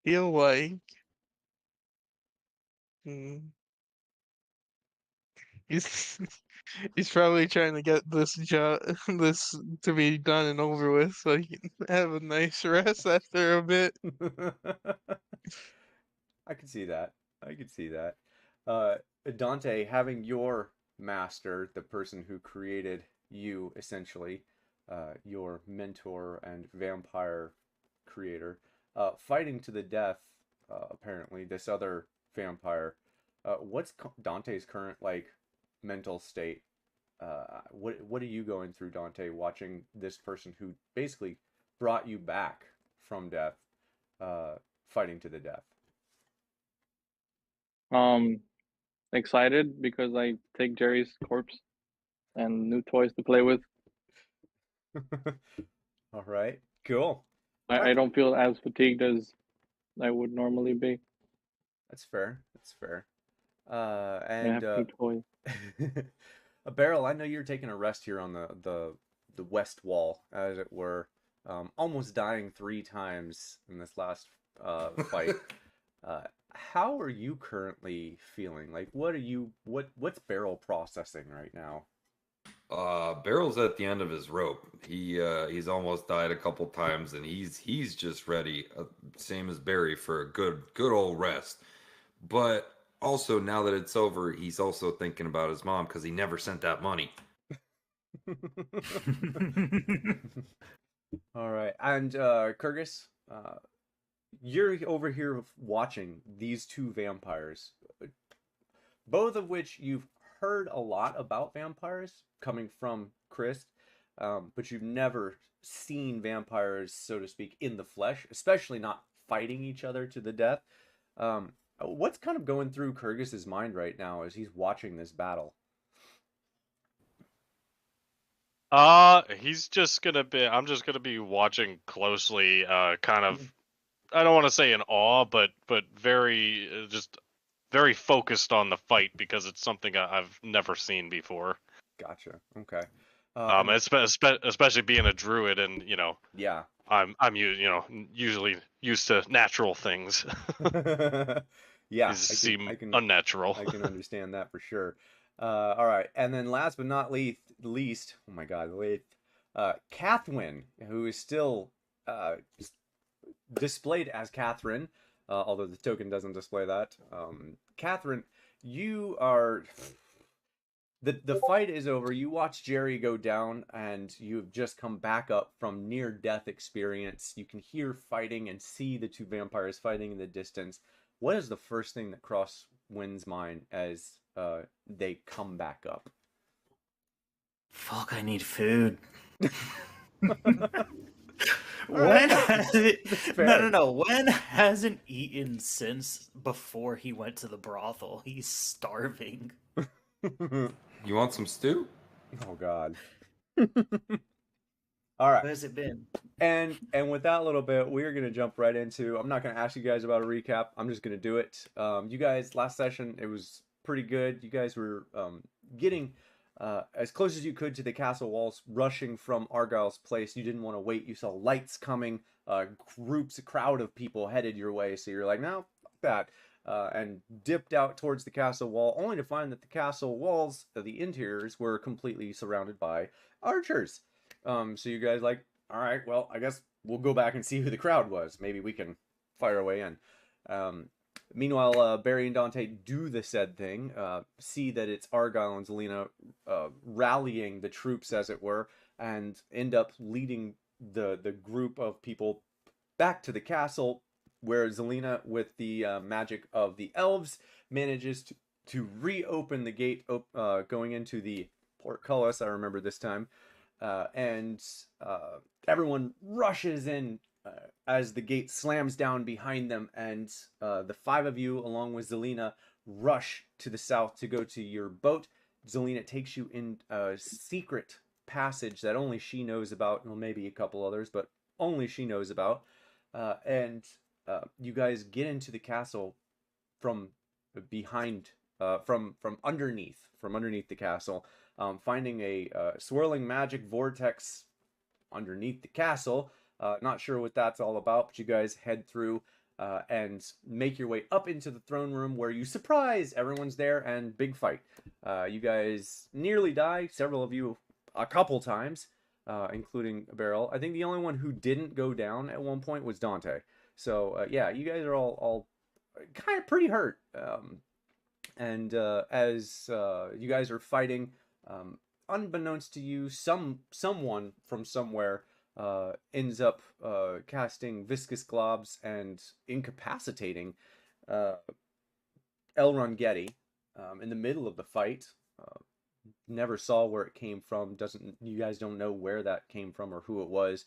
feel like hmm, he's he's probably trying to get this job this to be done and over with so he can have a nice rest after a bit. I can see that. I can see that. Uh, Dante, having your master, the person who created you, essentially, your mentor and vampire creator, fighting to the death, apparently, this other vampire. What's Dante's current, like, mental state? What are you going through, Dante, watching this person who basically brought you back from death, uh, fighting to the death? Um, Excited because I take Jerry's corpse and new toys to play with. All right, cool. All I right, don't feel as fatigued as I would normally be. that's fair. That's fair. I And have new toys. a barrel. I know you're taking a rest here on the west wall, as it were, almost dying 3 times in this last fight. Uh, how are you currently feeling? Like, what's Barrel processing right now? Barrel's at the end of his rope. He's almost died a couple times, and he's just ready, same as Barry, for a good old rest. But also now that it's over, he's also thinking about his mom because he never sent that money. All right, and Kurgis, you're over here watching these two vampires, both of which you've heard a lot about vampires coming from Chris, but you've never seen vampires, so to speak, in the flesh, especially not fighting each other to the death. What's kind of going through Kurgis's mind right now as he's watching this battle? He's just gonna be. I'm just gonna be watching closely. Kind of. I don't want to say in awe, but very just very focused on the fight because it's something I've never seen before. Gotcha. Okay. And Especially being a druid, and yeah. I'm usually used to natural things. Yeah, These I seem can unnatural. I can understand that for sure. All right, and then last but not least, oh my God, Catherine, who is still displayed as Catherine, although the token doesn't display that. Catherine, you are the fight is over. You watch Jerry go down, and you've just come back up from near death experience. You can hear fighting and see the two vampires fighting in the distance. What is the first thing that crossed Wynn's mind as they come back up? Fuck, I need food. Right. When has it? That's No, fair. no, no. When hasn't eaten since before he went to the brothel? He's starving. You want some stew? Oh God. All right. What has it been? And with that little bit, we're gonna jump right into. I'm not gonna ask you guys about a recap. I'm just gonna do it. You guys, last session it was pretty good. You guys were getting as close as you could to the castle walls, rushing from Argyle's place. You didn't want to wait. You saw lights coming. A crowd of people headed your way. So you're like, no, fuck that. And dipped out towards the castle wall, only to find that the castle walls, the interiors, were completely surrounded by archers. So you guys like, all right, well, I guess we'll go back and see who the crowd was. Maybe we can fire away in. Meanwhile, Barry and Dante do the said thing, see that it's Argyle and Zelina rallying the troops, as it were, and end up leading the group of people back to the castle, where Zelina, with the magic of the elves, manages to reopen the gate going into the portcullis. I remember this time. And everyone rushes in as the gate slams down behind them, and the 5 of you, along with Zelina, rush to the south to go to your boat. Zelina takes you in a secret passage that only she knows about, well, maybe a couple others, but only she knows about. And you guys get into the castle from behind, from underneath the castle, finding a swirling magic vortex underneath the castle. Not sure what that's all about, but you guys head through. and make your way up into the throne room where you surprise everyone's there and big fight. You guys nearly die, several of you a couple times, including Beryl. I think the only one who didn't go down at one point was Dante. So yeah, you guys are all kind of pretty hurt. And as you guys are fighting, unbeknownst to you, someone from somewhere ends up casting viscous globs and incapacitating Elrond in the middle of the fight. Never saw where it came from. You guys don't know where that came from or who it was.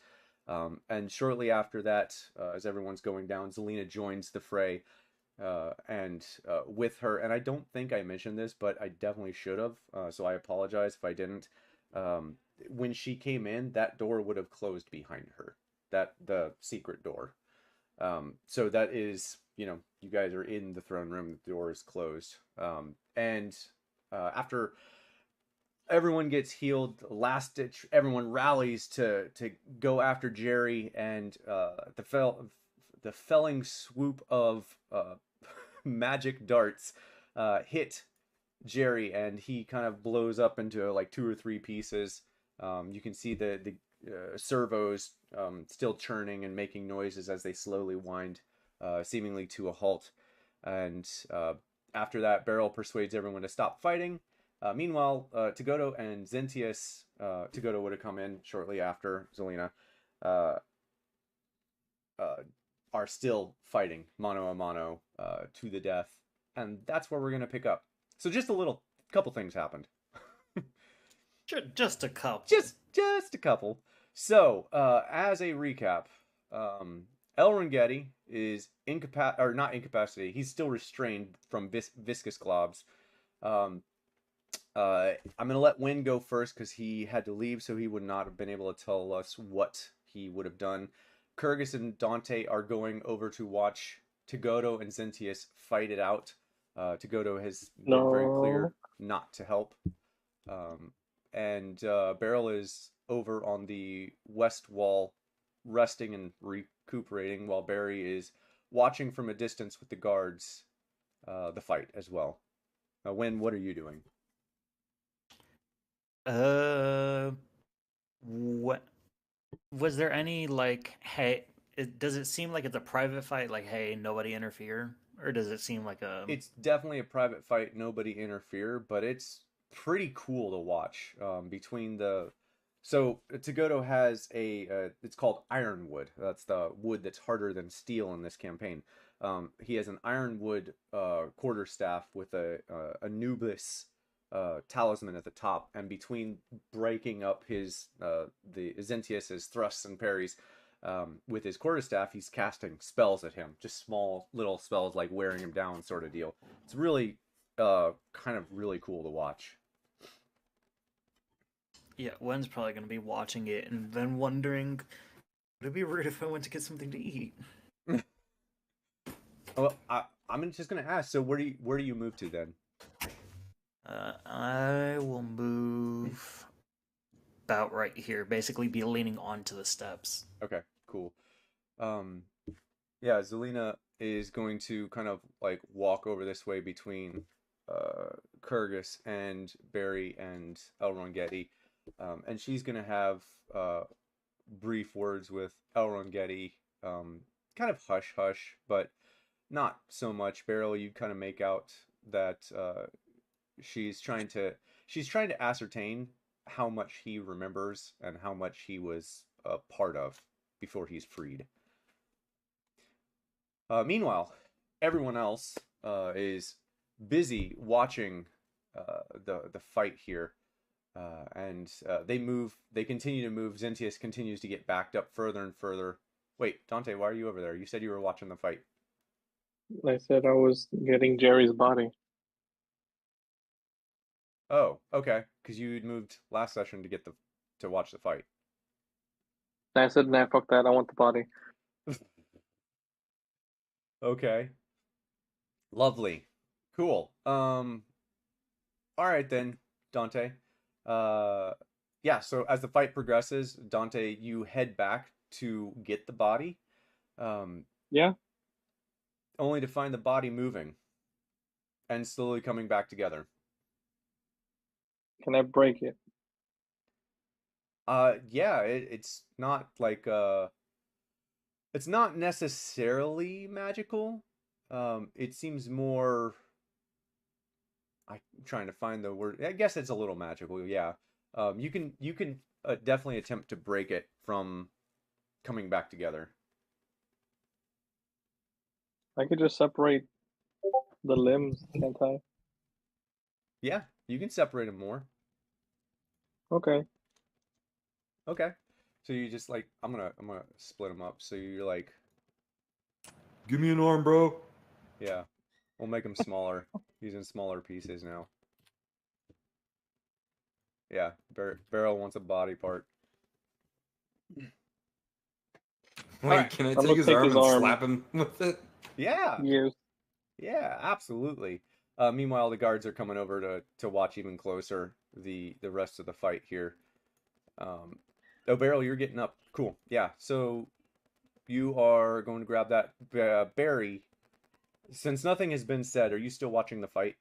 And shortly after that, as everyone's going down, Zelina joins the fray. And with her, and I don't think I mentioned this, but I definitely should have, so I apologize if I didn't. When she came in, that door would have closed behind her, the secret door. So that is, you guys are in the throne room, the door is closed. And after everyone gets healed, last ditch, everyone rallies to go after Jerry, and the felling swoop of magic darts hit Jerry, and he kind of blows up into like 2 or 3 pieces. You can see the servos still churning and making noises as they slowly wind, seemingly to a halt. And after that, Beryl persuades everyone to stop fighting. Meanwhile, Tegodo and Zentius, Tegodo would have come in shortly after Zelina, are still fighting mano a mano to the death, and that's where we're going to pick up. So just a couple things happened. Just a couple. Just a couple. So, as a recap, Elrond is not incapacitated. He's still restrained from viscous globs. I'm going to let Wynn go first because he had to leave, so he would not have been able to tell us what he would have done. Kyrgyz and Dante are going over to watch Tegodo and Zentius fight it out. Tegodo has been very clear not to help. And Beryl is over on the west wall, resting and recuperating, while Barry is watching from a distance with the guards the fight as well. Wynn, what are you doing? What was there any like, hey, does it seem like it's a private fight? Like, hey, nobody interfere, or does it seem like a? It's definitely a private fight, nobody interfere, but it's pretty cool to watch. So Tegodo has it's called ironwood. That's the wood that's harder than steel in this campaign. He has an ironwood quarterstaff with a Anubis talisman at the top, and between breaking up the Zentius's thrusts and parries with his quarterstaff, he's casting spells at him, just small little spells like wearing him down sort of deal. It's really kind of really cool to watch. Yeah, Wen's probably going to be watching it and then wondering, would it be rude if I went to get something to eat? Well, I'm just going to ask, so where do you move to then? I will move about right here, basically be leaning onto the steps. Okay, cool. Yeah, Zelina is going to kind of like walk over this way between Kyrgyz and Barry and Elrond, and she's going to have brief words with Elrond, kind of hush-hush, but not so much. Beryl, you kind of make out that she's trying to ascertain how much he remembers and how much he was a part of before he's freed. Meanwhile, everyone else is busy watching the fight here, and they continue to move. Zentius continues to get backed up further and further. Wait, Dante, why are you over there? You said you were watching the fight. I said I was getting Jerry's body. Oh, okay. Because you'd moved last session to watch the fight. I said, nah, fuck that. I want the body. Okay. Lovely. Cool. All right then, Dante. Yeah, so as the fight progresses, Dante, you head back to get the body. Yeah. only to find the body moving and slowly coming back together. Can I break it? Yeah, it's not like it's not necessarily magical. It seems more. I'm trying to find the word. I guess it's a little magical. Yeah. You can definitely attempt to break it from coming back together. I could just separate the limbs, can't I? Yeah, you can separate them more. Okay. Okay. So you just like I'm gonna split them up. So you're like, Give me an arm, bro. yeah, we'll make them smaller, using smaller pieces now. Yeah, Barrel wants a body part. Wait, Alright. can I I'm take gonna his take arm his and arm. slap him with it? Yeah, Yes. yeah, absolutely. Meanwhile, the guards are coming over to watch even closer the rest of the fight here. Oh, Barrel, you're getting up. Cool. Yeah. So you are going to grab that berry. Since nothing has been said, are you still watching the fight?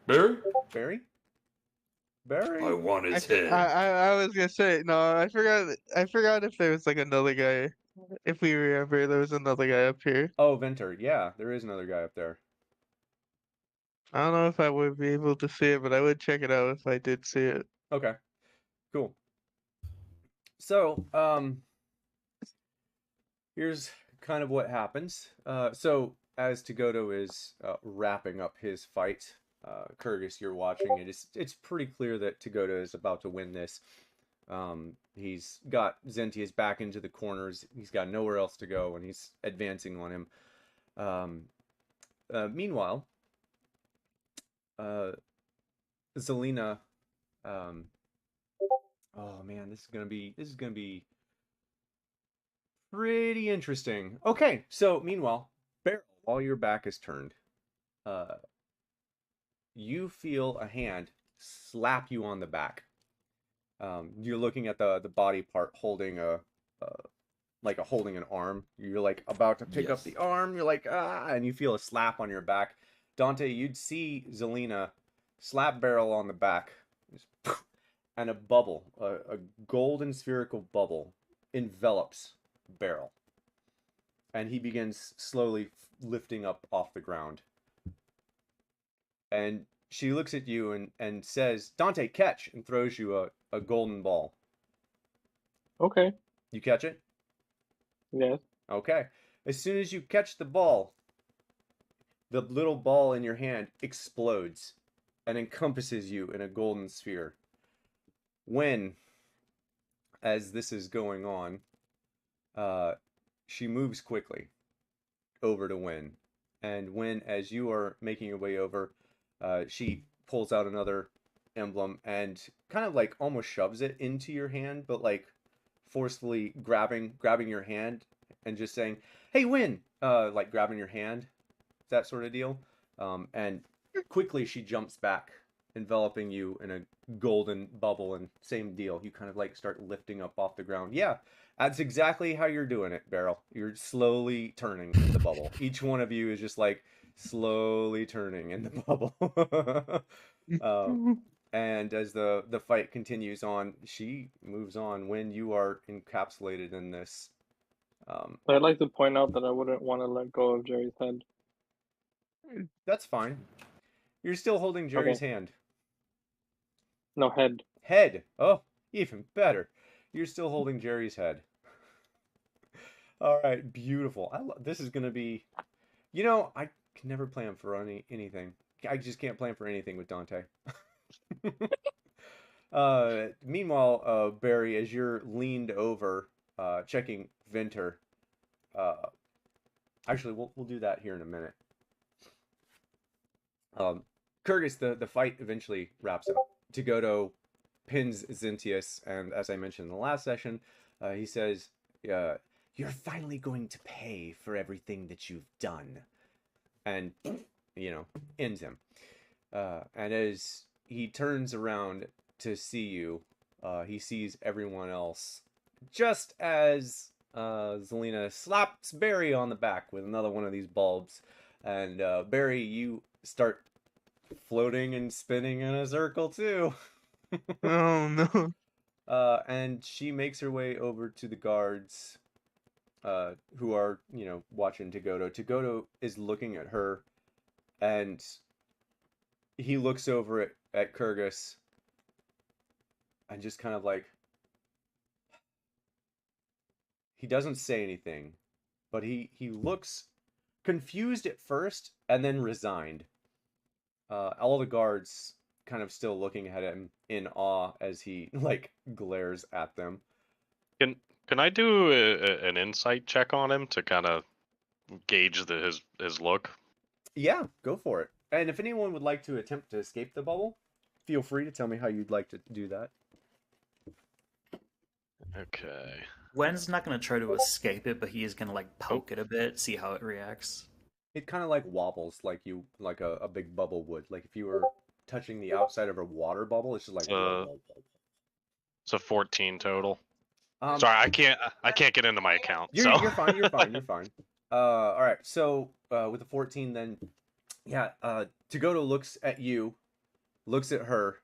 Barry? Barry? I Barry? want I, his f- head. I was gonna say no. I forgot if there was like another guy. If we remember, there was another guy up here. Oh, Venter. Yeah, there is another guy up there. I don't know if I would be able to see it, but I would check it out if I did see it. Okay. Cool. So, here's kind of what happens. So as Tagoto is wrapping up his fight, Kurgis, you're watching it. It's pretty clear that Tagoto is about to win this. He's got Zentius back into the corners. He's got nowhere else to go, and he's advancing on him. Meanwhile, Zelina. Oh man, this is gonna be pretty interesting. Okay, so meanwhile, Barrel, while your back is turned, you feel a hand slap you on the back. You're looking at the body part holding holding an arm. You're like about to pick up Yes. the arm. You're like and you feel a slap on your back. Dante, you'd see Zelina slap Barrel on the back, and a bubble, a golden spherical bubble, envelops Barrel, and he begins slowly lifting up off the ground. And she looks at you and says, Dante, catch, and throws you a golden ball. Okay. You catch it? Yes. Okay. As soon as you catch the ball, the little ball in your hand explodes and encompasses you in a golden sphere. When, as this is going on, she moves quickly over to Win. And when, as you are making your way over, she pulls out another emblem and kind of like almost shoves it into your hand, but like forcefully grabbing your hand and just saying, "Hey, Win!" Like grabbing your hand, that sort of deal. And quickly she jumps back, enveloping you in a golden bubble, and same deal. You kind of like start lifting up off the ground. Yeah, that's exactly how you're doing it, Barrel. You're slowly turning in the bubble. Each one of you is just like slowly turning in the bubble. And as the fight continues on, she moves on when you are encapsulated in this. I'd like to point out that I wouldn't want to let go of Jerry's head. That's fine. You're still holding Jerry's hand. No, head. Head. Oh, even better. You're still holding Jerry's head. All right, beautiful. This is gonna be. You know, I can never plan for anything. I just can't plan for anything with Dante. Meanwhile, Barry, as you're leaned over, checking Venter. Actually, we'll do that here in a minute. Kurgis, the fight eventually wraps up. Tagoto pins Zentius, and as I mentioned in the last session, he says, "You're finally going to pay for everything that you've done," and ends him. And as he turns around to see you, he sees everyone else just as Zelina slaps Barry on the back with another one of these bulbs. And Barry, you start floating and spinning in a circle too. Oh no. And she makes her way over to the guards who are, watching Tagoto. Tagoto is looking at her, and he looks over at Kyrgyz and just kind of like, he doesn't say anything, but he looks confused at first and then resigned. All the guards kind of still looking at him in awe as he like glares at them. Can I do an insight check on him to kind of gauge his look? Yeah, go for it. And if anyone would like to attempt to escape the bubble, feel free to tell me how you'd like to do that. Okay. Gwen's not gonna try to escape it, but he is gonna like poke it a bit, see how it reacts. It kind of like wobbles like a big bubble would. Like if you were touching the outside of a water bubble, it's just like It's a 14 total. Um, Sorry, I can't get into my account. You're fine. You're fine. All right. So with the 14, then yeah. Tagoto looks at you, looks at her,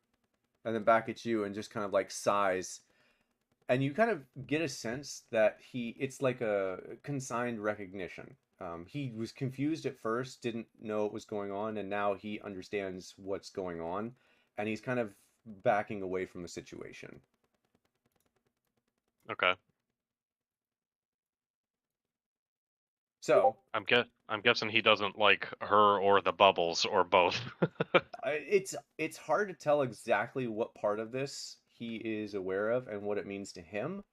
and then back at you, and just kind of like sighs. And you kind of get a sense that it's like a consigned recognition. He was confused at first, didn't know what was going on, and now he understands what's going on, and he's kind of backing away from the situation. Okay. So I'm guessing he doesn't like her or the bubbles or both. it's hard to tell exactly what part of this he is aware of and what it means to him,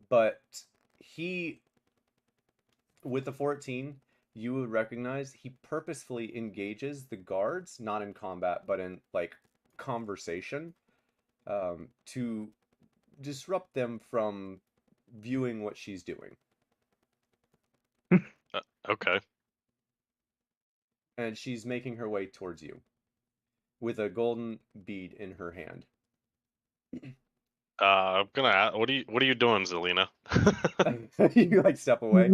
but with the 14, you would recognize he purposefully engages the guards, not in combat, but in like conversation, to disrupt them from viewing what she's doing. Okay. And she's making her way towards you with a golden bead in her hand. I'm gonna ask, what are you doing, Zelina? You like step away.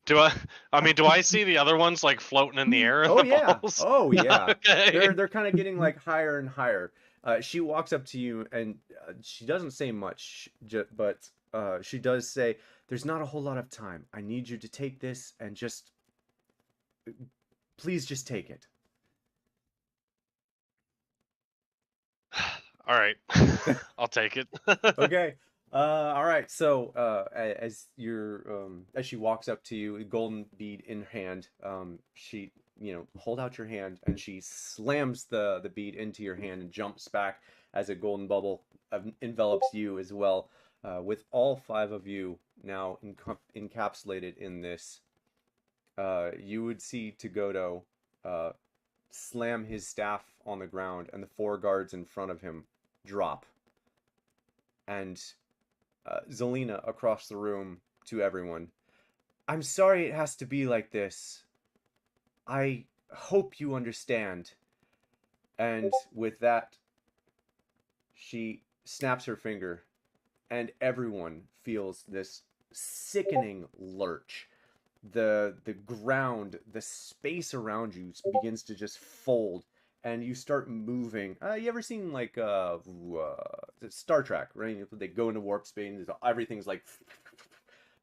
Do I see the other ones like floating in the air? Oh yeah. Oh yeah. Okay. They're kind of getting like higher and higher. She walks up to you and she doesn't say much, but she does say, "There's not a whole lot of time. I need you to take this and please just take it." All right. I'll take it. Okay. All right. So as she walks up to you, a golden bead in hand, she hold out your hand and she slams the bead into your hand and jumps back as a golden bubble envelops you as well. With all 5 of you now encapsulated in this, you would see Tagoto slam his staff on the ground and the 4 guards in front of him drop. And Zelina across the room to everyone, "I'm sorry it has to be like this. I hope you understand." And with that, she snaps her finger, and everyone feels this sickening lurch. The ground, the space around you begins to just fold, and you start moving. You ever seen like Star Trek, right? They go into warp speed, everything's like...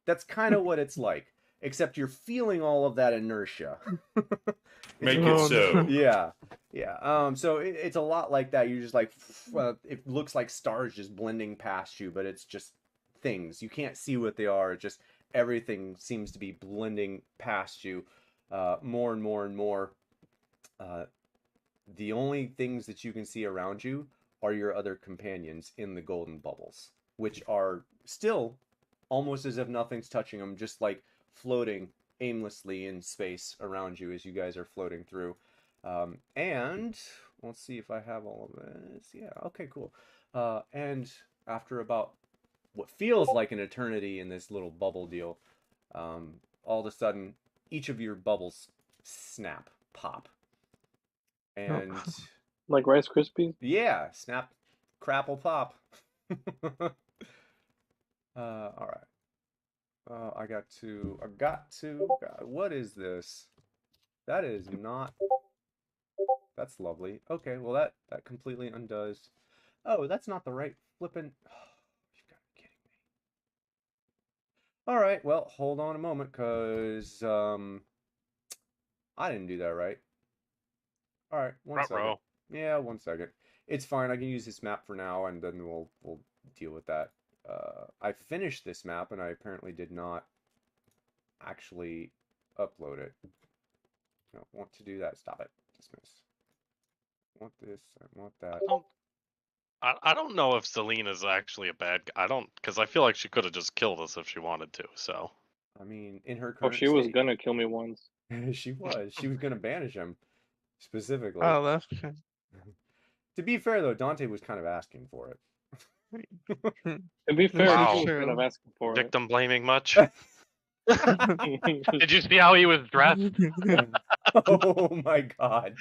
That's kind of what it's like, except you're feeling all of that inertia. Make it so. Yeah. So it's a lot like that. You're just like, it looks like stars just blending past you, but it's just things. You can't see what they are. It's just everything seems to be blending past you more and more and more. The only things that you can see around you are your other companions in the golden bubbles, which are still almost as if nothing's touching them, just like floating aimlessly in space around you as you guys are floating through. And let's see if I have all of this. Yeah, okay, cool. And after about what feels like an eternity in this little bubble deal, all of a sudden, each of your bubbles snap, pop. And Like Rice Krispies? yeah, snap, crapple, pop. All right. I got to. God, what is this? That is not. That's lovely. Okay, well that completely undoes. Oh, that's not the right flippin'. You've got to be kidding me. All right, well, hold on a moment, cause I didn't do that right. All right, one second. Ruh-roh. Yeah, 1 second. It's fine. I can use this map for now, and then we'll deal with that. I finished this map, and I apparently did not actually upload it. I don't want to do that. Stop it. Dismiss. I want this. I want that. I don't know if Selena's actually a bad guy. I don't, because I feel like she could have just killed us if she wanted to. So I mean, in her Oh, current she was state, gonna kill me once. she was. She was going to banish him, specifically. Oh, that's okay. To be fair, though, Dante was kind of asking for it. To be fair, Wow. she was kind of asking for it. victim blaming much? Did you see how he was dressed? Oh my god.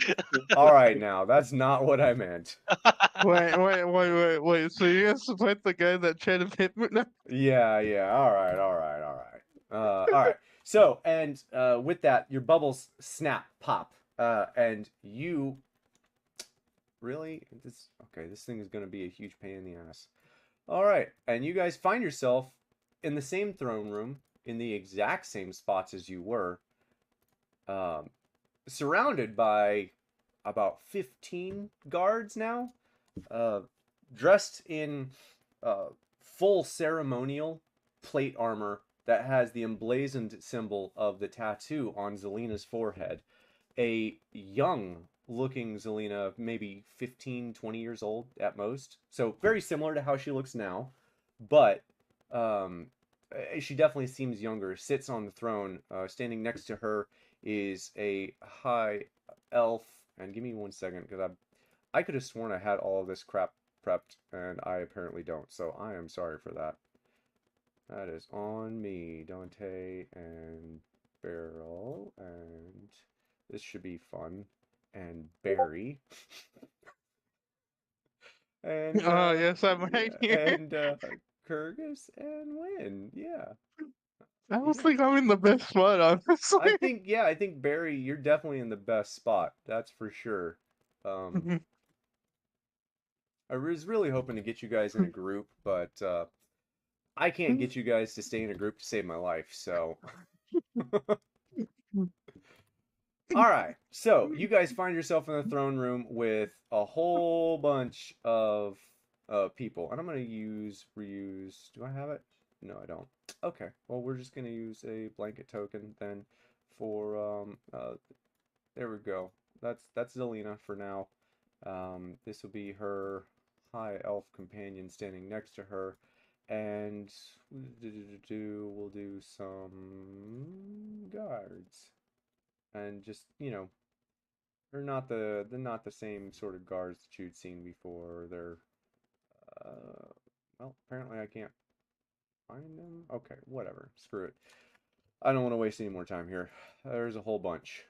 All right, now, that's not what I meant. Wait. So you guys support the guy that tried to hit me? No. Yeah. All right. All right. So, and with that, your bubbles snap, pop, and you really this thing is going to be a huge pain in the ass. All right, and you guys find yourself in the same throne room, in the exact same spots as you were, surrounded by about 15 guards now, dressed in full ceremonial plate armor that has the emblazoned symbol of the tattoo on Zelina's forehead. A young-looking Zelina, maybe 15, 20 years old at most. So very similar to how she looks now, but she definitely seems younger. Sits on the throne. Standing next to her is a high elf. And give me 1 second, because I could have sworn I had all of this crap prepped, and I apparently don't. So I am sorry for that. That is on me, Dante and Beryl, and this should be fun. And Barry. And Oh, yes, I'm right here. and Kurgis and Wynn. Yeah. I don't think I'm in the best spot, honestly. I think Barry, you're definitely in the best spot. That's for sure. I was really hoping to get you guys in a group, but I can't get you guys to stay in a group to save my life, so. All right, so you guys find yourself in the throne room with a whole bunch of people, and I'm gonna reuse. Do I have it? No, I don't. Okay, well, we're just gonna use a blanket token then for there we go. That's Zelina for now. This will be her high elf companion standing next to her, and we'll do some guards, and just they're not the same sort of guards that you'd seen before. They're well, apparently I can't find them. Okay, whatever. Screw it. I don't want to waste any more time here. There's a whole bunch.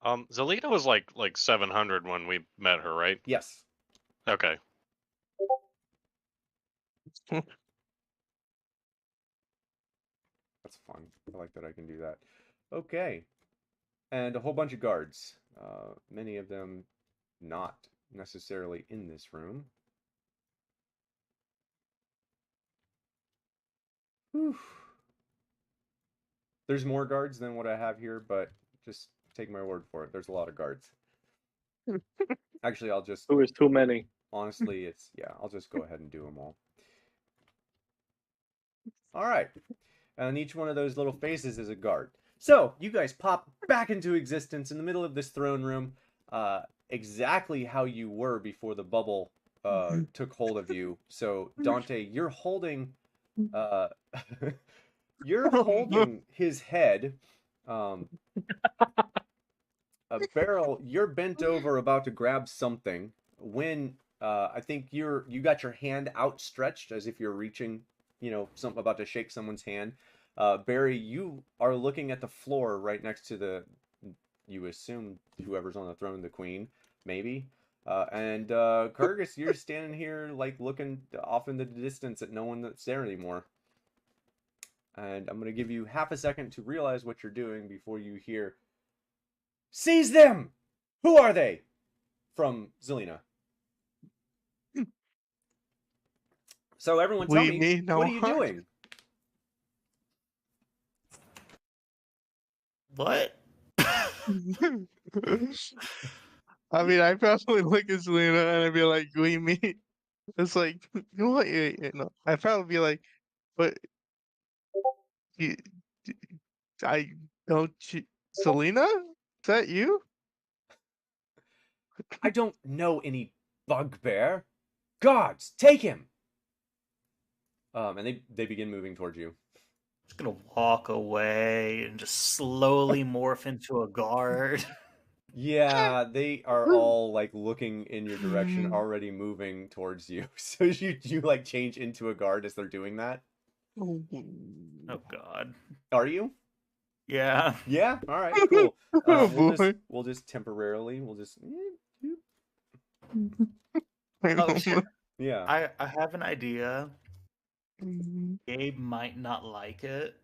Zelina was like 700 when we met her, right? Yes. Okay. That's fun. I like that I can do that. Okay. And a whole bunch of guards. Many of them not necessarily in this room. Whew. There's more guards than what I have here, but just take my word for it. There's a lot of guards. Actually, I'll just... Who is too many? Honestly, I'll just go ahead and do them all. All right. And each one of those little faces is a guard. So, you guys pop back into existence in the middle of this throne room, exactly how you were before the bubble took hold of you. So, Dante, you're holding his head. Barrel, you're bent over about to grab something when I think you got your hand outstretched as if you're reaching, something about to shake someone's hand. Barry, you are looking at the floor right next to you assume whoever's on the throne, the queen, maybe. And Kurgus, you're standing here like looking off in the distance at no one that's there anymore. And I'm gonna give you half a second to realize what you're doing before you hear, "Seize them! Who are they?" from Zelina. So everyone, tell We me, need no what are you harm. doing? What? I mean, I probably look at Selena and I'd be like, "We meet." It's like, you know what? I'd probably be like, "But you, I don't. Selena, is that you?" I don't know any bugbear. Guards, take him! And they begin moving towards you. Just gonna walk away and just slowly morph into a guard. Yeah, they are all like looking in your direction, already moving towards you. So you like change into a guard as they're doing that. Oh God. Are you? Yeah. Yeah. All right. Cool. Oh We'll boy. just temporarily. We'll just. Oh shit. Yeah. I have an idea. Gabe might not like it.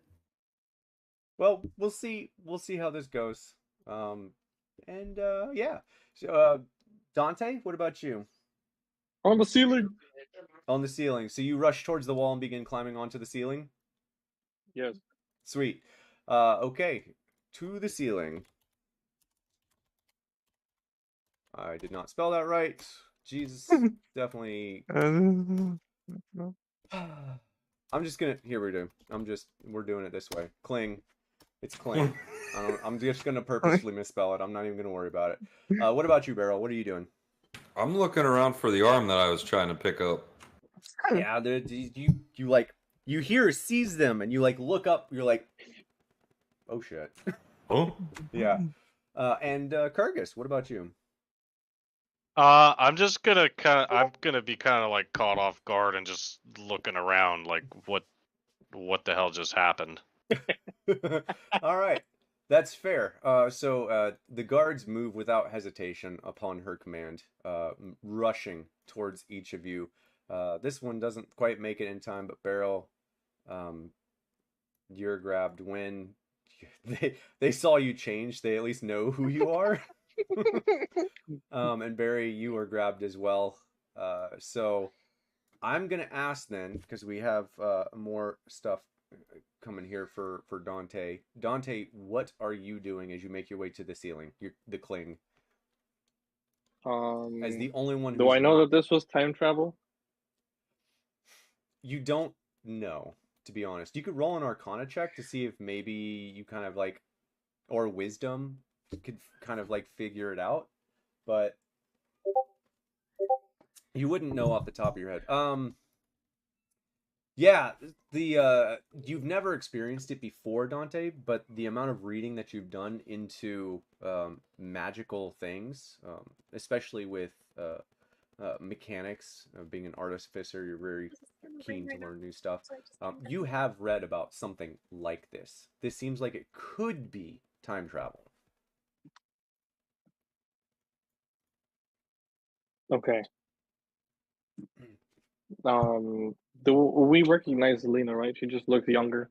Well, we'll see. We'll see how this goes. Yeah. So, Dante, what about you? On the ceiling. On the ceiling. So you rush towards the wall and begin climbing onto the ceiling? Yes. Sweet. Okay. To the ceiling. I did not spell that right. Jesus. Definitely. I'm just gonna. Here we do. We're doing it this way. Cling. It's cling. I'm just gonna purposefully misspell it. I'm not even gonna worry about it. What about you, Beryl? What are you doing? I'm looking around for the arm that I was trying to pick up. Yeah, you like you hear "seize them" and you like look up. You're like, oh shit. Oh, Yeah. And Kurgus, what about you? I'm just gonna I'm gonna be kind of like caught off guard and just looking around, like what the hell just happened? All right, that's fair. So the guards move without hesitation upon her command, rushing towards each of you. This one doesn't quite make it in time, but Beryl, you're grabbed when they saw you change. They at least know who you are. And Barry, you are grabbed as well. So I'm gonna ask then, because we have more stuff coming here for Dante. Dante, what are you doing as you make your way to the ceiling? The cling. As the only one Do who's I know not, that this was time travel? you don't know, to be honest. You could roll an Arcana check to see if maybe you kind of like, or Wisdom could kind of like figure it out, but you wouldn't know off the top of your head. Yeah, you've never experienced it before, Dante, but the amount of reading that you've done into magical things, especially with mechanics, being an artificer, you're very keen to learn new stuff. You have read about something like this. This seems like it could be time travel. Okay. Do we recognize Zelina, right? She just looks younger.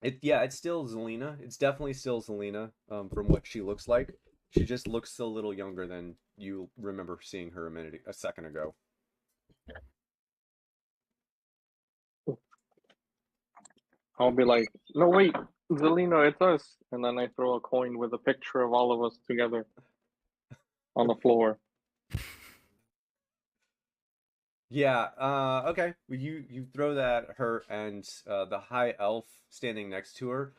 It's still Zelina. It's definitely still Zelina, from what she looks like. She just looks a little younger than you remember seeing her a second ago. I'll be like, no, wait, Zelina, it's us. And then I throw a coin with a picture of all of us together on the floor. Yeah, okay. Well, you throw that at her, and the high elf standing next to her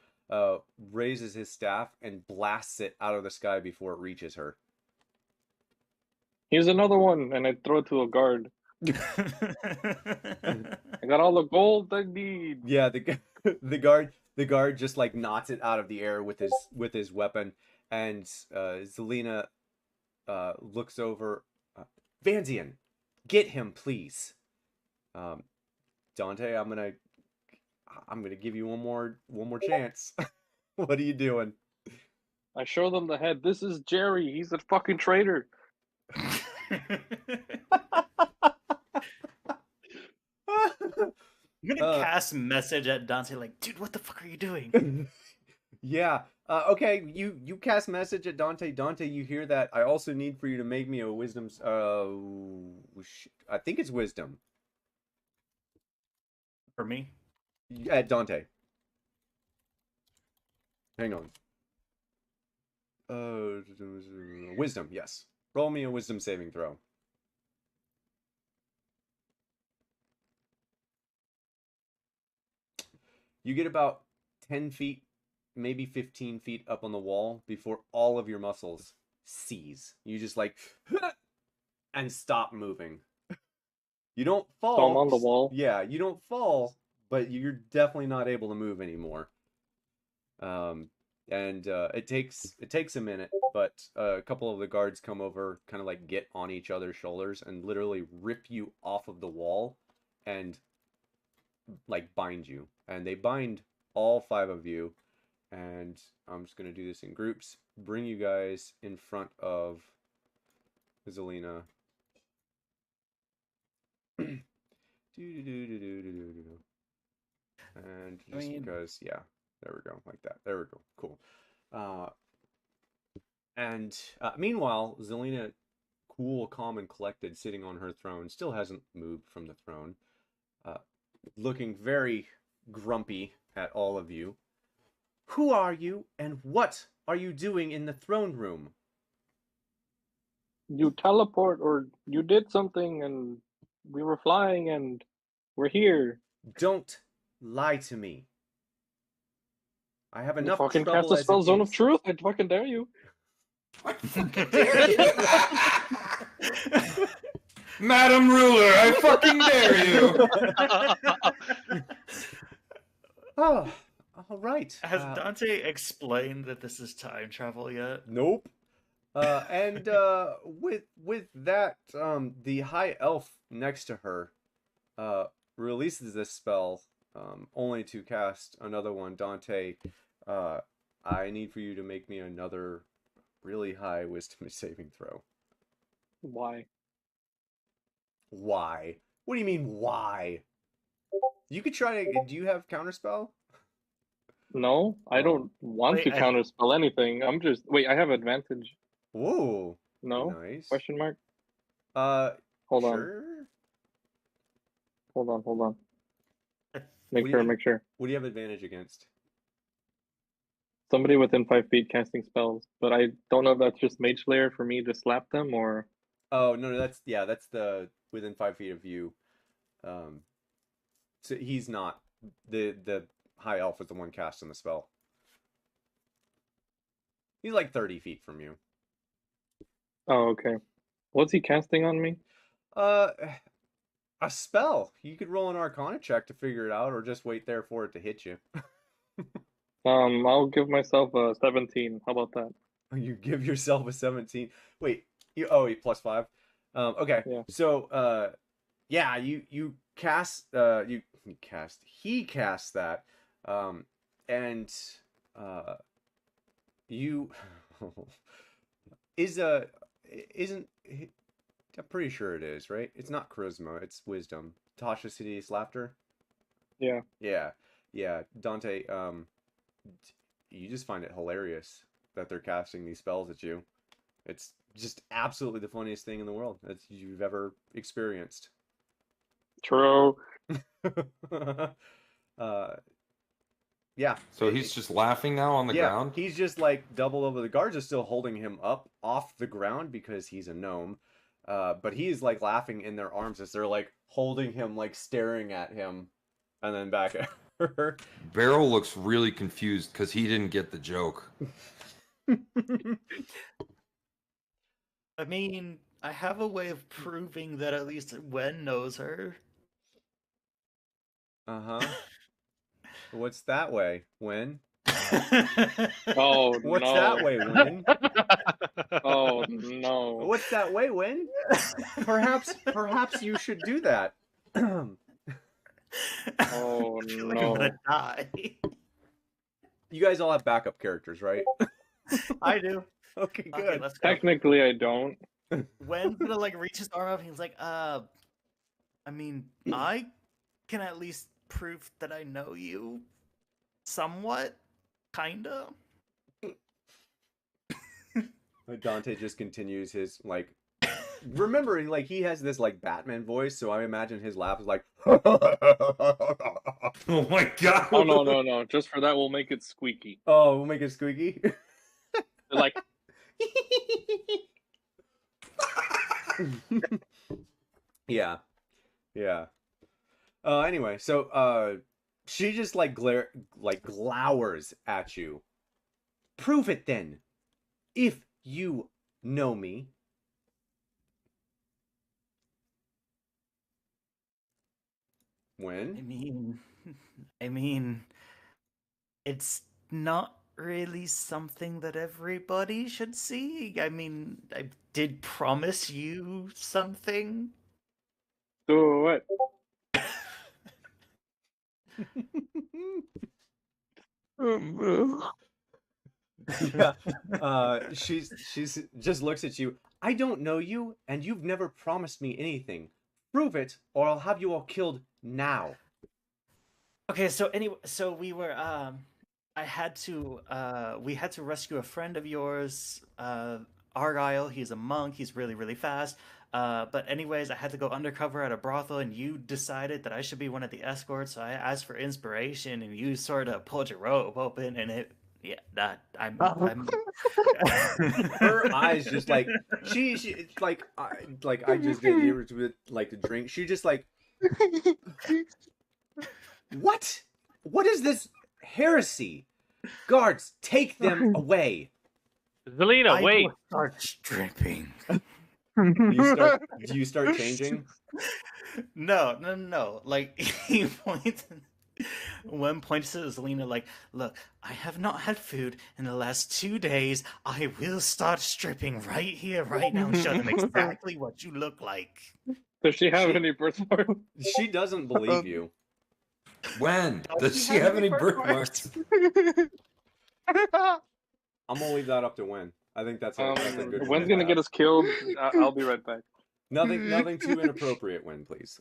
raises his staff and blasts it out of the sky before it reaches her. Here's another one, and I throw it to a guard. I got all the gold I need. Yeah, the guard just like knots it out of the air with his weapon, and Zelina looks over. Vanzian, get him, please. Dante, I'm gonna give you one more chance. What are you doing? I show them the head. This is Jerry. He's a fucking traitor. I'm gonna cast message at Dante like, dude, what the fuck are you doing? Yeah. Okay. You cast message at Dante. Dante, you hear that? I also need for you to make me a wisdom's. I think it's wisdom. For me? At Dante. Hang on. Wisdom. Yes. Roll me a wisdom saving throw. You get about 10 feet, maybe 15 feet up on the wall before all of your muscles seize. You just like, and stop moving. You don't fall. So I'm on the wall. Yeah, you don't fall, but you're definitely not able to move anymore. It takes a minute, but a couple of the guards come over, kind of like get on each other's shoulders and literally rip you off of the wall and like bind you. And they bind all 5 of you, and I'm just gonna do this in groups. Bring you guys in front of Zelina. And just because, yeah, there we go, like that. There we go, cool. Meanwhile, Zelina, cool, calm, and collected, sitting on her throne, still hasn't moved from the throne, looking very grumpy at all of you. Who are you, and what are you doing in the throne room? You teleport, or you did something, and we were flying, and we're here. Don't lie to me. I have You enough fucking trouble cast a as spell it Zone is. of Truth. I fucking dare you. I fucking dare you. Madam Ruler, I fucking dare you. Oh, all right. Has Dante explained that this is time travel yet? Nope. With that, the high elf next to her releases this spell, only to cast another one. Dante, I need for you to make me another really high wisdom saving throw. Why? Why? What do you mean, why? You could try to... Do you have counterspell? No, I don't want to counterspell anything. I'm just... Wait, I have advantage. Whoa. No? Nice. Question mark? Sure. Hold on. Make sure. What do you have advantage against? Somebody within 5 feet casting spells, but I don't know if that's just Mage Slayer for me to slap them, or... Oh, no, that's the within 5 feet of you. So he's not. The high elf is the one casting the spell. He's like 30 feet from you. Oh, okay. What's he casting on me? A spell. You could roll an Arcana check to figure it out, or just wait there for it to hit you. I'll give myself a 17. How about that? You give yourself a 17. Wait, you plus 5. Okay. Yeah. So yeah, you cast he casts that. And you isn't I'm pretty sure it is, right? It's not charisma, it's wisdom. Tasha City's laughter? Yeah. Yeah. Dante, you just find it hilarious that they're casting these spells at you. It's just absolutely the funniest thing in the world that you've ever experienced. True. Yeah. So he's just laughing now on the ground? He's just like double over. The guards are still holding him up off the ground because he's a gnome. But he's like laughing in their arms as they're like holding him, like staring at him, and then back at her. Beryl looks really confused because he didn't get the joke. I mean, I have a way of proving that at least Wen knows her. Uh-huh. What's that way, Wen? Oh, What's no. that way, Wen? Oh, no. What's that way, Wen? Perhaps you should do that. Oh, I feel like I'm no. gonna die. You guys all have backup characters, right? I do. Okay, good. Okay, let's go. Technically, I don't. Wen's gonna like reach his arm up and he's like, I mean, I can at least prove that I know you somewhat, kinda. Dante just continues his like remembering like he has this like Batman voice, so I imagine his laugh is like Oh my god! Oh no! Just for that, we'll make it squeaky. oh, we'll make it squeaky. Like yeah. Anyway, so she just like glowers at you. Prove it then, if you know me. When? I mean, it's not really something that everybody should see. I mean, I did promise you something. do it. Yeah. She's just looks at you. I don't know you, and you've never promised me anything. Prove it, or I'll have you all killed now. Okay, so anyway, so we were we had to rescue a friend of yours, Argyle. He's a monk. He's really, really fast. But anyways, I had to go undercover at a brothel, and you decided that I should be one of the escorts. So I asked for inspiration, and you sort of pulled your robe open, and I'm Her eyes just like she like I just did here with like the drink. She just like what? What is this heresy? Guards, take them away. Zelina, I wait. will start stripping. Do you start changing? No. Like he points. One points to Zelina like, look, I have not had food in the last 2 days. I will start stripping right here, right now, and show them exactly what you look like. Does she have any birthmark? She doesn't believe you. When? Does she have any birthmarks? I'm gonna leave that up to Wen. I think that's a good. When's gonna get us killed? I'll be right back. Nothing too inappropriate, Wen, please.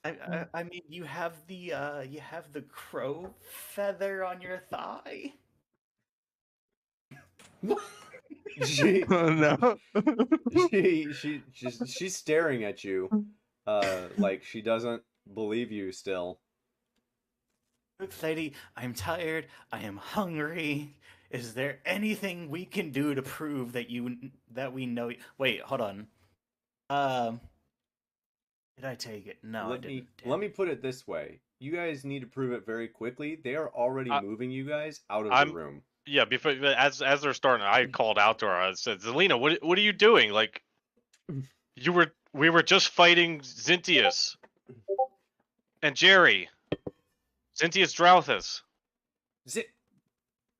I mean, you have the crow feather on your thigh. She, Oh no. she's staring at you, like she doesn't believe you still. Look, lady, I'm tired. I am hungry. Is there anything we can do to prove that we know? Wait, hold on. Did I take it? No, I didn't. Let me put it this way. You guys need to prove it very quickly. They are already moving you guys out of the room. Yeah, before as they're starting, I called out to her. I said, "Zelina, what are you doing? Like, we were just fighting Zintius and Jerry, Zintius Drouthus.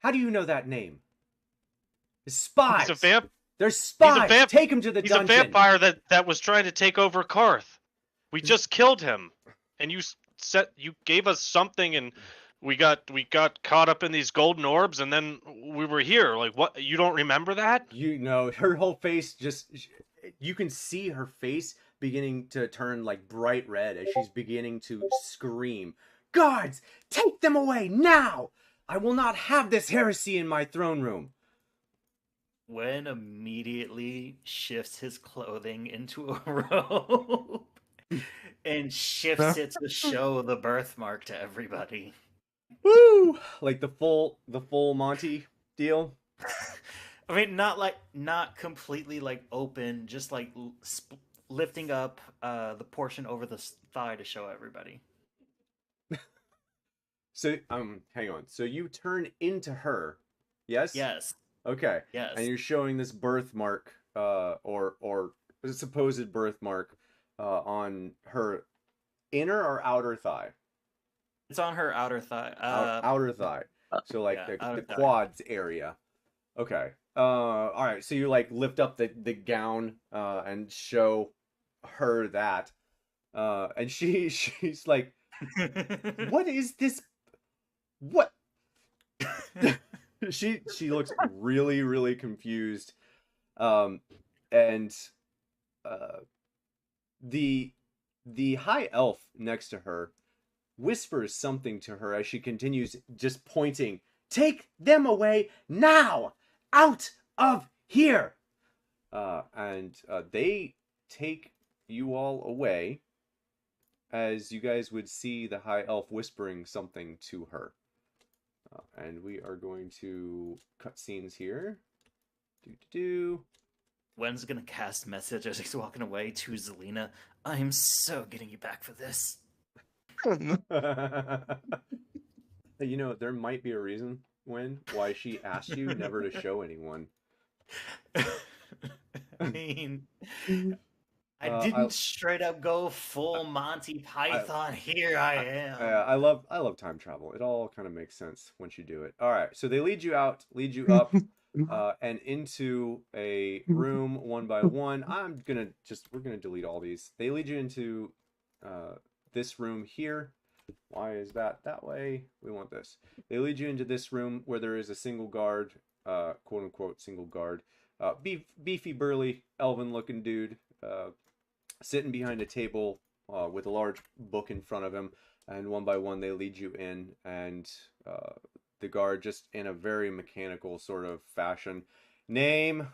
How do you know that name? Spies. He's a vamp. They're spies. Take him to the dungeon. He's a vampire that was trying to take over Karth. We just killed him, and you gave us something, and we got caught up in these golden orbs, and then we were here. Like, what? You don't remember that? You know, her whole face you can see her face beginning to turn like bright red as she's beginning to scream. Guards, take them away now! I will not have this heresy in my throne room. Wen immediately shifts his clothing into a robe and shifts it to show the birthmark to everybody. Woo! Like the full Monty deal. I mean, not completely like open, just like lifting up the portion over the thigh to show everybody. So hang on. So you turn into her, yes? Yes. Okay. Yes. And you're showing this birthmark, or a supposed birthmark, on her inner or outer thigh. It's on her outer thigh. Outer thigh. So like the quads area. Okay. All right. So you like lift up the gown and show her that, and she's like, "What is this? What?" she looks really confused, and the high elf next to her whispers something to her as she continues just pointing. Take them away now! Out of here! And they take you all away as you guys would see the high elf whispering something to her. And we are going to cut scenes here. Gwen's gonna cast message as he's walking away to Zelina. I'm so getting you back for this. You know, there might be a reason, Gwen, why she asked you never to show anyone. I mean, I didn't straight up go full Monty Python. Here I am. I love time travel. It all kind of makes sense once you do it. All right, so they lead you out, lead you up, and into a room one by one. We're gonna delete all these. They lead you into this room here. Why is that way? We want this. They lead you into this room where there is a single guard, quote unquote single guard, beefy, burly, elven-looking dude, sitting behind a table with a large book in front of him. And one by one, they lead you in, and the guard, just in a very mechanical sort of fashion, name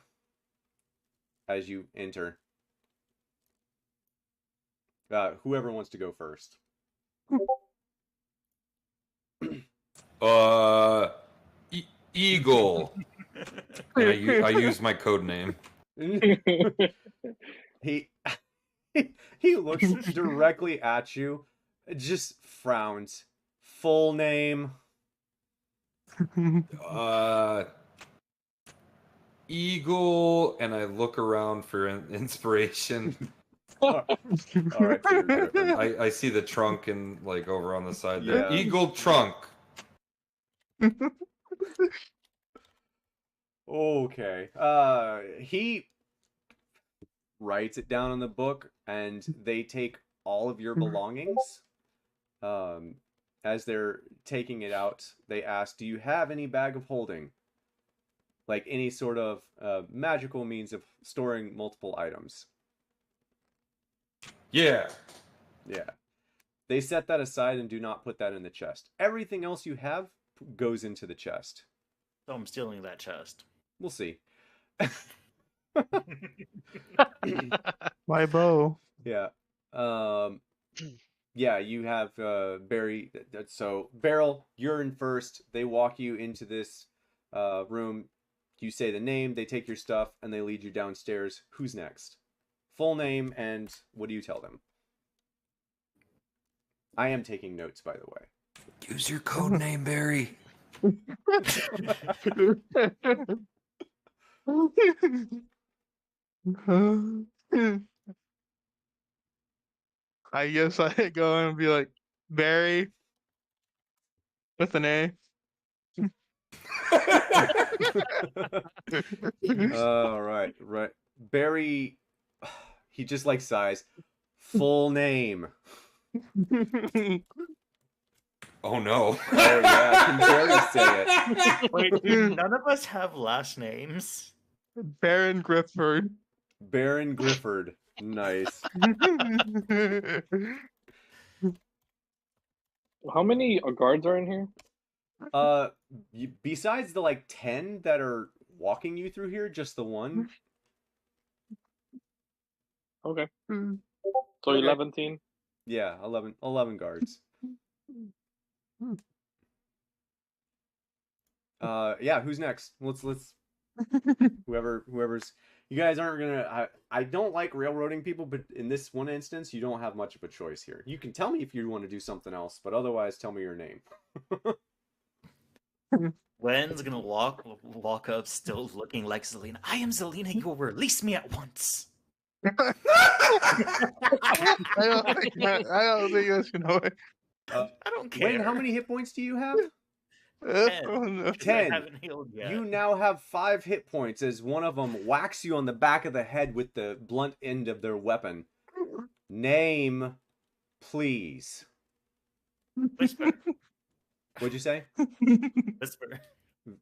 as you enter. Whoever wants to go first. Eagle. I use my code name. He looks directly at you, just frowns. Full name. Eagle, and I look around for inspiration. All right, I see the trunk and like over on the side there. Yeah. Eagle trunk. Okay. He writes it down in the book, and they take all of your belongings. As they're taking it out, they ask, "Do you have any bag of holding? Like any sort of magical means of storing multiple items?" Yeah. Yeah. They set that aside and do not put that in the chest. Everything else you have goes into the chest. So I'm stealing that chest. We'll see. My bow. Yeah. Yeah, you have Barry. So, Beryl, you're in first. They walk you into this room. You say the name, they take your stuff, and they lead you downstairs. Who's next? Full name, and what do you tell them? I am taking notes, by the way. Use your code name, Barry. I guess I go and be like, Barry with an A. Right. Barry, he just like sighs. Full name. Oh no. Oh yeah, I can barely say it. Wait, dude, none of us have last names. Baron Grifford. Baron Grifford. Nice. How many guards are in here? Besides the like 10 that are walking you through here, just the one. Okay. So Okay. 11 team. Yeah, 11 guards. Yeah, who's next? Let's whoever's. You guys aren't gonna. I don't like railroading people, but in this one instance, you don't have much of a choice here. You can tell me if you want to do something else, but otherwise, tell me your name. Gwen's gonna walk up, still looking like Zelina. I am Zelina. You will release me at once. I don't think that's gonna work. I don't care. Wayne, how many hit points do you have? 'Cause I 10. haven't healed yet. You now have 5 hit points as one of them whacks you on the back of the head with the blunt end of their weapon. Name, please. Whisper. What'd you say? Whisper.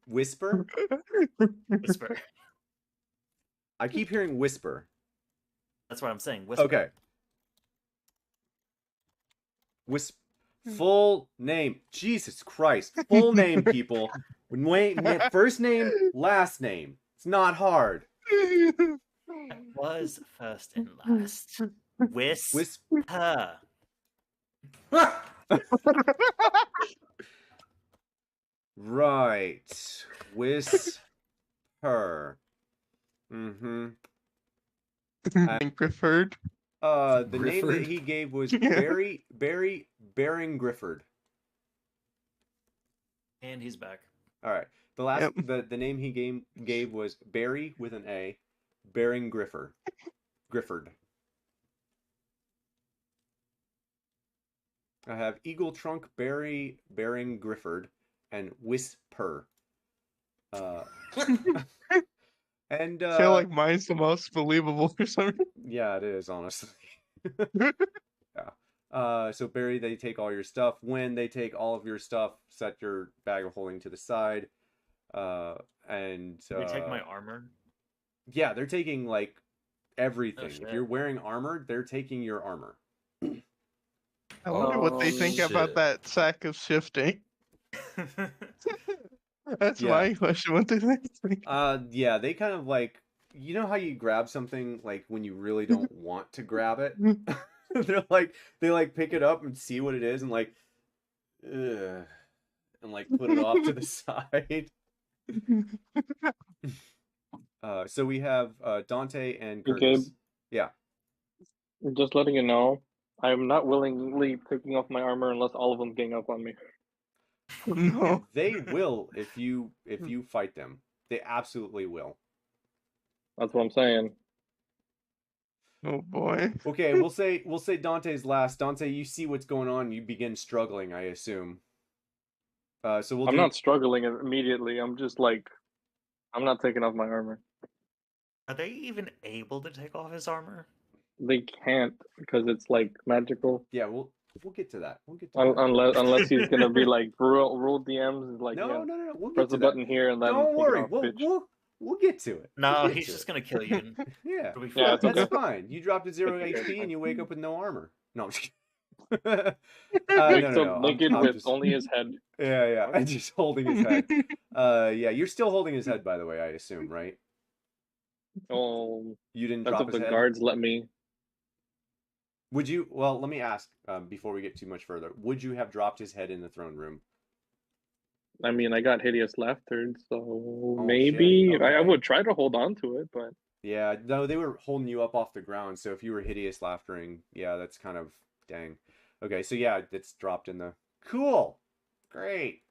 Whisper? Whisper. I keep hearing whisper. That's what I'm saying. Whisper. Okay. Full name. Jesus Christ. Full name, people. First name, last name. It's not hard. It was first and last. Whisper. Right. Whisper. Mm-hmm. Grifford. The name that Grifford? he gave was Barry Baring Grifford. And he's back. All right. The last the name he gave was Barry with an A, Baring Grifford. I have Eagle Trunk Barry Baring Grifford and Whisper. And I feel like mine's the most believable for some reason. yeah, it is, honestly. Yeah. So Barry, they take all your stuff. When they take all of your stuff, set your bag of holding to the side. And They take my armor. yeah, they're taking like everything. shit. If you're wearing armor, they're taking your armor. I wonder what they think about shit. that sack of shifting. That's my question. What do they think? Yeah, they kind of like, you know how you grab something like when you really don't want to grab it? they like pick it up and see what it is and like, ugh, and like put it off to the side. So we have Dante and Curtis. Okay. Yeah. Just letting you know, I'm not willingly taking off my armor unless all of them gang up on me. No. They will if you fight them. They absolutely will. That's what I'm saying. Oh boy. Okay, we'll say Dante's last. Dante, you see what's going on. You begin struggling, I assume. So we'll. I'm not struggling immediately. I'm just like, I'm not taking off my armor. Are they even able to take off his armor? They can't because it's like magical. Yeah, we'll get to that. We'll get to that. Unless he's gonna be like rule DMs is like, No. We'll press get the to button that. here and then Don't take worry. it off, bitch. We'll get to it. No, We'll get he's to just it. gonna kill you. Yeah. It'll be Yeah, fine. it's That's okay. fine. You dropped to 0 It's okay. HP and you wake up with no armor. No, I'm just kidding. Wakes up No. naked I'm with just... only his head. Yeah. I'm just holding his head. Yeah, you're still holding his head, by the way, I assume, right? Oh, You didn't that's drop if his the head? guards let me. Would you... Well, let me ask, before we get too much further. Would you have dropped his head in the throne room? I mean, I got hideous laughter, so Oh, maybe shit. Okay. I would try to hold on to it, but Yeah, no, they were holding you up off the ground, so if you were hideous laughtering, yeah, that's kind of... Dang. Okay, so yeah, it's dropped in the... Cool! Great!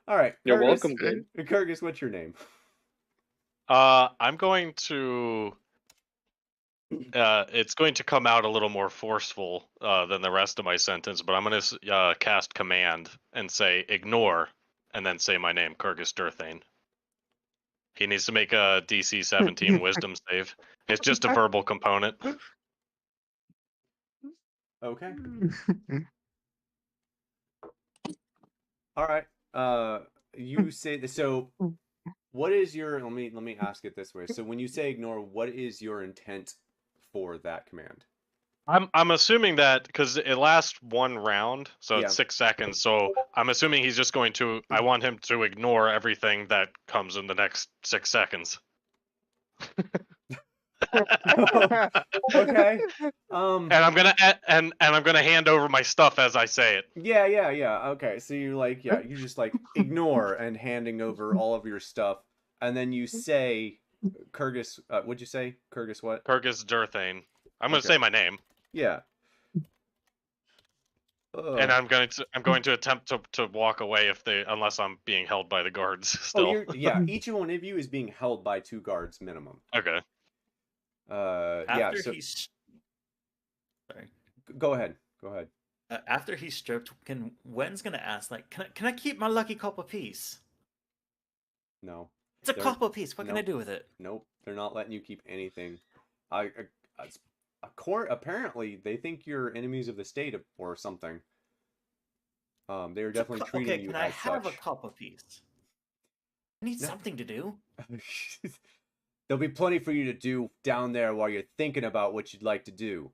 All right, you're Curtis, welcome, dude. Curtis, what's your name? I'm going to. It's going to come out a little more forceful than the rest of my sentence, but I'm going to cast command and say ignore, and then say my name, Kurgus Durthane. He needs to make a DC 17 Wisdom save. It's just a verbal component. Okay. All right. You say this. So, what is your? Let me ask it this way. So, when you say ignore, what is your intent for that command? I'm assuming that because it lasts one round, so Yeah. it's 6 seconds. So I'm assuming he's just going to. I want him to ignore everything that comes in the next 6 seconds. Okay. And I'm gonna hand over my stuff as I say it. Yeah. Okay. So you're like, yeah, you just like ignore and handing over all of your stuff, and then you say, Kurgus. What'd you say? Kurgus what? Kurgus Durthane. I'm gonna Okay. say my name. Yeah. And I'm going to attempt to walk away unless I'm being held by the guards still. Yeah. Each one of you is being held by 2 guards minimum. Okay. Yeah. So Sorry. go ahead. After he's stripped, Wen's gonna ask, like, can I keep my lucky copper piece? No. It's a copper piece. What can I Nope. do with it? Nope. They're not letting you keep anything. Apparently, they think you're enemies of the state or something. They are definitely treating you can I as have such. a copper piece? I need something to do. There'll be plenty for you to do down there while you're thinking about what you'd like to do.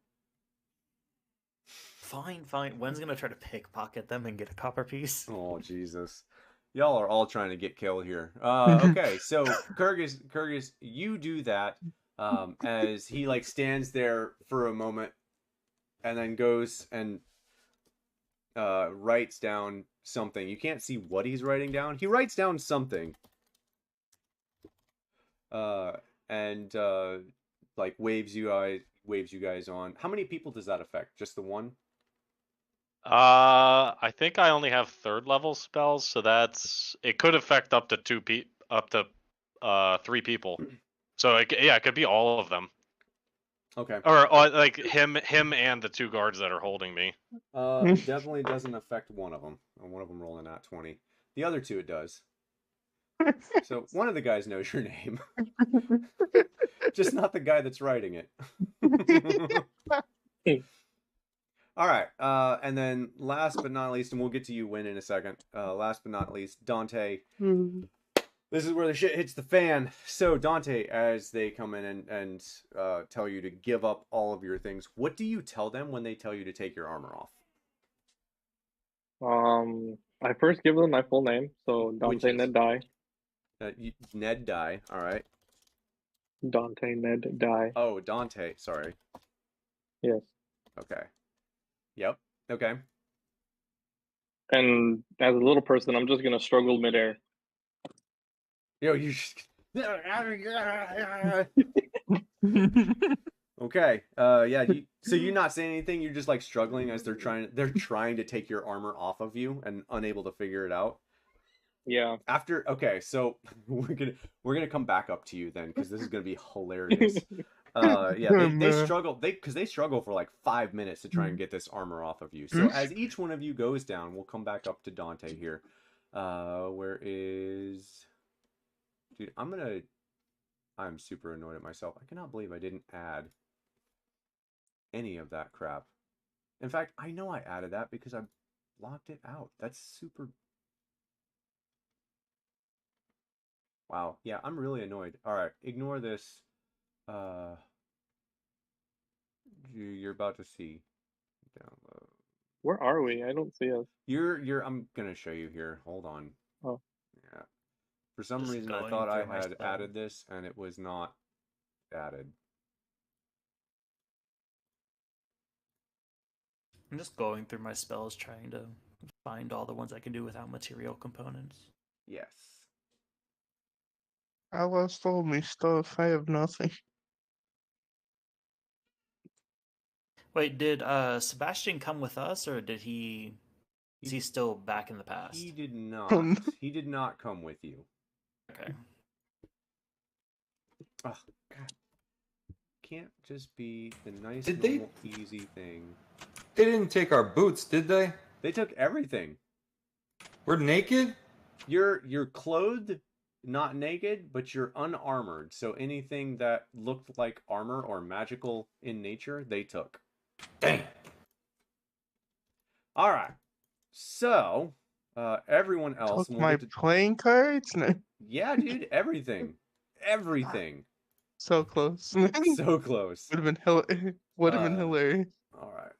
Fine, fine. Wen's gonna try to pickpocket them and get a copper piece. Oh, Jesus. Y'all are all trying to get killed here. Okay, so Kyrgyz, you do that as he like stands there for a moment and then goes and writes down something. You can't see what he's writing down. He writes down something. And like waves you guys on. How many people does that affect? Just the one? I think I only have 3rd level spells, so it could affect up to 3 people. So it could be all of them. Okay. Or like him and the 2 guards that are holding me. Definitely doesn't affect one of them. One of them rolling at 20. The other 2 it does. So one of the guys knows your name. Just not the guy that's writing it. All right. And then last but not least, and we'll get to you, Win, in a second. Last but not least, Dante. This is where the shit hits the fan. So Dante, as they come in and tell you to give up all of your things, what do you tell them when they tell you to take your armor off? I first give them my full name, so Dante Ned Die. Ned Die, all right. Dante Ned Die. Oh, Dante, sorry. Yes. Okay. Yep. Okay. And as a little person, I'm just gonna struggle midair. Yo, you. Okay. Yeah. So you're not saying anything. You're just like struggling as they're trying to take your armor off of you and unable to figure it out. Yeah. Okay, so we're gonna come back up to you then because this is gonna be hilarious. Yeah, they struggle because they struggle for like 5 minutes to try and get this armor off of you. So as each one of you goes down, we'll come back up to Dante here. Where is, dude? I'm super annoyed at myself. I cannot believe I didn't add any of that crap. In fact, I know I added that because I blocked it out. That's super. Wow. Yeah, I'm really annoyed. All right, ignore this. You're about to see. Download. Where are we? I don't see us. I'm gonna show you here. Hold on. Oh. Yeah. For some Just reason, I going thought I through my had spell. added this, and it was not added. I'm just going through my spells, trying to find all the ones I can do without material components. Yes. I lost all my stuff. I have nothing. Wait, did Sebastian come with us, or did he? Is he still back in the past? He did not. He did not come with you. Okay. Oh, God. Can't just be the nice, Did they- normal, easy thing. They didn't take our boots, did they? They took everything. We're naked? You're clothed, not naked, but you're unarmored. So anything that looked like armor or magical in nature, they took. Dang. All right. So, everyone else. Took and we'll my get to- playing cards? No. Yeah, dude, everything. Everything. So close. So close. Would have been hilarious. All right.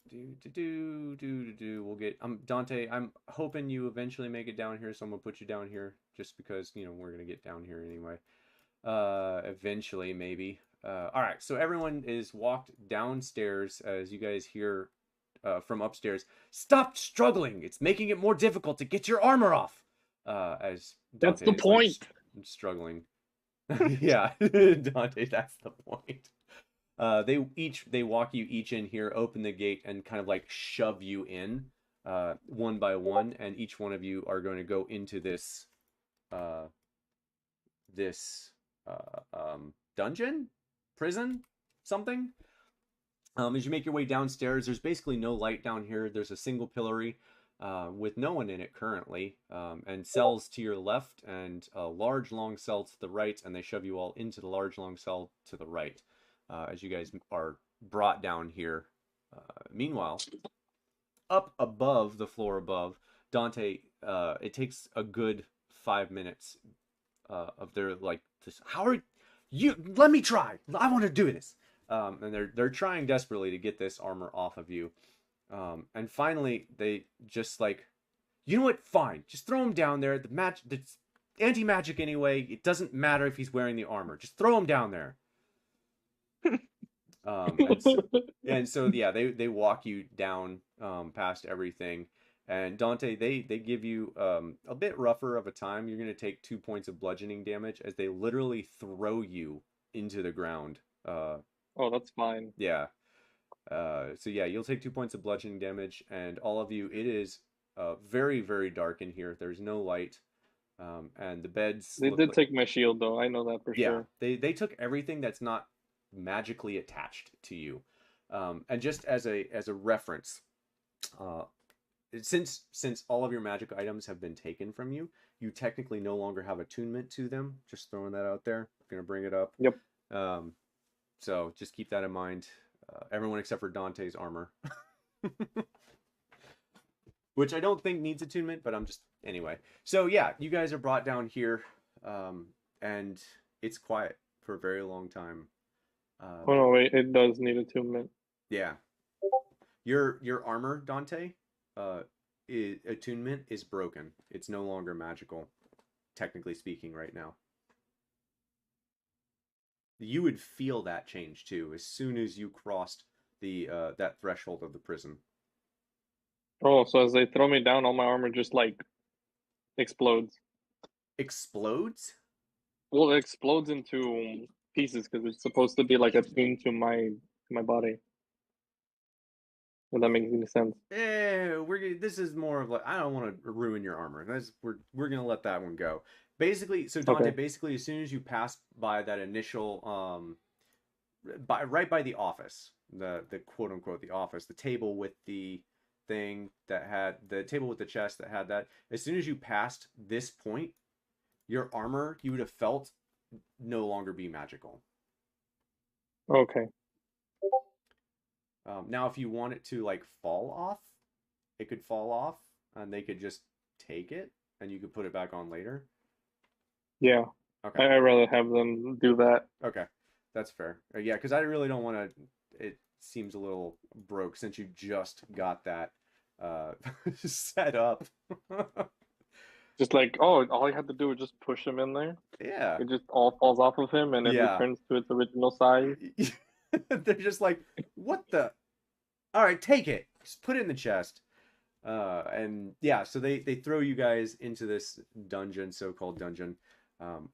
We'll get. Dante. I'm hoping you eventually make it down here, so I'm gonna put you down here just because we're gonna get down here anyway. Eventually, maybe. All right. So everyone is walked downstairs as you guys hear from upstairs. Stop struggling! It's making it more difficult to get your armor off. As Dante That's the is, point. like, struggling. Yeah, Dante. That's the point. They walk you each in here, open the gate, and kind of like shove you in, one by one, and each one of you are going to go into this dungeon, prison, something. As you make your way downstairs, there's basically no light down here. There's a single pillory with no one in it currently, and cells to your left, and a large long cell to the right, and they shove you all into the large long cell to the right. As you guys are brought down here. Meanwhile, up above, the floor above, Dante, it takes a good 5 minutes of their, like, this. You let me try. I want to do this. And they're trying desperately to get this armor off of you. And finally, they just like, you know what? Fine, just throw him down there. It's anti-magic anyway. It doesn't matter if he's wearing the armor. Just throw him down there. And so yeah, they walk you down past everything. And Dante, they give you a bit rougher of a time. You're gonna take 2 points of bludgeoning damage as they literally throw you into the ground. Oh, that's fine. Yeah. So yeah, you'll take 2 points of bludgeoning damage, and all of you, it is very, very dark in here. There's no light, and the beds. They did take my shield though. I know that for Yeah, sure. they took everything that's not magically attached to you, and just as a reference, since all of your magic items have been taken from you, you technically no longer have attunement to them. Just throwing that out there. Gonna bring it up. Yep. So just keep that in mind. Everyone except for Dante's armor. Which I don't think needs attunement, but I'm just... Anyway. So yeah, you guys are brought down here, and it's quiet for a very long time. Oh no, wait, it does need attunement. Yeah. Your armor, Dante, attunement is broken. It's no longer magical, technically speaking, right now. You would feel that change too as soon as you crossed the that threshold of the prison. Oh, so as they throw me down, all my armor just like explodes. Explodes? Well, it explodes into pieces because it's supposed to be like attuned to my body. If that makes any sense. This is more of like, I don't want to ruin your armor. We're gonna let that one go. Basically, so Dante, Okay. basically, as soon as you pass by that initial, right by the office, the quote unquote the office, the table with the thing that had the table with the chest that had that. As soon as you passed this point, your armor you would have felt no longer be magical. Okay. Now, if you want it to like fall off, it could fall off, and they could just take it, and you could put it back on later. Yeah. Okay. I'd rather have them do that. Okay, that's fair. Yeah, because I really don't want to. It seems a little broke since you just got that set up. Just like, oh, all you have to do is just push him in there. Yeah. It just all falls off of him and it Yeah. returns to its original size. They're just like, what the? All right, take it. Just put it in the chest. And yeah, so they throw you guys into this dungeon, so-called dungeon,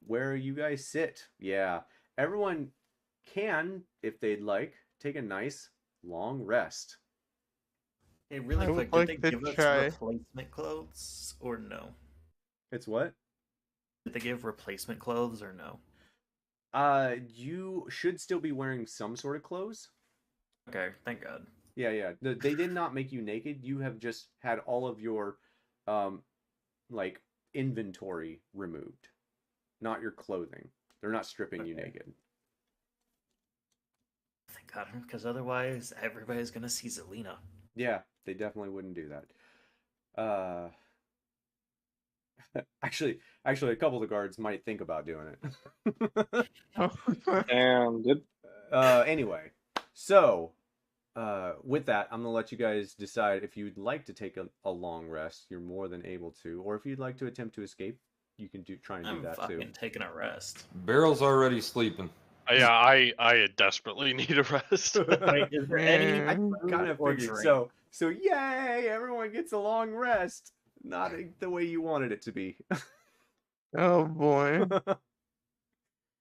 where you guys sit. Yeah, everyone can, if they'd like, take a nice long rest. Hey, really I would quick, did like they to give us try. replacement clothes or no? It's what? Did they give replacement clothes or no? You should still be wearing some sort of clothes. Okay, thank God. Yeah. They did not make you naked. You have just had all of your, like, inventory removed, not your clothing. They're not stripping you Okay. naked. Thank God, because otherwise everybody's gonna see Zelina. Yeah, they definitely wouldn't do that. Actually, a couple of the guards might think about doing it. Damn, dude. Anyway, so with that, I'm gonna let you guys decide if you'd like to take a long rest. You're more than able to, or if you'd like to attempt to escape, you can try and do I'm that fucking too. taking a rest. Barrel's already sleeping. Yeah, I desperately need a rest. Wait, is there any I food Kind of or figured. drink? So yay! Everyone gets a long rest. Not the way you wanted it to be. Oh boy.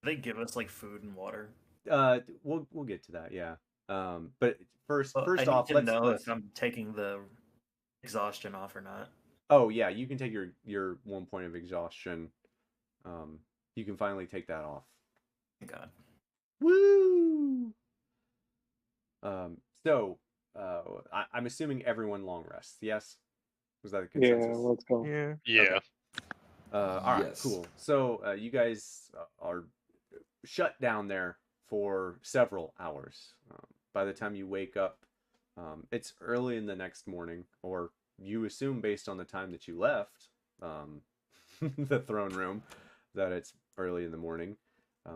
They give us like food and water. We'll get to that. Yeah. But first Well, I off, need to let's know if I'm taking the exhaustion off or not. Oh yeah, you can take your 1 point of exhaustion. You can finally take that off. Thank God. Woo! So I'm assuming everyone long rests. Yes, was that a Yeah, consensus? let's go. Yeah. Yeah. All right, Yes. cool. So you guys are shut down there for several hours. By the time you wake up, it's early in the next morning, or you assume based on the time that you left the throne room that it's early in the morning.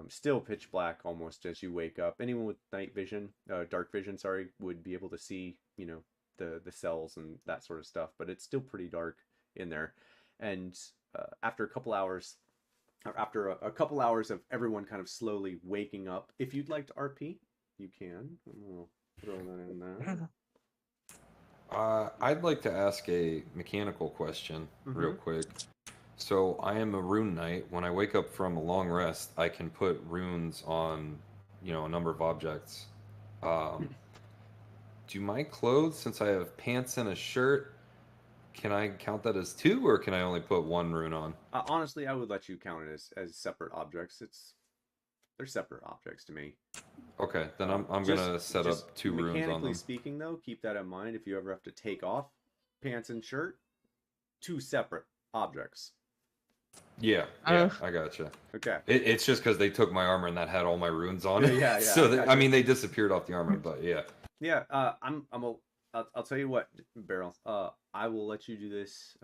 Still pitch black almost as you wake up. Anyone with night vision, dark vision, sorry, would be able to see, the cells and that sort of stuff. But it's still pretty dark in there. And after a couple hours, or after a couple hours of everyone kind of slowly waking up, if you'd like to RP, you can. We'll throw that in there. I'd like to ask a mechanical question real quick. So I am a rune knight. When I wake up from a long rest, I can put runes on, a number of objects. Do my clothes, since I have pants and a shirt, can I count that as 2, or can I only put 1 rune on? Honestly, I would let you count it as separate objects. They're separate objects to me. Okay, then I'm gonna set up 2 runes on them. Mechanically speaking, though, keep that in mind. If you ever have to take off pants and shirt, 2 separate objects. Yeah, I gotcha. Okay. It's just because they took my armor and that had all my runes on it. Yeah. So they disappeared off the armor, but yeah. Yeah. I'll tell you what, Beryl. I will let you do this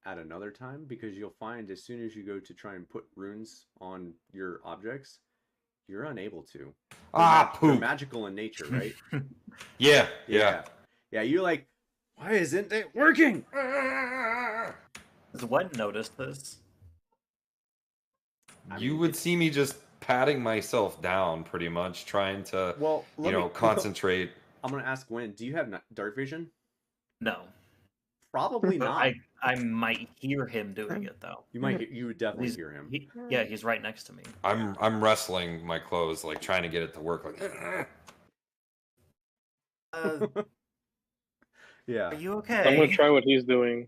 at another time, because you'll find as soon as you go to try and put runes on your objects, you're unable to. They're magical in nature, right? Yeah. You're like, why isn't it working? Does Wen notice this? You would see me just patting myself down, pretty much, trying to, concentrate. I'm gonna ask Gwen, do you have dark vision? No. Probably not. I might hear him doing it though. You would definitely hear him. He's right next to me. I'm wrestling my clothes, like trying to get it to work. Yeah. Are you okay? I'm gonna try what he's doing.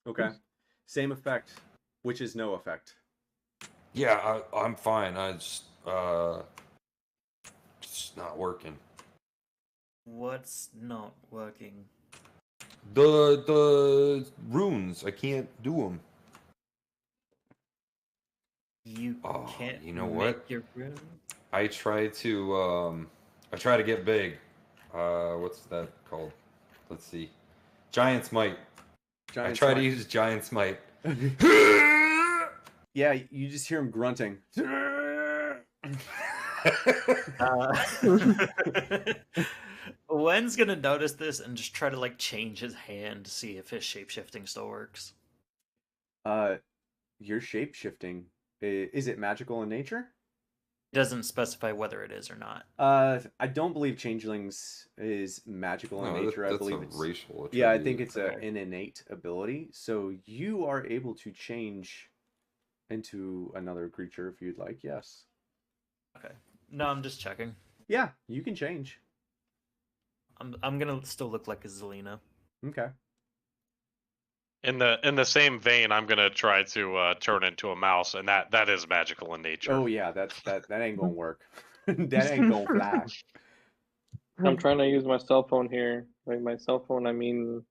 Okay. Same effect, which is no effect. Yeah, I'm fine. I just not working. What's not working? The runes. I can't do them. You can't. You know make what? Your room? I try to get big. What's that called? Let's see. Giant's Might. I try to use Giant's Might. Yeah, you just hear him grunting. Wen's gonna notice this and just try to change his hand to see if his shapeshifting still works. Your shapeshifting, is it magical in nature? It doesn't specify whether it is or not. I don't believe changelings is magical in nature. I believe it's racial attribute. Yeah, I think it's an innate ability. So you are able to change into another creature if you'd like. Yes. Okay. No, I'm just checking. Yeah, you can change. I'm gonna still look like a Zelina. Okay. In the same vein, I'm gonna try to turn into a mouse, and that is magical in nature. Oh yeah, that ain't gonna work. That ain't gonna fly. I'm trying to use my cell phone here. Like my cell phone, I mean,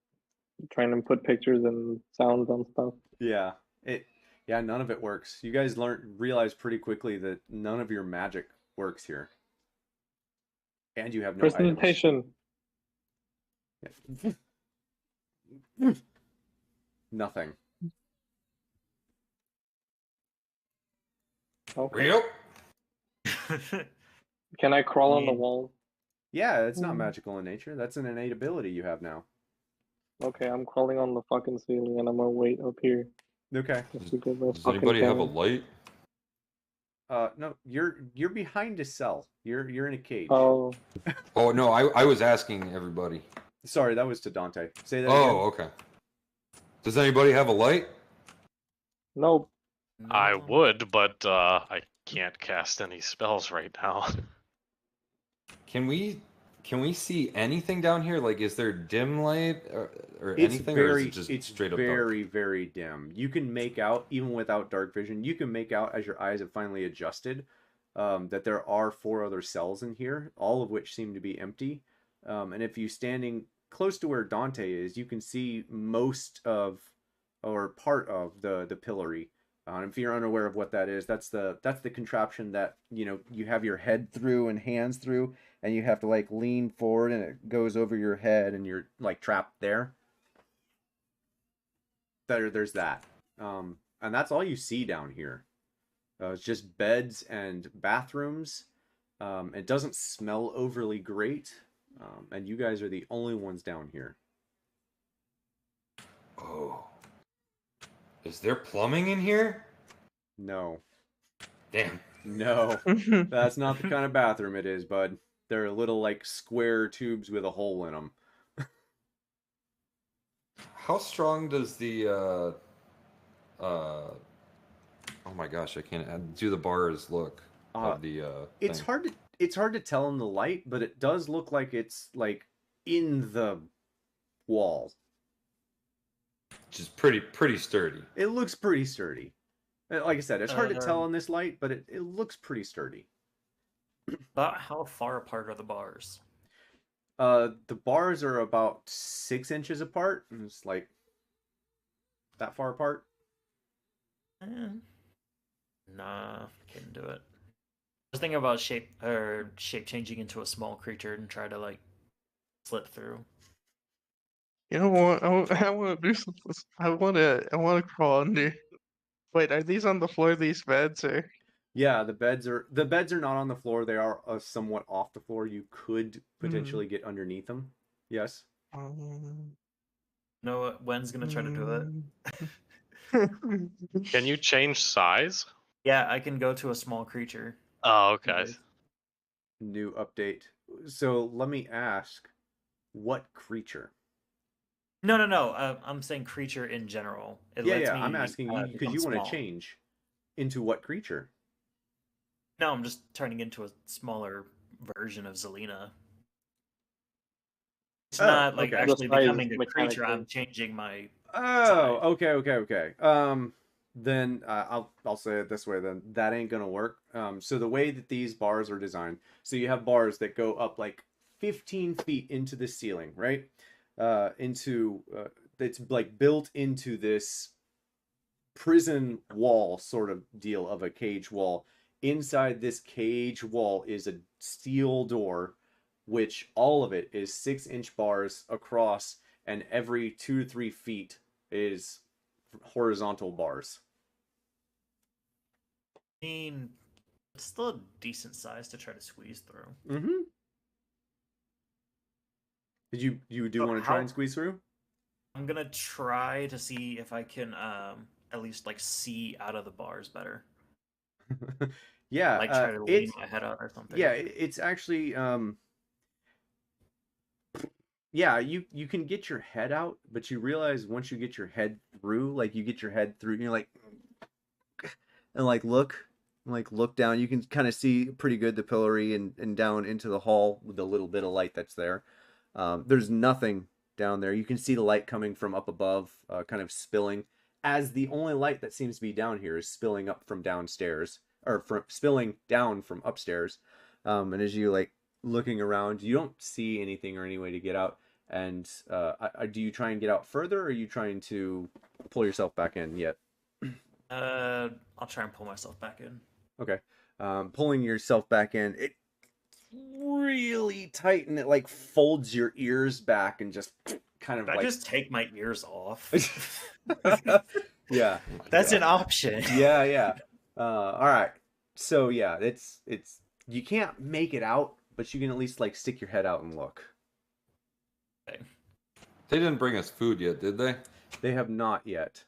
trying to put pictures and sounds on stuff. Yeah, none of it works. You guys realize pretty quickly that none of your magic works here, and you have no presentation. Yeah. Nothing. Okay. Yep. Can I crawl on the wall? Yeah, it's not magical in nature. That's an innate ability you have now. Okay, I'm crawling on the fucking ceiling and I'm gonna wait up here. Okay. Does anybody have a light? No, you're behind a cell. You're in a cage. Oh. Oh no, I was asking everybody. Sorry, that was to Dante. Say that again. Oh, okay. Does anybody have a light? Nope. I would, but I can't cast any spells right now. Can we see anything down here? Like, is there dim light or anything, or is it just straight up dark? Very, very dim. You can make out, even without dark vision, you can make out as your eyes have finally adjusted, that there are 4 other cells in here, all of which seem to be empty. And if you're standing close to where Dante is, you can see most of, or part of the pillory. If you're unaware of what that is, that's the contraption that you have your head through and hands through, and you have to lean forward, and it goes over your head, and you're trapped there. There's that, and that's all you see down here. It's just beds and bathrooms. It doesn't smell overly great. And you guys are the only ones down here. Oh. Is there plumbing in here? No. Damn. No. That's not the kind of bathroom it is, bud. They're little, like, square tubes with a hole in them. How strong does the oh my gosh, I can't do the bars look of the It's thing? hard to tell in the light, but it does look like it's, like, in the wall. Just pretty sturdy. It looks pretty sturdy. Like I said, it's hard to tell in this light, but it looks pretty sturdy. About how far apart are the bars? The bars are about 6 inches apart. And it's like that far apart. Nah, couldn't do it. I was thinking about shape changing into a small creature and try to like slip through. You know what? I want to do something. I want to crawl under. Wait, are these on the floor? These beds or? Yeah, the beds are not on the floor. They are somewhat off the floor. You could potentially get underneath them. Yes. No, Wen's gonna try to do it. Can you change size? Yeah, I can go to a small creature. Oh, okay. New update. So let me ask, what creature? No. I'm saying creature in general. I'm asking you because you want to change into what creature? No, I'm just turning into a smaller version of Zelina. It's not like actually becoming a creature. I'm changing my. Oh, okay. Then I'll say it this way. Then that ain't gonna work. So the way that these bars are designed, so you have bars that go up like 15 feet into the ceiling, right? It's like built into this prison wall sort of deal of a cage wall. Inside this cage wall is a steel door, which all of it is 6-inch bars across, and every 2 to 3 feet is horizontal bars. I mean, it's still a decent size to try to squeeze through. Mm-hmm. Did you want to try and squeeze through? I'm gonna try to see if I can at least like see out of the bars better. Yeah, like try to lean my head out or something. Yeah, it's actually yeah, you can get your head out, but you realize once you get your head through, like you get your head through, and you're like, and look down, you can kind of see pretty good the pillory and down into the hall with the little bit of light that's there. There's nothing down there. You can see the light coming from up above, kind of spilling, as the only light that seems to be down here is spilling up from downstairs, or spilling down from upstairs. And as you like looking around, you don't see anything or any way to get out. And do you try and get out further, or are you trying to pull yourself back in yet? I'll try and pull myself back in. Okay. Pulling yourself back in, it really tight, and it like folds your ears back and just kind of Could like I just take my ears off. Yeah, that's an option. Yeah. All right. So yeah, it's you can't make it out, but you can at least like stick your head out and look. Okay. They didn't bring us food yet, did they? They have not yet.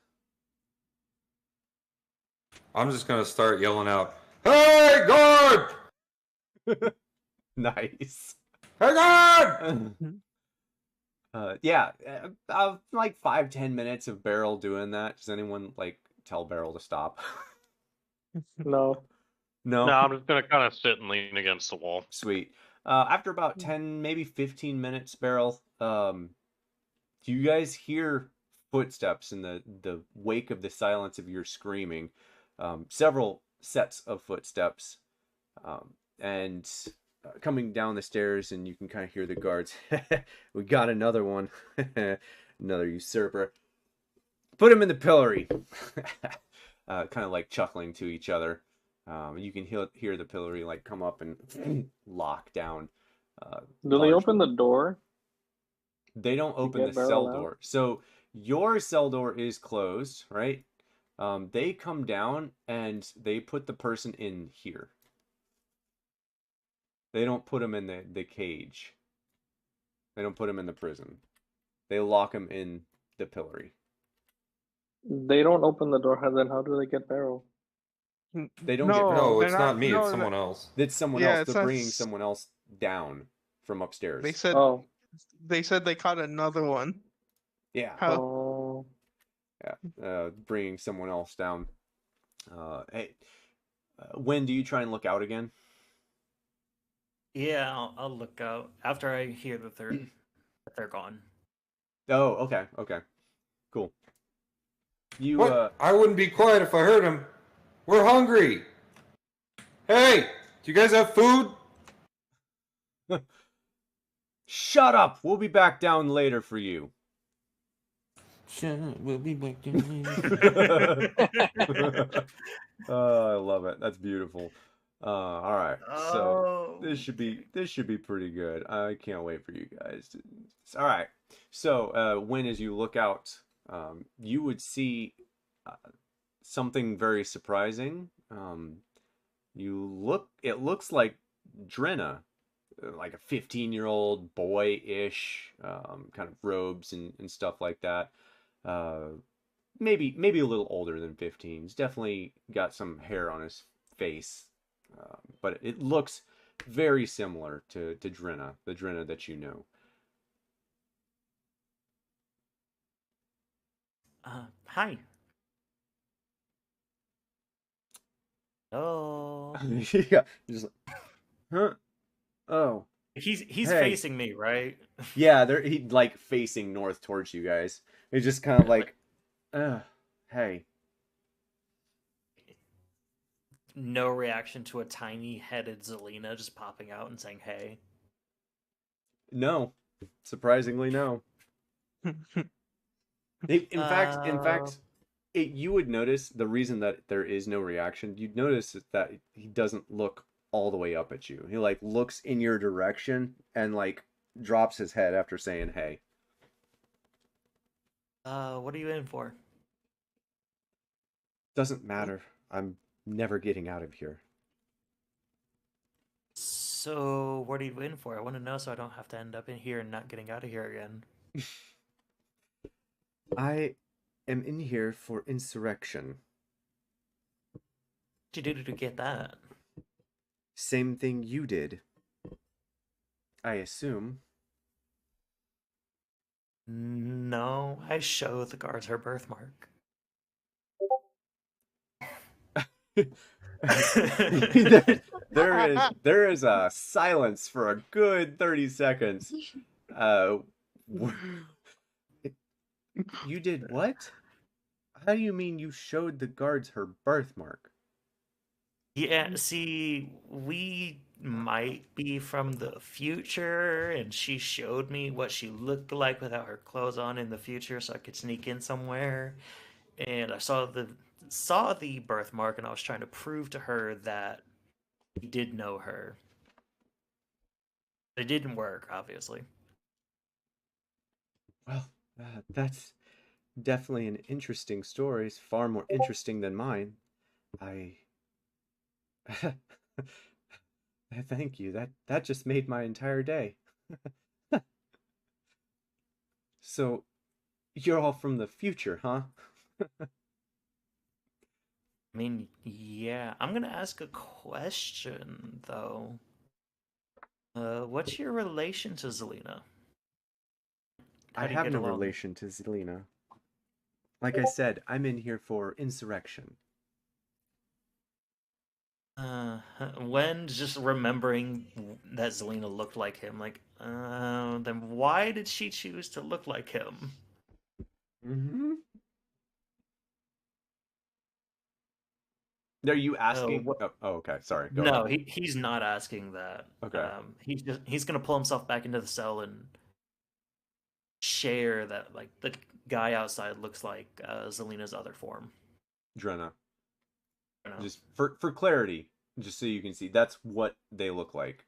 I'm just gonna start yelling out, "Hey, guard!" Nice. Hey, guard! Yeah, like 5-10 minutes of Beryl doing that. Does anyone like tell Beryl to stop? No. No. No, I'm just gonna kind of sit and lean against the wall. Sweet. After about 10, maybe 15 minutes, Beryl, do you guys hear footsteps in the wake of the silence of your screaming? Several sets of footsteps, and coming down the stairs, and you can kind of hear the guards. We got another one. Another usurper. Put him in the pillory. Kind of like chuckling to each other. You can hear the pillory like come up and lock down. Do they open the door? They don't open the cell door. So your cell door is closed, right? They come down and they put the person in here. They don't put him in the cage. They don't put him in the prison. They lock him in the pillory. They don't open the door, then how do they get Beryl? They don't get Beryl. No, they're it's not. not me. No, It's someone else. It's someone yeah, else. it's They're not. bringing someone else down from upstairs. They said. Oh, They said they caught another one. Yeah. How? oh, Yeah. Bringing someone else down. Hey, when do you try and look out again? Yeah, I'll look out after I hear that they're gone. Oh, okay, okay, cool. You What? I wouldn't be quiet if I heard him. We're hungry. Hey, do you guys have food? shut up. We'll be back down later for you. Shut up. We'll be back down later. Oh, I love it. That's beautiful. All right. So Oh, this should be pretty good. I can't wait for you guys. All right. So when as you look out, you would see something very surprising. It looks like Djedhema, like a 15-year-old boy-ish, kind of robes and stuff like that. Maybe a little older than 15. He's definitely got some hair on his face, but it looks very similar to Djedhema, the Djedhema that you know. hi. Oh, Yeah, just like, huh? Oh, he's Hey. facing me, right? yeah. He like facing north towards you guys. It's just kind of like, hey. No reaction to a tiny-headed Zelina just popping out and saying, "Hey." No, surprisingly, no. In fact, you would notice the reason that there is no reaction. You'd notice that he doesn't look all the way up at you. He like looks in your direction and like drops his head after saying "hey." What are you in for? Doesn't matter. I'm never getting out of here. So, what are you in for? I want to know so I don't have to end up in here and not getting out of here again. I am in here for insurrection. What did you do to get that? Same thing you did. I assume. No, I show the guards her birthmark. there is a silence for a good 30 seconds. You did what? How do you mean you showed the guards her birthmark? Yeah, see, we might be from the future, and she showed me what she looked like without her clothes on in the future, so I could sneak in somewhere. And I saw the birthmark, and I was trying to prove to her that he did know her. It didn't work, obviously. Well, that's definitely an interesting story. It's far more interesting than mine. I thank you. That just made my entire day. So, you're all from the future, huh? I mean, yeah. I'm gonna ask a question, though. What's your relation to Zelina? How I do you have get no along? relation to Zelina. Like I said, I'm in here for insurrection. When just remembering that Zelina looked like him, like, then why did she choose to look like him? Mm-hmm. Are you asking? what- Oh, okay. Sorry. Go No, ahead. he's not asking that. Okay. He's gonna pull himself back into the cell and share that like the guy outside looks like Zelina's other form. Djedhema. You know? Just for clarity, just so you can see, that's what they look like.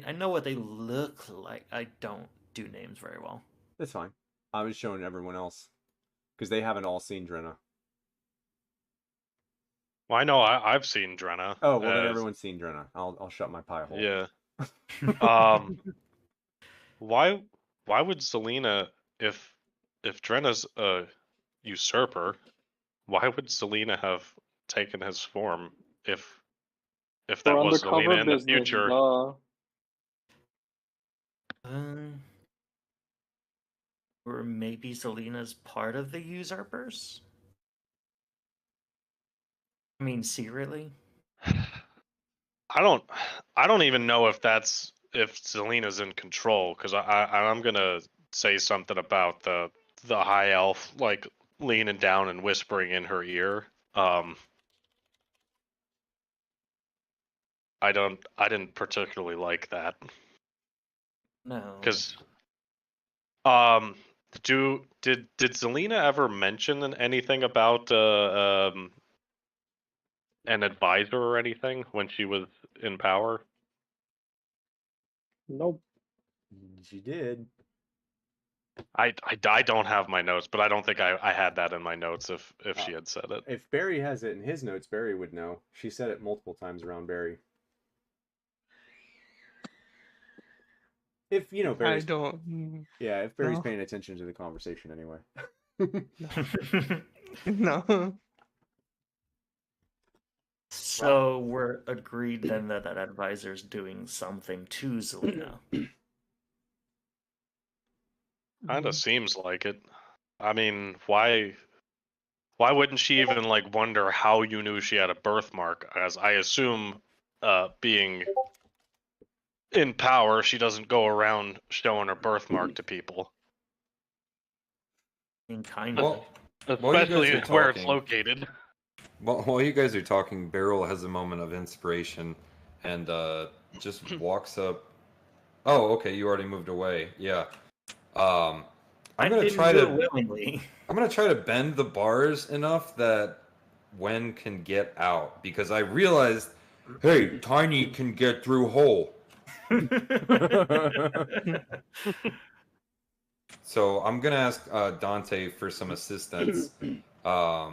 I know what they look like. I don't do names very well. That's fine. I was showing everyone else because they haven't all seen Drenna. Well, I know I've seen Drenna. Oh, well then everyone's seen Drenna. I'll shut my pie hole. Yeah. Why would Selena, if Drenna's a usurper, why would Selena have taken his form if For that was Selena undercover in the business, future? duh. Or maybe Selena's part of the usurpers? I mean, secretly? I don't even know if Selena's in control, because I'm gonna say something about the high elf like leaning down and whispering in her ear. I didn't particularly like that, No. because did Selena ever mention anything about an advisor or anything when she was in power? Nope. She did. I don't have my notes, but I don't think I had that in my notes if she had said it. If Barry has it in his notes, Barry would know. She said it multiple times around Barry. If you know I Barry's, don't. yeah, if Barry's No. paying attention to the conversation anyway. No. So we're agreed then that that advisor's doing something to Zelina. Kind of seems like it. I mean, why wouldn't she even like wonder how you knew she had a birthmark? As I assume, being in power, she doesn't go around showing her birthmark to people, In kind of. Well, while you guys especially are where it's talking, located. while you guys are talking, Beryl has a moment of inspiration and just walks up. Oh, okay, you already moved away. Yeah. I'm I gonna didn't try do to. it willingly. I'm gonna try to bend the bars enough that Wen can get out because I realized, hey, Tiny can get through hole. So I'm gonna ask Dante for some assistance. I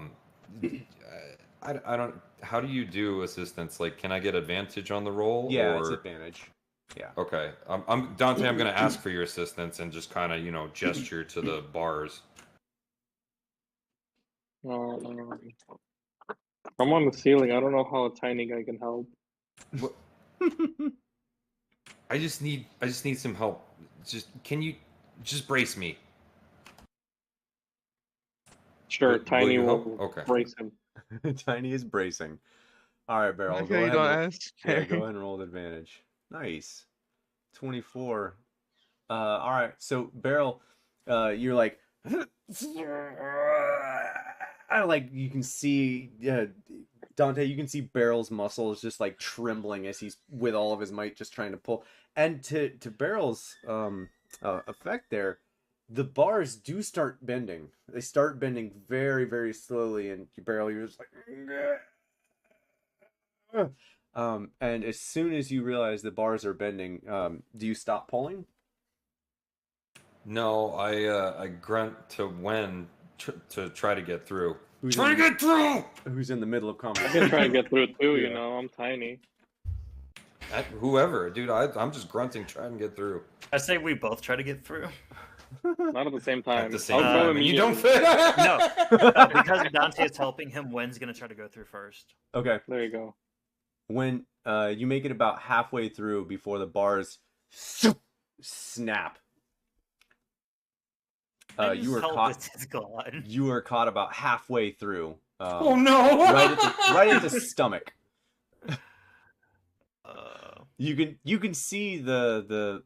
don't. How do you do assistance? Like, can I get advantage on the roll? Yeah, or... it's advantage. Yeah. Okay. I'm Dante. I'm gonna ask for your assistance and just kind of gesture to the bars. I'm on the ceiling. I don't know how a tiny guy can help. What? I just need some help. Can you just brace me? Sure, Will Tiny you will help? Okay. brace him. Tiny is bracing. All right, Beryl, go Okay, ahead. don't And, ask. yeah, go ahead and roll advantage. Nice. 24. All right. So Beryl, you're like, like you can see Dante. You can see Beryl's muscles just like trembling as he's with all of his might just trying to pull. And to Beryl's effect there, the bars do start bending. They start bending very, very slowly, and Beryl, you're just like. And as soon as you realize the bars are bending, do you stop pulling? No, I grunt to Wen to try to get through. Who's Try to get through. Who's in the middle of I conversation? can try to get through too, Yeah. I'm tiny. Whoever, dude, I'm just grunting, trying to get through. I say we both try to get through. Not at the same time. At the same I'll go time, and you don't immediately. fit. No, because Dante is helping him, Wen's gonna try to go through first. Okay. There you go. When you make it about halfway through before the bars snap. You were caught. You were caught about halfway through. Oh no! right at the stomach. You can see the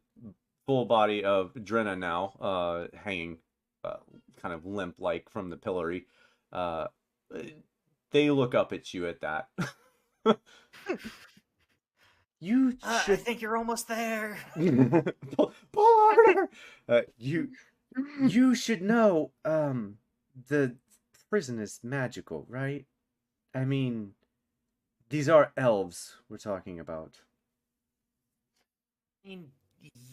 full body of Drenna now, hanging, kind of limp like from the pillory. They look up at you at that. You I think you're almost there. pull harder. You should know. The prison is magical, right? I mean, these are elves we're talking about. I mean,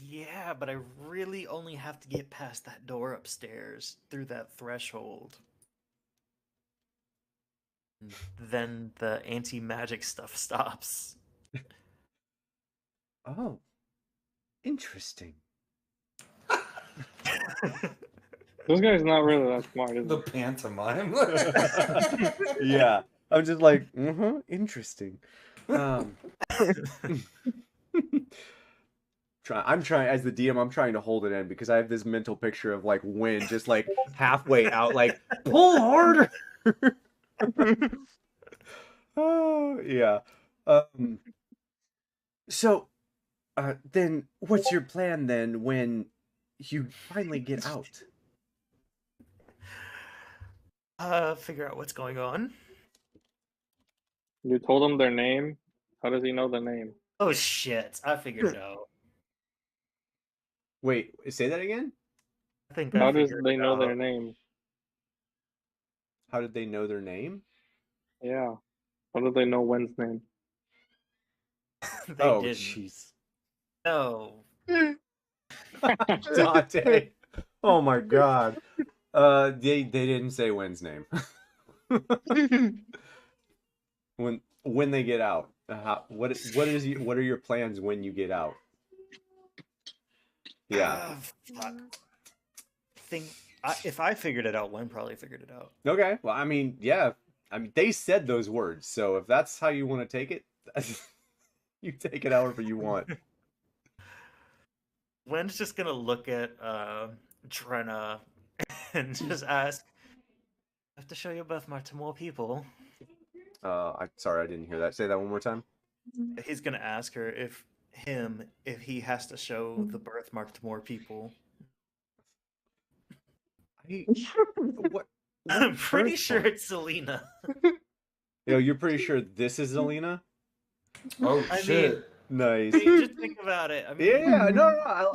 yeah, but I really only have to get past that door upstairs through that threshold. then the anti-magic stuff stops. Oh, interesting. This guy's not really that smart, is The he? pantomime. Yeah, I'm just like, interesting. I'm trying as the DM. I'm trying to hold it in because I have this mental picture of like wind just like halfway out, like pull harder. Oh yeah. So, then what's your plan then when you finally get out? Figure out what's going on. You told him their name. How does he know the name? Oh shit! I figured it out. Wait, say that again? I think How I does figured they it know their out. name? How did they know their name? Yeah. How do they know Wen's name? They Oh, didn't. jeez. No. Dante. Oh my god. They didn't say Wen's name. when they get out, what are your plans when you get out? Yeah. Fuck. If I figured it out, Wen probably figured it out. Okay. Well, I mean, yeah. I mean, they said those words, so if that's how you want to take it, you take it however you want. Wen's just gonna look at Trina and just ask, I have to show your birthmark to more people. Sorry, I didn't hear that. Say that one more time. He's gonna ask her if he has to show the birthmark to more people. What? I'm pretty birthmark? sure it's Selena. You're pretty sure this is Zelina? Oh I shit. mean, Nice. just think about it. I mean, Yeah, no,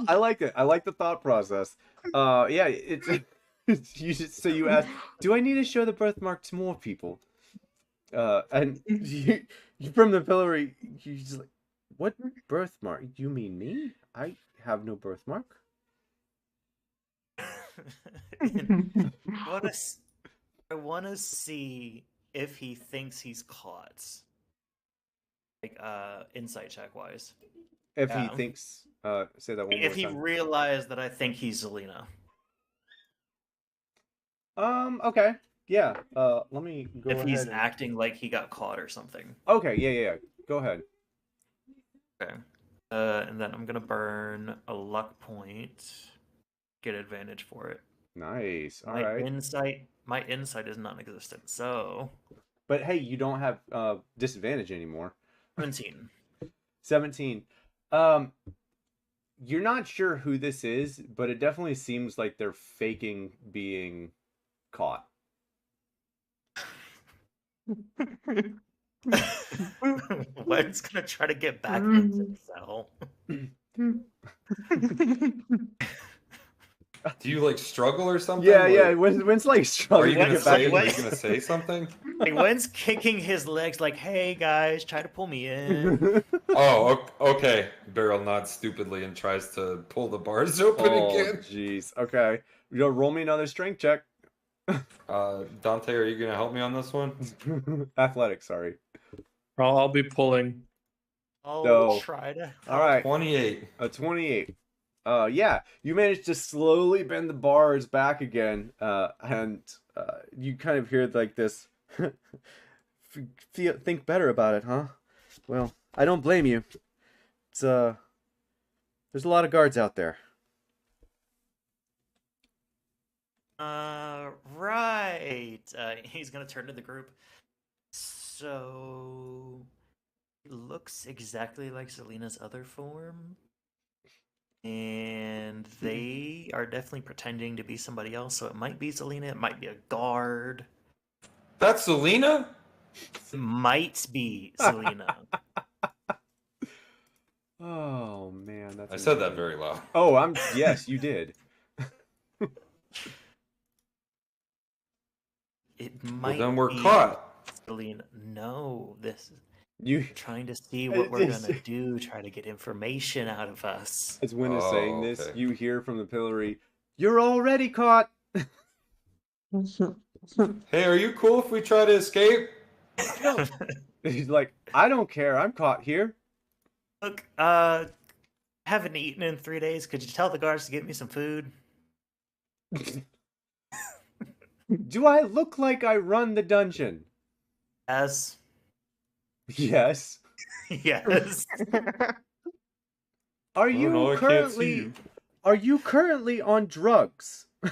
I like it. I like the thought process. Yeah, so you ask, do I need to show the birthmark to more people? And you from the pillory, you just like, what birthmark? You mean me? I have no birthmark. I want to see if he thinks he's caught. Like, insight check wise. If Yeah. he thinks, say that one more If he time. realized that I think he's Zelina. Okay. Yeah. Let me go If ahead. he's acting like he got caught or something. Okay. Yeah. Go ahead. Okay. And then I'm gonna burn a luck point. Get advantage for it. Nice. All My right. insight is non-existent. So But hey, you don't have disadvantage anymore. 17. 17. You're not sure who this is, but it definitely seems like they're faking being caught. Wen's gonna try to get back into the cell. Do you like struggle or something? Yeah. Like, When's like are struggling you to gonna get back say? in. Are you gonna say something? Like, Wen's kicking his legs like, hey guys, try to pull me in. Oh, okay. Beryl nods stupidly and tries to pull the bars open again. Jeez. Okay. Roll me another strength check. Dante, are you gonna help me on this one? Athletics, sorry. I'll be pulling. I'll try to. All right. 28. A 28. Yeah, you managed to slowly bend the bars back again, and you kind of hear like this. Think better about it, huh? Well, I don't blame you. It's there's a lot of guards out there. Right. He's gonna turn to the group. So, it looks exactly like Selena's other form. And they are definitely pretending to be somebody else, so it might be Selena, it might be a guard. That's Selena? It might be Selena. Oh man, that's. I said that very loud. Oh, yes, you did. It might. Well, then we're be caught. Selena. No, this. You're trying to see what we're gonna do. Try to get information out of us. As Wynn is saying this, okay. you hear from the pillory, "You're already caught." Hey, are you cool if we try to escape? He's like, I don't care. I'm caught here. Look, haven't eaten in 3 days. Could you tell the guards to get me some food? Do I look like I run the dungeon? Yes. Yes. Yes. Are Oh, you no, I can't see you. Are you currently on drugs? I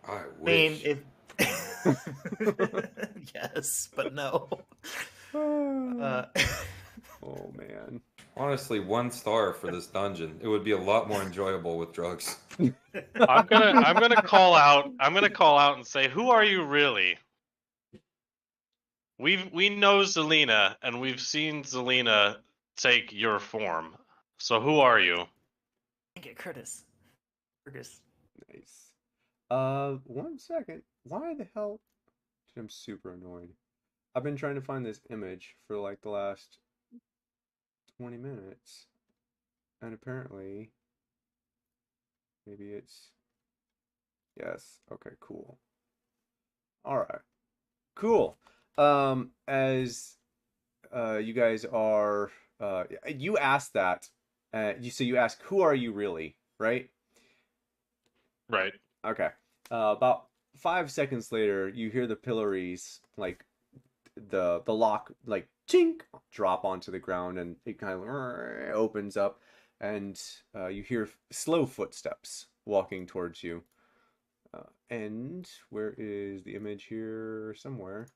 I mean, wish. if yes, but no. Uh, Oh man. Honestly, 1 star for this dungeon. It would be a lot more enjoyable with drugs. I'm gonna call out. I'm gonna call out and say, "Who are you really?" We know Zelina, and we've seen Zelina take your form. So who are you? get Curtis. Curtis. Nice. 1 second. Why the hell? I'm super annoyed. I've been trying to find this image for like the last 20 minutes. And apparently, maybe it's... Yes. Okay, cool. Alright. Cool. As you guys are... you asked that. So you ask, who are you really? Right? Right. Okay. About 5 seconds later, you hear the pillories, like the lock, like chink, drop onto the ground, and it kind of opens up, and you hear slow footsteps walking towards you. And where is the image here? Somewhere.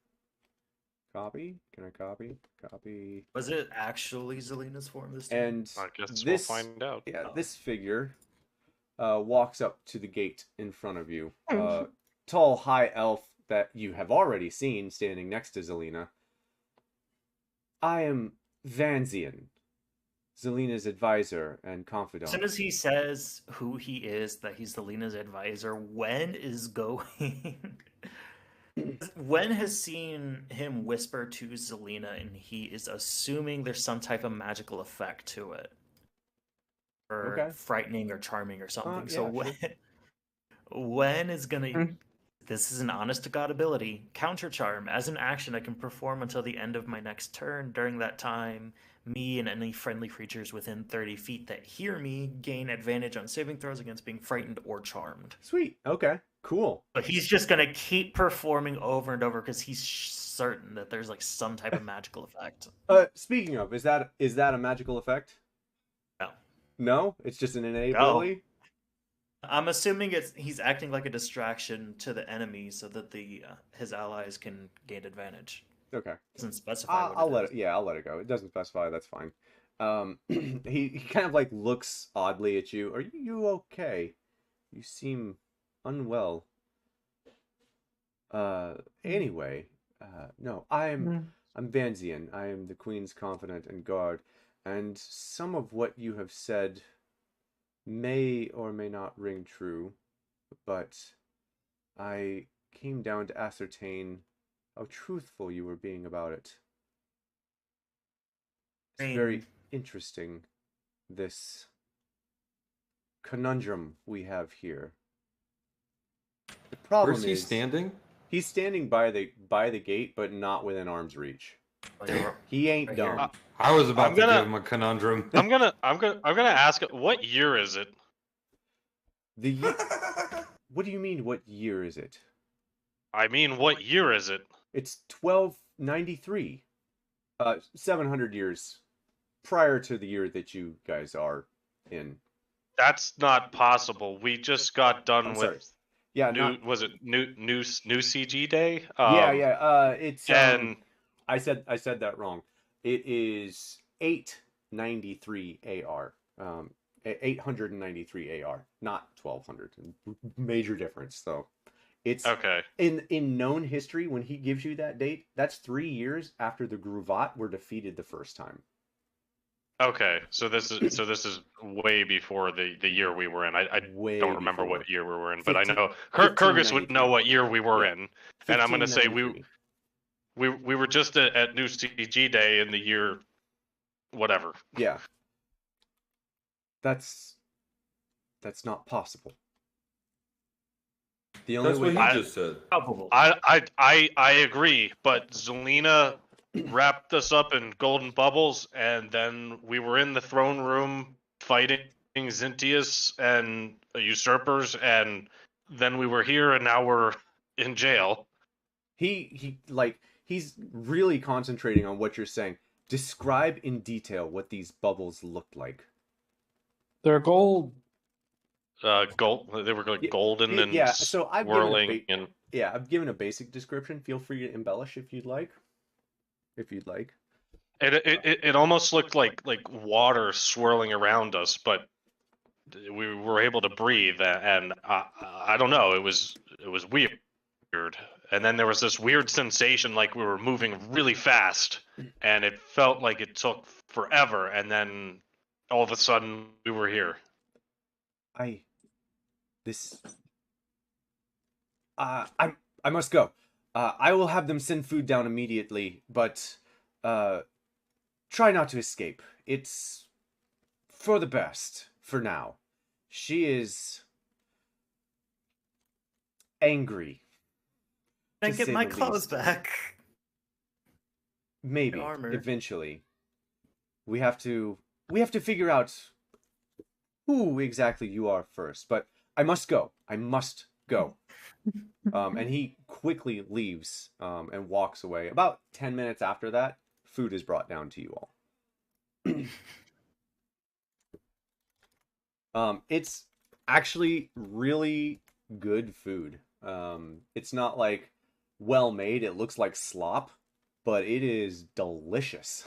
Copy? Can I copy? Copy. Was it actually Zelina's form this time? And I guess this, we'll find out. yeah, this figure walks up to the gate in front of you. Tall, high elf that you have already seen standing next to Zelina. I am Vanzian, Zelina's advisor and confidant. As soon as he says who he is, that he's Zelina's advisor, Wen is going. Wen has seen him whisper to Zelina, and he is assuming there's some type of magical effect to it. Or Okay. frightening or charming or something. Yeah, So sure. Wen is gonna... This is an honest-to-God ability. Counter Charm. As an action, I can perform until the end of my next turn. During that time, me and any friendly creatures within 30 feet that hear me gain advantage on saving throws against being frightened or charmed. Sweet. Okay. Cool. But he's just going to keep performing over and over because he's certain that there's like some type of magical effect. Speaking of, is that a magical effect? No. No? It's just an innate No. ability? I'm assuming he's acting like a distraction to the enemy so that his allies can gain advantage. Okay. It doesn't specify what I'll it let is. it. Yeah, I'll let it go. It doesn't specify. That's fine. He kind of like looks oddly at you. Are you okay? You seem unwell. Anyway, no, I'm Vanzian. I am the Queen's confidant and guard, and some of what you have said may or may not ring true, but I came down to ascertain how truthful you were being about it. It's very interesting, this conundrum we have here. The problem Where's he is standing? he's standing by the gate, but not within arm's reach. He ain't Right here. dumb. I was about I'm to gonna- give him a conundrum. I'm gonna ask, what year is it? The year... What do you mean? What year is it? I mean, what year is it? It's 1293. 700 years prior to the year that you guys are in. That's not possible. We just got done I'm with sorry. Yeah, new CG day? It's and I said that wrong. It is 893 AR. 893 AR, not 1200. Major difference, though. It's okay. In known history, when he gives you that date, that's 3 years after the Gruvat were defeated the first time. Okay, so this is way before the year we were in. I don't remember before. what year we were in, but I know Kurgus would know what year we were in, and I'm gonna say we were just at new CG day in the year, whatever. Yeah, that's not possible. The only That's way what he just said. Probable. I agree, but Zelina wrapped us up in golden bubbles, and then we were in the throne room fighting Zintius and usurpers, and then we were here, and now we're in jail. he's really concentrating on what you're saying. Describe in detail what these bubbles looked like. They're gold. Gold. They were like golden and Yeah, so I've given swirling, and I've given a basic description. Feel free to embellish if you'd like. it almost looked like water swirling around us, but we were able to breathe, and I don't know. It was weird, and then there was this weird sensation like we were moving really fast, and it felt like it took forever, and then all of a sudden we were here. I must go. I will have them send food down immediately, but try not to escape. It's for the best for now. She is angry. Can I to get say my the clothes least. back? Maybe armor. eventually. We have to figure out who exactly you are first, but I must go. And he quickly leaves and walks away. About 10 minutes after that, food is brought down to you all. It's actually really good food. It's not like well made. It looks like slop, but it is delicious.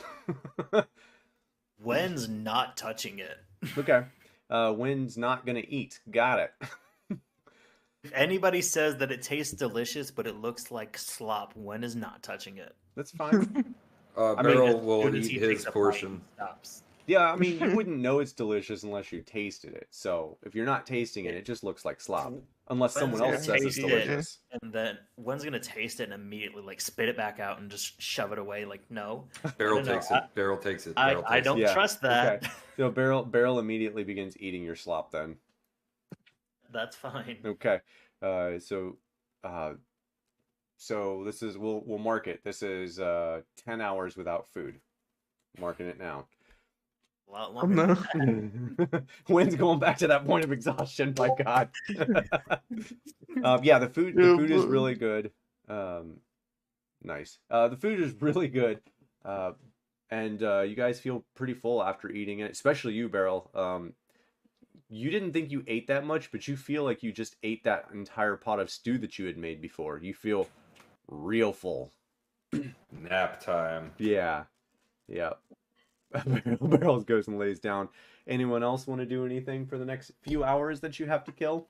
Wen's not touching it. Okay. Wynn's not gonna eat. Got it. If anybody says that it tastes delicious but it looks like slop, Wen is not touching it. That's fine. Beryl as will soon as eat he his takes a bite, portion. he stops. Yeah, I mean, you wouldn't know it's delicious unless you tasted it. So if you're not tasting it, it just looks like slop. Unless someone Wen's else gonna says it's taste it, delicious. And then Wen's gonna taste it and immediately like spit it back out and just shove it away. Like no, Beryl no, takes I- it. Beryl takes it. I Beryl I takes don't it. Yeah, trust that. Okay. So Beryl immediately begins eating your slop then. That's fine. Okay. So this is we'll mark it. This is 10 hours without food. Marking it now. A lot Oh, longer. no. When's going back to that point of exhaustion? My God. Yeah, the food is really good. Nice. The food is really good. And you guys feel pretty full after eating it, especially you, Beryl. You didn't think you ate that much, but you feel like you just ate that entire pot of stew that you had made before. You feel real full. Nap time. Yeah. Yeah. Beryl goes and lays down. Anyone else want to do anything for the next few hours that you have to kill?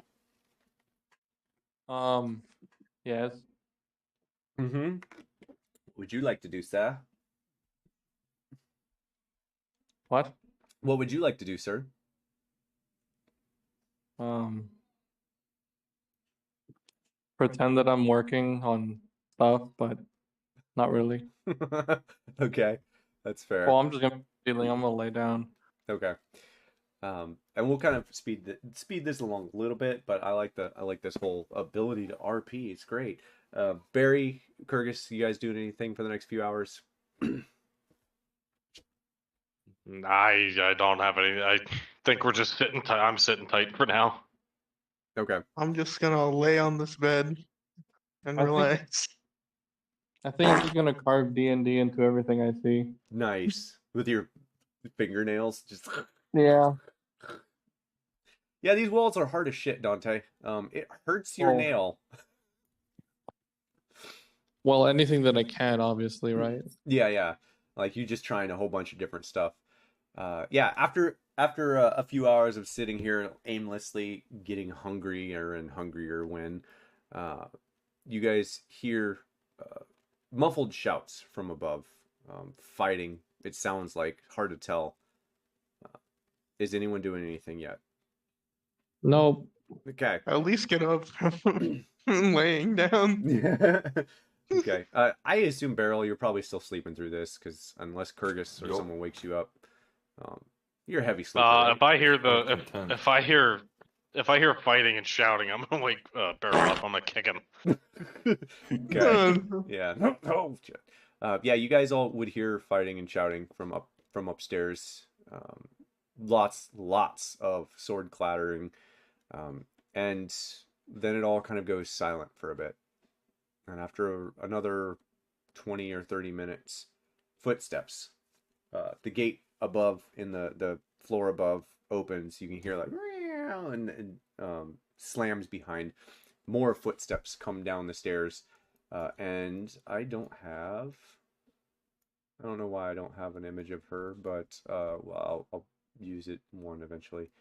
Yes. Mm-hmm. Would you like to do, sir? What? What would you like to do, sir? Pretend that I'm working on stuff, but not really. Okay, that's fair. Well, I'm gonna lay down. Okay. And we'll kind of speed this along a little bit, but I like this whole ability to RP. It's great. Barry, Kurgis, you guys doing anything for the next few hours? I don't have any. I think we're just sitting tight. I'm sitting tight for now. Okay. I'm just gonna lay on this bed and I think- relax. I think I'm just gonna carve D&D into everything I see. Nice. With your fingernails, just Yeah. yeah. These walls are hard as shit, Dante. It hurts your Oh. nail. Well, anything that I can, obviously, right? Yeah. Like you just trying a whole bunch of different stuff. Yeah. After a few hours of sitting here aimlessly, getting hungrier and hungrier, when you guys hear muffled shouts from above, fighting. It sounds like, hard to tell. Is anyone doing anything yet? Nope. Okay. At least get up from laying down. Okay. I assume, Beryl, you're probably still sleeping through this, because unless Kurgis or Yup. someone wakes you up, you're a heavy sleeper. Right? If I hear I'm content. if I hear if I hear fighting and shouting, I'm gonna wake Barrel up. I'm gonna kick him. Okay. Yeah. Oh, shit. Yeah, you guys all would hear fighting and shouting from upstairs. Lots of sword clattering, and then it all kind of goes silent for a bit. And after another 20 or 30 minutes, footsteps. The gate above in the floor above opens. You can hear like and slams behind. More footsteps come down the stairs, and I don't know why I don't have an image of her, but well, I'll use it one eventually.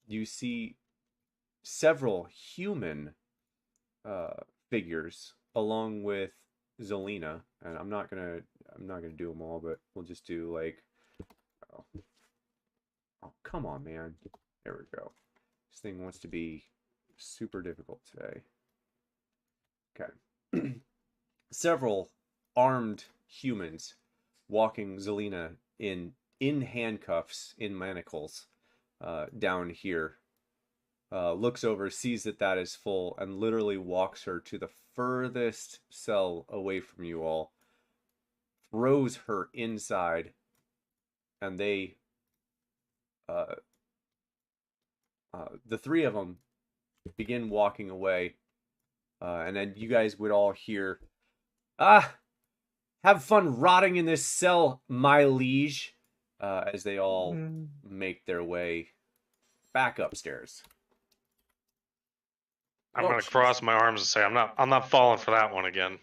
You see several human figures along with Zelina, and I'm not gonna do them all, but we'll just do like, oh come on, man, there we go. This thing wants to be super difficult today. Okay. Several armed humans walking Zelina in handcuffs, in manacles, down here. Looks over, sees that is full, and literally walks her to the furthest cell away from you all, throws her inside, and they, the three of them begin walking away, and then you guys would all hear, have fun rotting in this cell, my liege, as they all make their way back upstairs. I'm gonna cross my arms and say I'm not falling for that one again.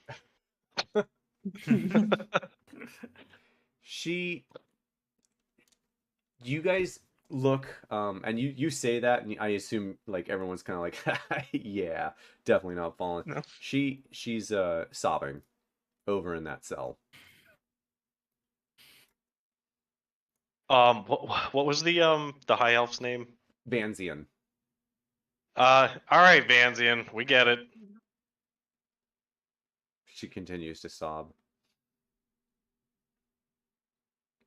You guys look, and you say that, and I assume like everyone's kind of like, yeah, definitely not falling. No. She's sobbing over in that cell. What was the high elf's name? Vanzian. All right, Vanzian, we get it. She continues to sob.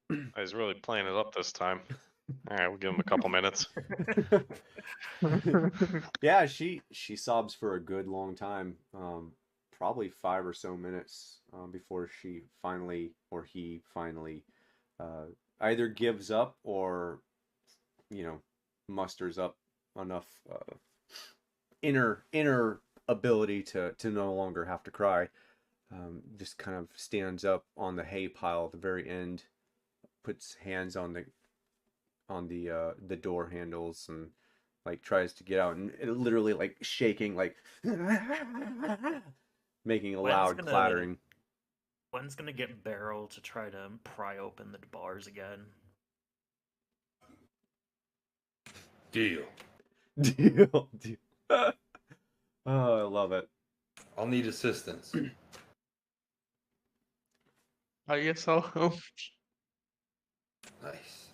He's really playing it up this time. All right, we'll give him a couple minutes. Yeah, she sobs for a good long time, probably 5 or so minutes, before she finally, or he finally, either gives up or, musters up enough inner ability to no longer have to cry. Just kind of stands up on the hay pile at the very end, puts hands on the door handles, and like tries to get out, and it literally like shaking, like making a loud clattering. When's gonna get Beryl to try to pry open the bars again? Deal. Deal. Oh, I love it. I'll need assistance. I guess so. Nice.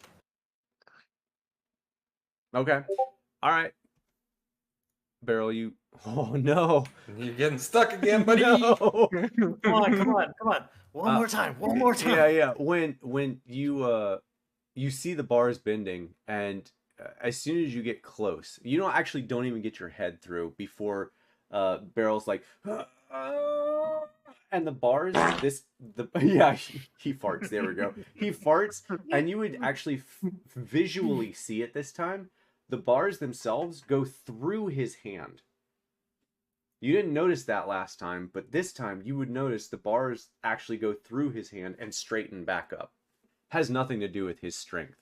Okay. All right. Beryl, you. Oh no! You're getting stuck again, buddy. No. Come on! One more time! Yeah. When you see the bars bending, and as soon as you get close, you don't even get your head through before Beryl's like, and the bars, yeah, he farts. There we go. He farts, and you would actually visually see it this time. The bars themselves go through his hand. You didn't notice that last time, but this time you would notice the bars actually go through his hand and straighten back up. Has nothing to do with his strength.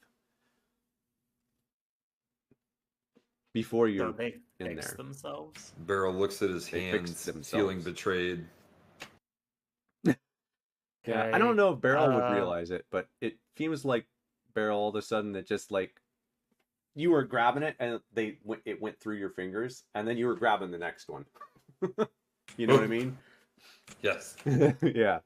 Before you're they in fix there. themselves. Beryl looks at his They fix hands, feeling themselves. betrayed. Yeah, I don't know if Beryl would realize it, but it seems like Beryl all of a sudden that just like you were grabbing it and it went through your fingers, and then you were grabbing the next one. You know what I mean? Yes. Yeah.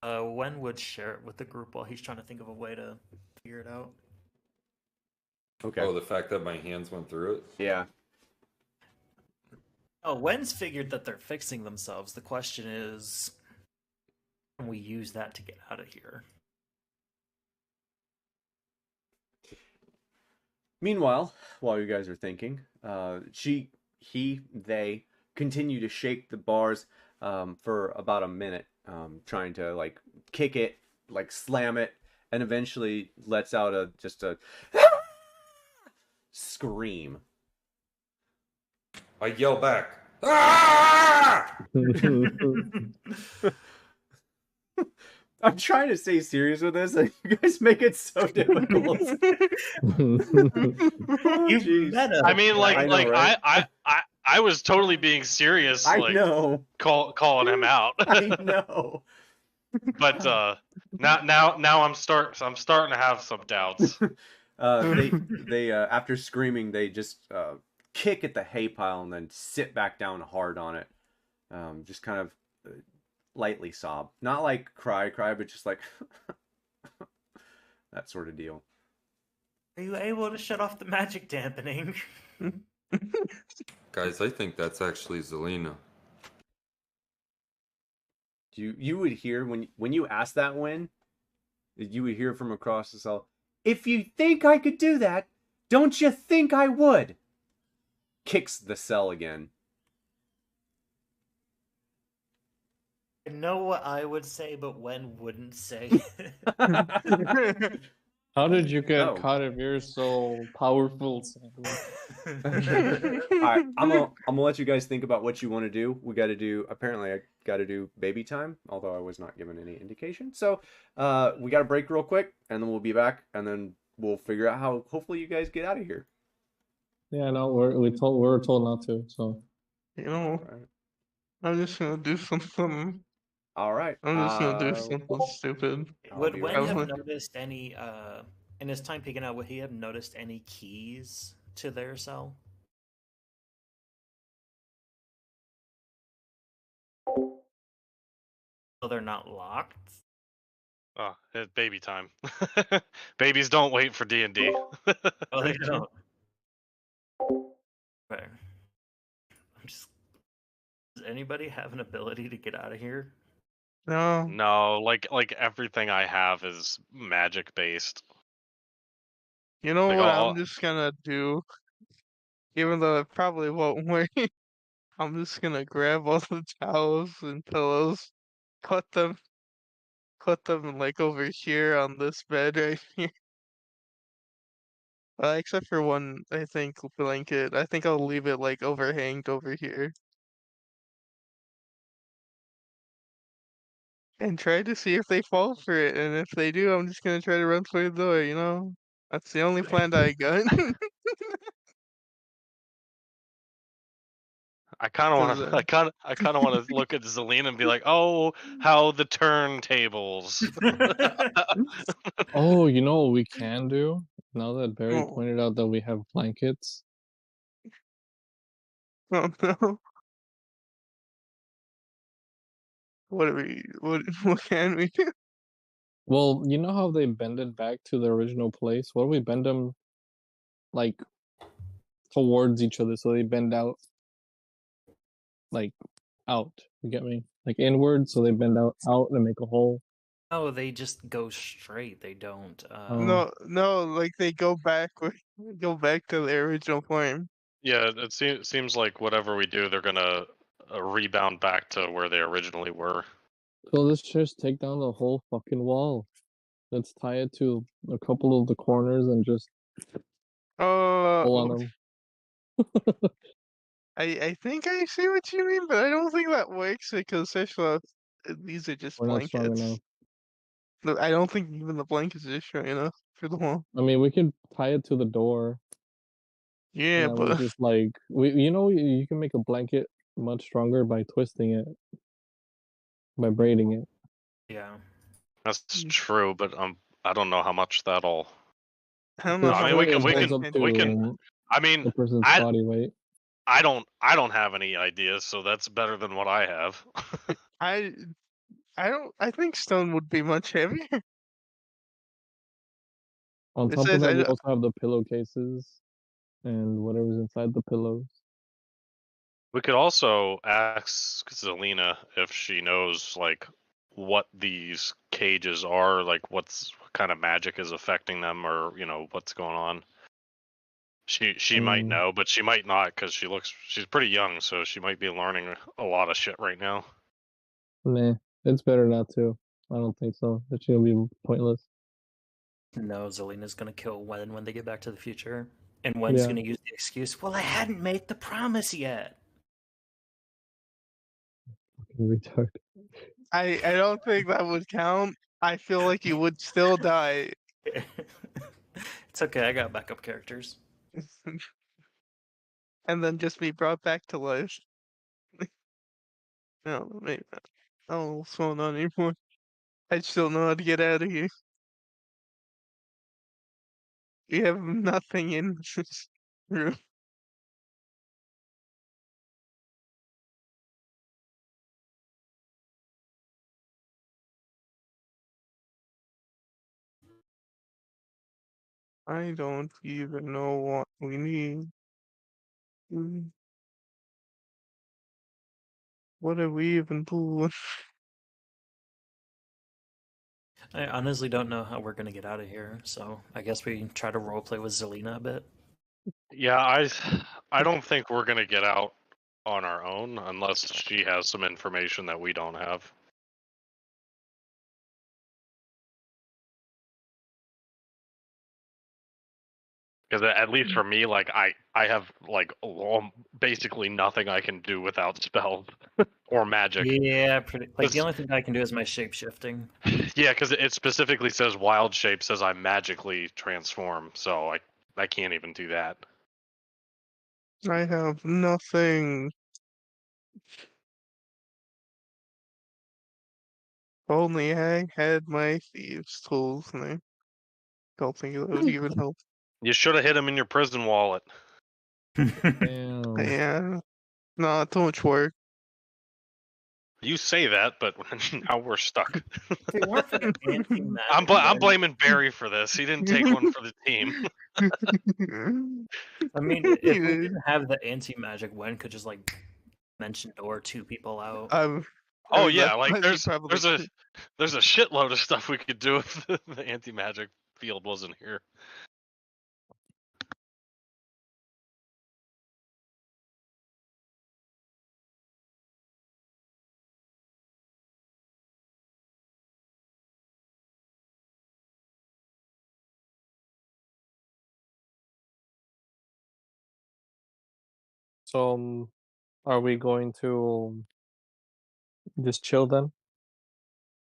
Wen would share it with the group while he's trying to think of a way to figure it out. Okay. Oh, the fact that my hands went through it? Yeah. Oh, Wen's figured that they're fixing themselves. The question is, can we use that to get out of here? Meanwhile, while you guys are thinking, they continue to shake the bars for about a minute, trying to like kick it, like slam it, and eventually lets out just a scream. I yell back. Ah! I'm trying to stay serious with this, and you guys make it so difficult. Oh, You jeez. meta. I mean, like, I know, right? I was totally being serious, I like know. calling him out. I know. But now I'm starting to have some doubts. They after screaming, they just kick at the hay pile and then sit back down hard on it. Just kind of lightly sob, not like cry, but just like that sort of deal. Are you able to shut off the magic dampening? Guys, I think that's actually Zelina. You would hear when you ask that, you would hear from across the cell, "If you think I could do that, don't you think I would?" Kicks the cell again. I know what I would say, but Wen wouldn't say. How did you get Oh. caught if you're so powerful? All right, I'm gonna let you guys think about what you want to do. We got to do. Apparently, I got to do baby time, although I was not given any indication. So, we got to break real quick, and then we'll be back, and then we'll figure out how. Hopefully, you guys get out of here. Yeah, no, we were told not to. So You know, All right. I'm just gonna do something. All right. I'm just gonna do something stupid. Would be Wen right have back. noticed any, in his time peeking out, would he have noticed any keys to their cell? So they're not locked? Oh, it's baby time. Babies don't wait for D&D. Oh, they don't. Okay. I'm just... Does anybody have an ability to get out of here? No, No, like everything I have is magic based. you know Like what all, I'm just gonna do? Even though it probably won't work, I'm just gonna grab all the towels and pillows, put them like over here on this bed right here. Except for one, I think, blanket. I think I'll leave it like overhanged over here. And try to see if they fall for it. And if they do, I'm just gonna try to run for the door, you know? That's the only plan that I got. I kind of want 'Cause, to. I kind of want to look at Zelina and be like, "Oh, how the turntables." oh, you know what we can do? Now that Barry Oh. pointed out that we have blankets. Oh no. What can we do? Well, you know how they bend it back to the original place? What if we bend them like towards each other so they bend out like out? You get me? Like inward so they bend out and make a hole. Oh, they just go straight. They don't. No, like they go back to the original form. Yeah, it seems like whatever we do, they're gonna rebound back to where they originally were. So let's just take down the whole fucking wall. Let's tie it to a couple of the corners and just pull on them. I think I see what you mean, but I don't think that works because first of all, these are just We're not strong blankets. enough. Look, I don't think even the blankets are strong enough for the wall. I mean, we could tie it to the door. Yeah, And then we but just like you can make a blanket much stronger by twisting it, by braiding it. Yeah. That's true, but I don't know how much that'll. I don't know I how mean, we much can. Holds up We can. to I mean, the person's I body weight. I don't have any ideas, so that's better than what I have. I I think stone would be much heavier. On It top of says that, we also have the pillowcases and whatever's inside the pillows. We could also ask Zelina if she knows like what these cages are, like what kind of magic is affecting them, or what's going on. She might Mm. know, but she might not because she's pretty young, so she might be learning a lot of shit right now. Nah, it's better not to. I don't think so. It's gonna be pointless. No, Zelina's gonna kill Wen when they get back to the future. And Wen's Yeah. gonna use the excuse, well, I hadn't made the promise yet. Fucking retard. I don't think that would count. I feel like you would still die. It's okay, I got backup characters. And then just be brought back to life. No, maybe not. I don't know what's going on anymore. I just don't know how to get out of here. You have nothing in this room. I don't even know what we need. What are we even doing? I honestly don't know how we're gonna get out of here, so I guess we try to roleplay with Zelina a bit. Yeah, I don't think we're gonna get out on our own unless she has some information that we don't have. Because at least for me, like I have like basically nothing I can do without spells or magic. Yeah, pretty. Like the It's- only thing I can do is my shape shifting. Yeah, because it specifically says wild shape says I magically transform, so I can't even do that. I have nothing. Only I had my thieves' tools, and I don't think it would even help. You should have hit him in your prison wallet. Damn. Yeah, not too much work. You say that, but now we're stuck. If it weren't for the anti-magic, I'm blaming Barry for this. He didn't take one for the team. I mean, if we didn't have the anti-magic, Wen could just like mention door two people out. Oh mean, yeah, that's like what you probably there's a shitload of stuff we could do if the anti-magic field wasn't here. So, are we going to just chill then?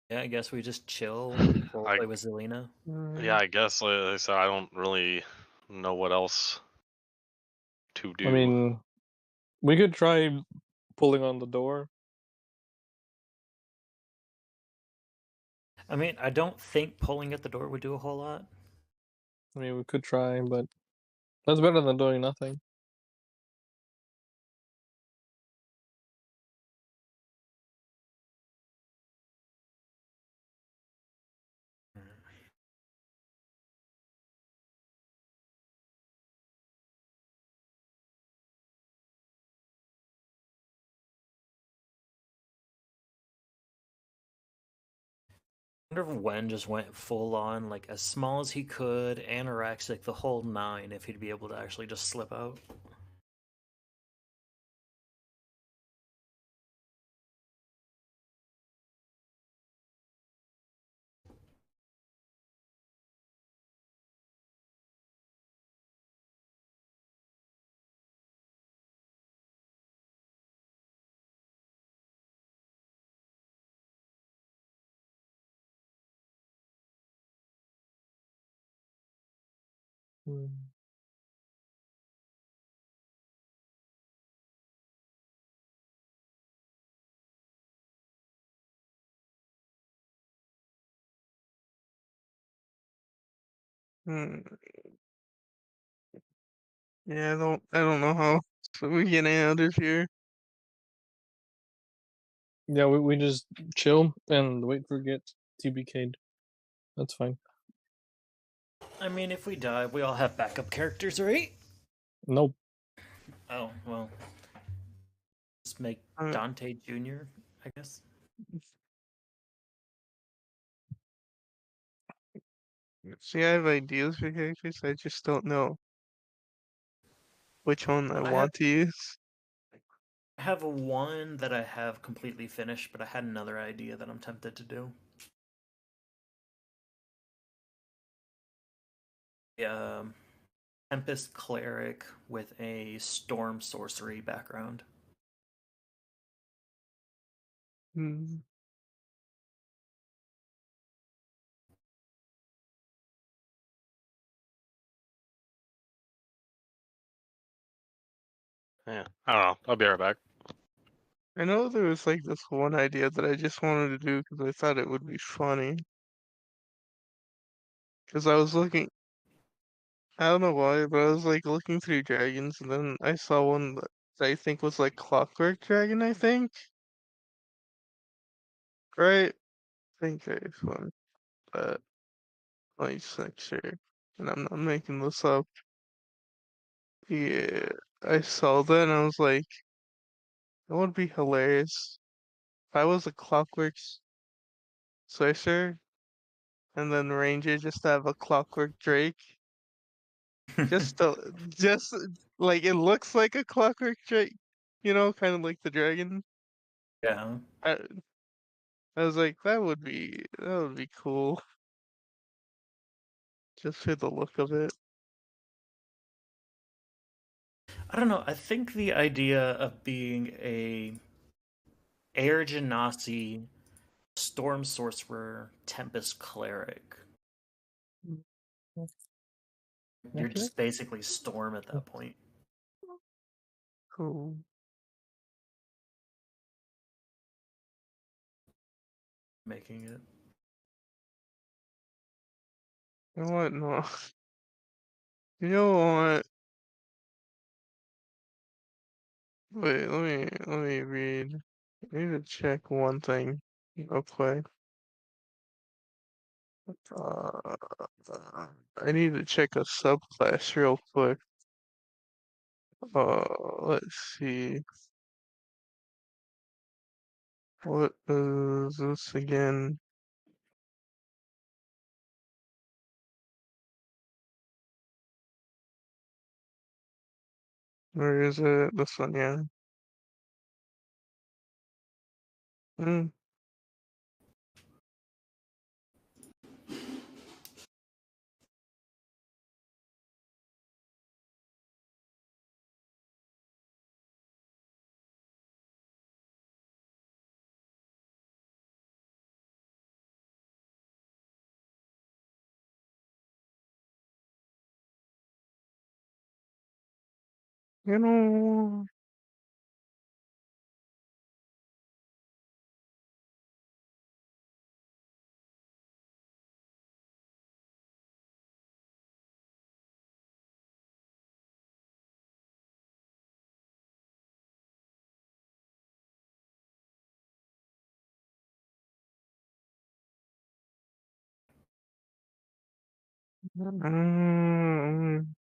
Yeah, I guess we just chill, I- roleplay with Zelina. Yeah, I guess like I said, I don't really know what else to do. I mean, we could try pulling on the door. I mean, I don't think pulling at the door would do a whole lot. I mean, we could try, but that's better than doing nothing. I wonder if Wen just went full on, like as small as he could, anorexic, the whole nine, if he'd be able to actually just slip out. Hmm. Yeah, I don't know how we get out of here. Yeah, we just chill and wait for get TBK'd. That's fine. I mean, if we die, we all have backup characters, right? Nope. Oh, well. Just make Dante Jr., I guess. See, I have ideas for characters, I just don't know which one I I want to use. I have one that I have completely finished, but I had another idea that I'm tempted to do. Tempest cleric with a storm sorcery background. Hmm. Yeah, I don't know. I'll be right back. I know there was like this one idea that I just wanted to do because I thought it would be funny. Because I was looking, I don't know why, but I was like looking through dragons, and then I saw one that I think was like Clockwork Dragon, I think. Right? I think there's one, but let me just make sure. And I'm not making this up. Yeah, I saw that and I was like, that would be hilarious. If I was a Clockwork Sorcerer, and then Ranger just have a Clockwork Drake. Just just like it looks like a Clockwork Drake, kind of like the dragon. Yeah. I, I was like, that would be cool, just for the look of it. I don't know. I think the idea of being a Air Genasi Storm Sorcerer Tempest Cleric. You're Okay. just basically Storm at that point. Cool. Making it. You know what? No. You know what? Wait, let me read. I need to check one thing real quick. Uh, I need to check a subclass real quick. Let's see. What is this again? Where is it? This one, yeah. Hmm. You know,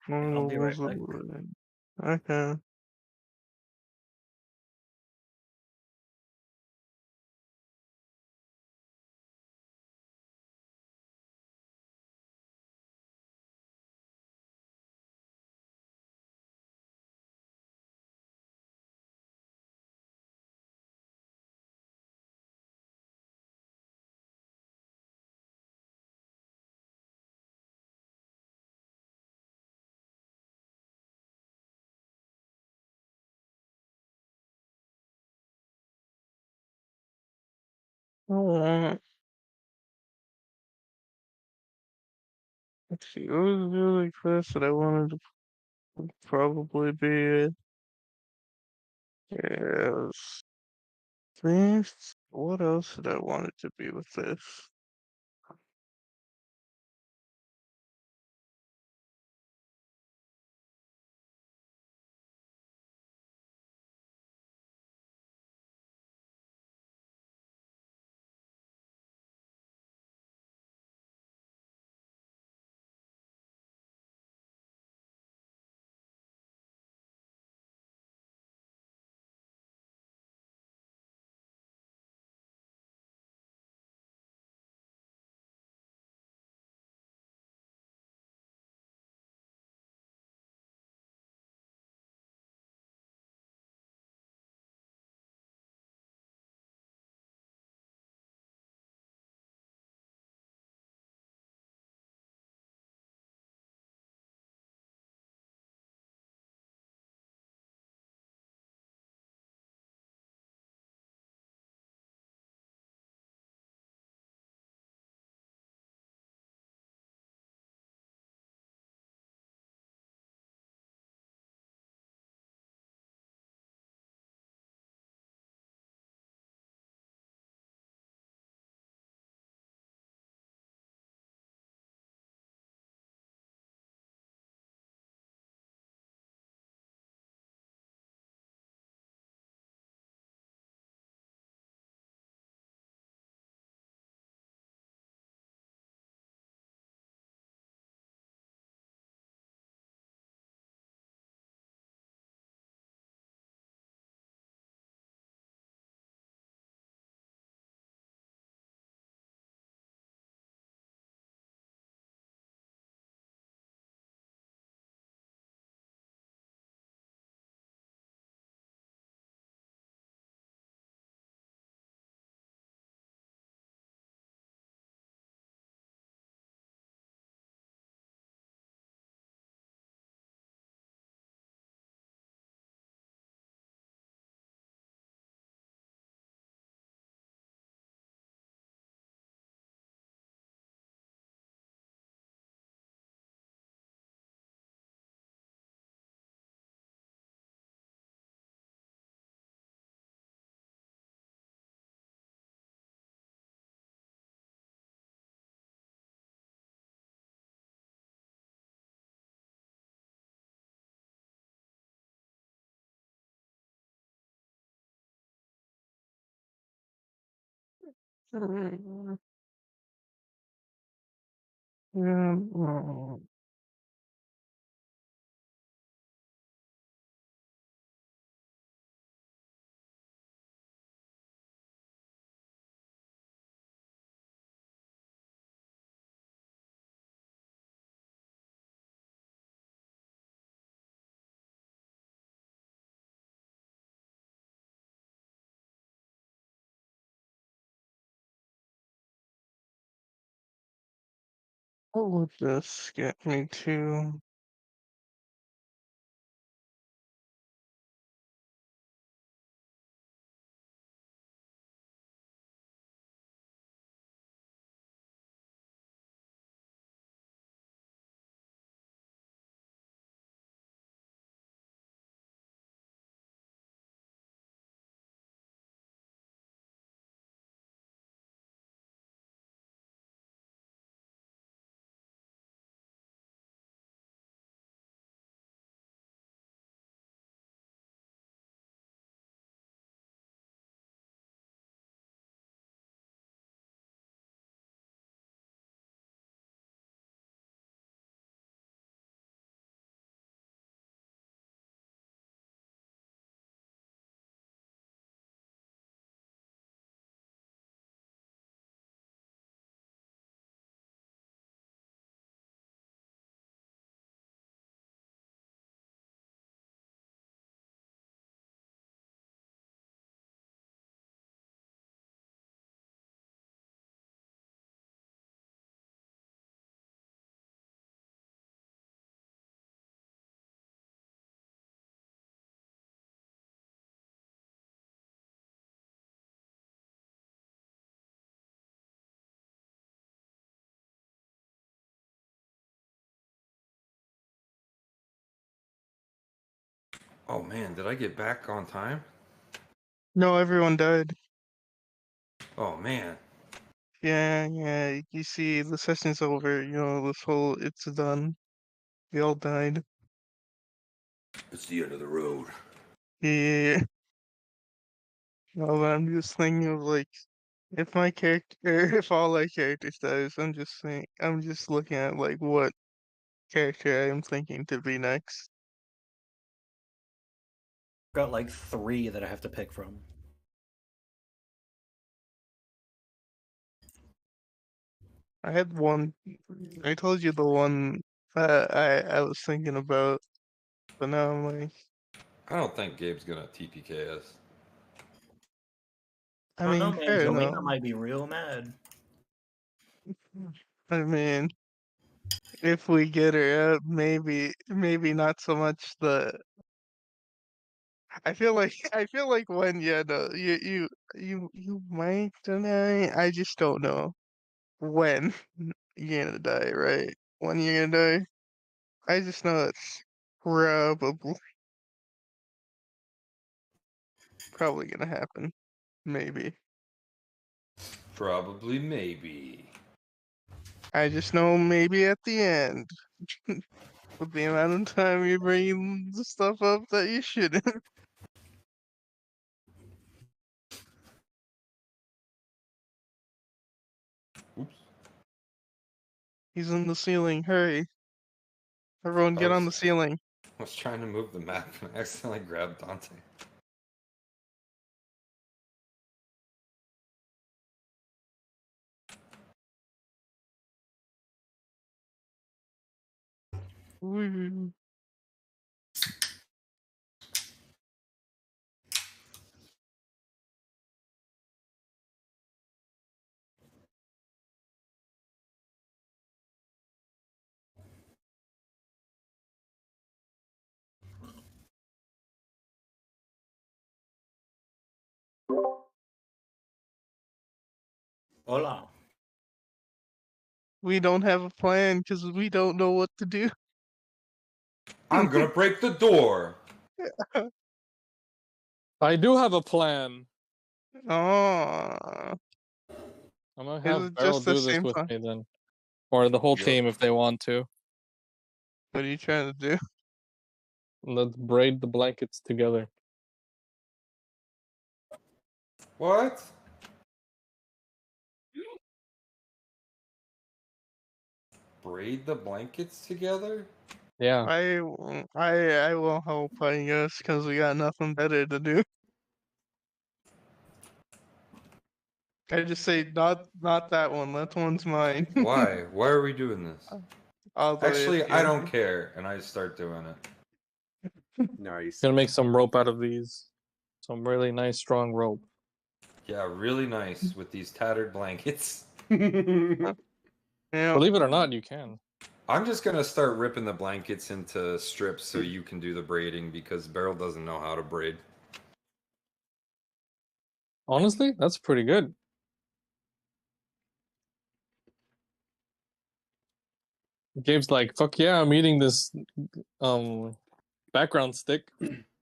I'll be right back. okay. Oh, let's see. What was the other class that I wanted to probably be in? Yes. This. What else did I want it to be with this? What would this get me to? Oh man, did I get back on time? No, everyone died. Oh man. Yeah. You see, the session's over. You know, this whole it's done. We all died. It's the end of the road. Yeah. No, but I'm just thinking of like, if my character, if all my characters dies, I'm just looking at like what character I am thinking to be next. Got like 3 that I have to pick from. I had one. I told you the one I was thinking about, but now I'm like, I don't think Gabe's gonna TPK us. I I don't mean, know, man. fair Zelina enough. might be real mad. I mean, if we get her out, maybe not so much the. I feel like when no, you might deny. I just don't know when you're gonna die, right? When you're gonna die. I just know it's probably gonna happen. Maybe. Probably, maybe. I just know maybe at the end. With the amount of time you bring the stuff up that you shouldn't. Oops. He's in the ceiling. Hurry. Everyone I get on the was ceiling. trying to move the map and accidentally grabbed Dante. Woo. Hola. We don't have a plan because we don't know what to do. I'm gonna break the door. I do have a plan. Oh, I'm gonna is have it Beryl just the do this same with time? me then, or the whole Yep. team if they want to. What are you trying to do? Let's braid the blankets together. What? braid the blankets together? Yeah. I will help, I guess, because we got nothing better to do. I just say not that one. That one's mine. Why? Why are we doing this? All the way Actually, at the I end. don't care, and I start doing it. Nice. Gonna make some rope out of these. Some really nice strong rope. Yeah, really nice with these tattered blankets. Yeah. Believe it or not, you can. I'm just gonna start ripping the blankets into strips so you can do the braiding because Beryl doesn't know how to braid. Honestly, that's pretty good. Gabe's like, fuck yeah, I'm eating this background stick.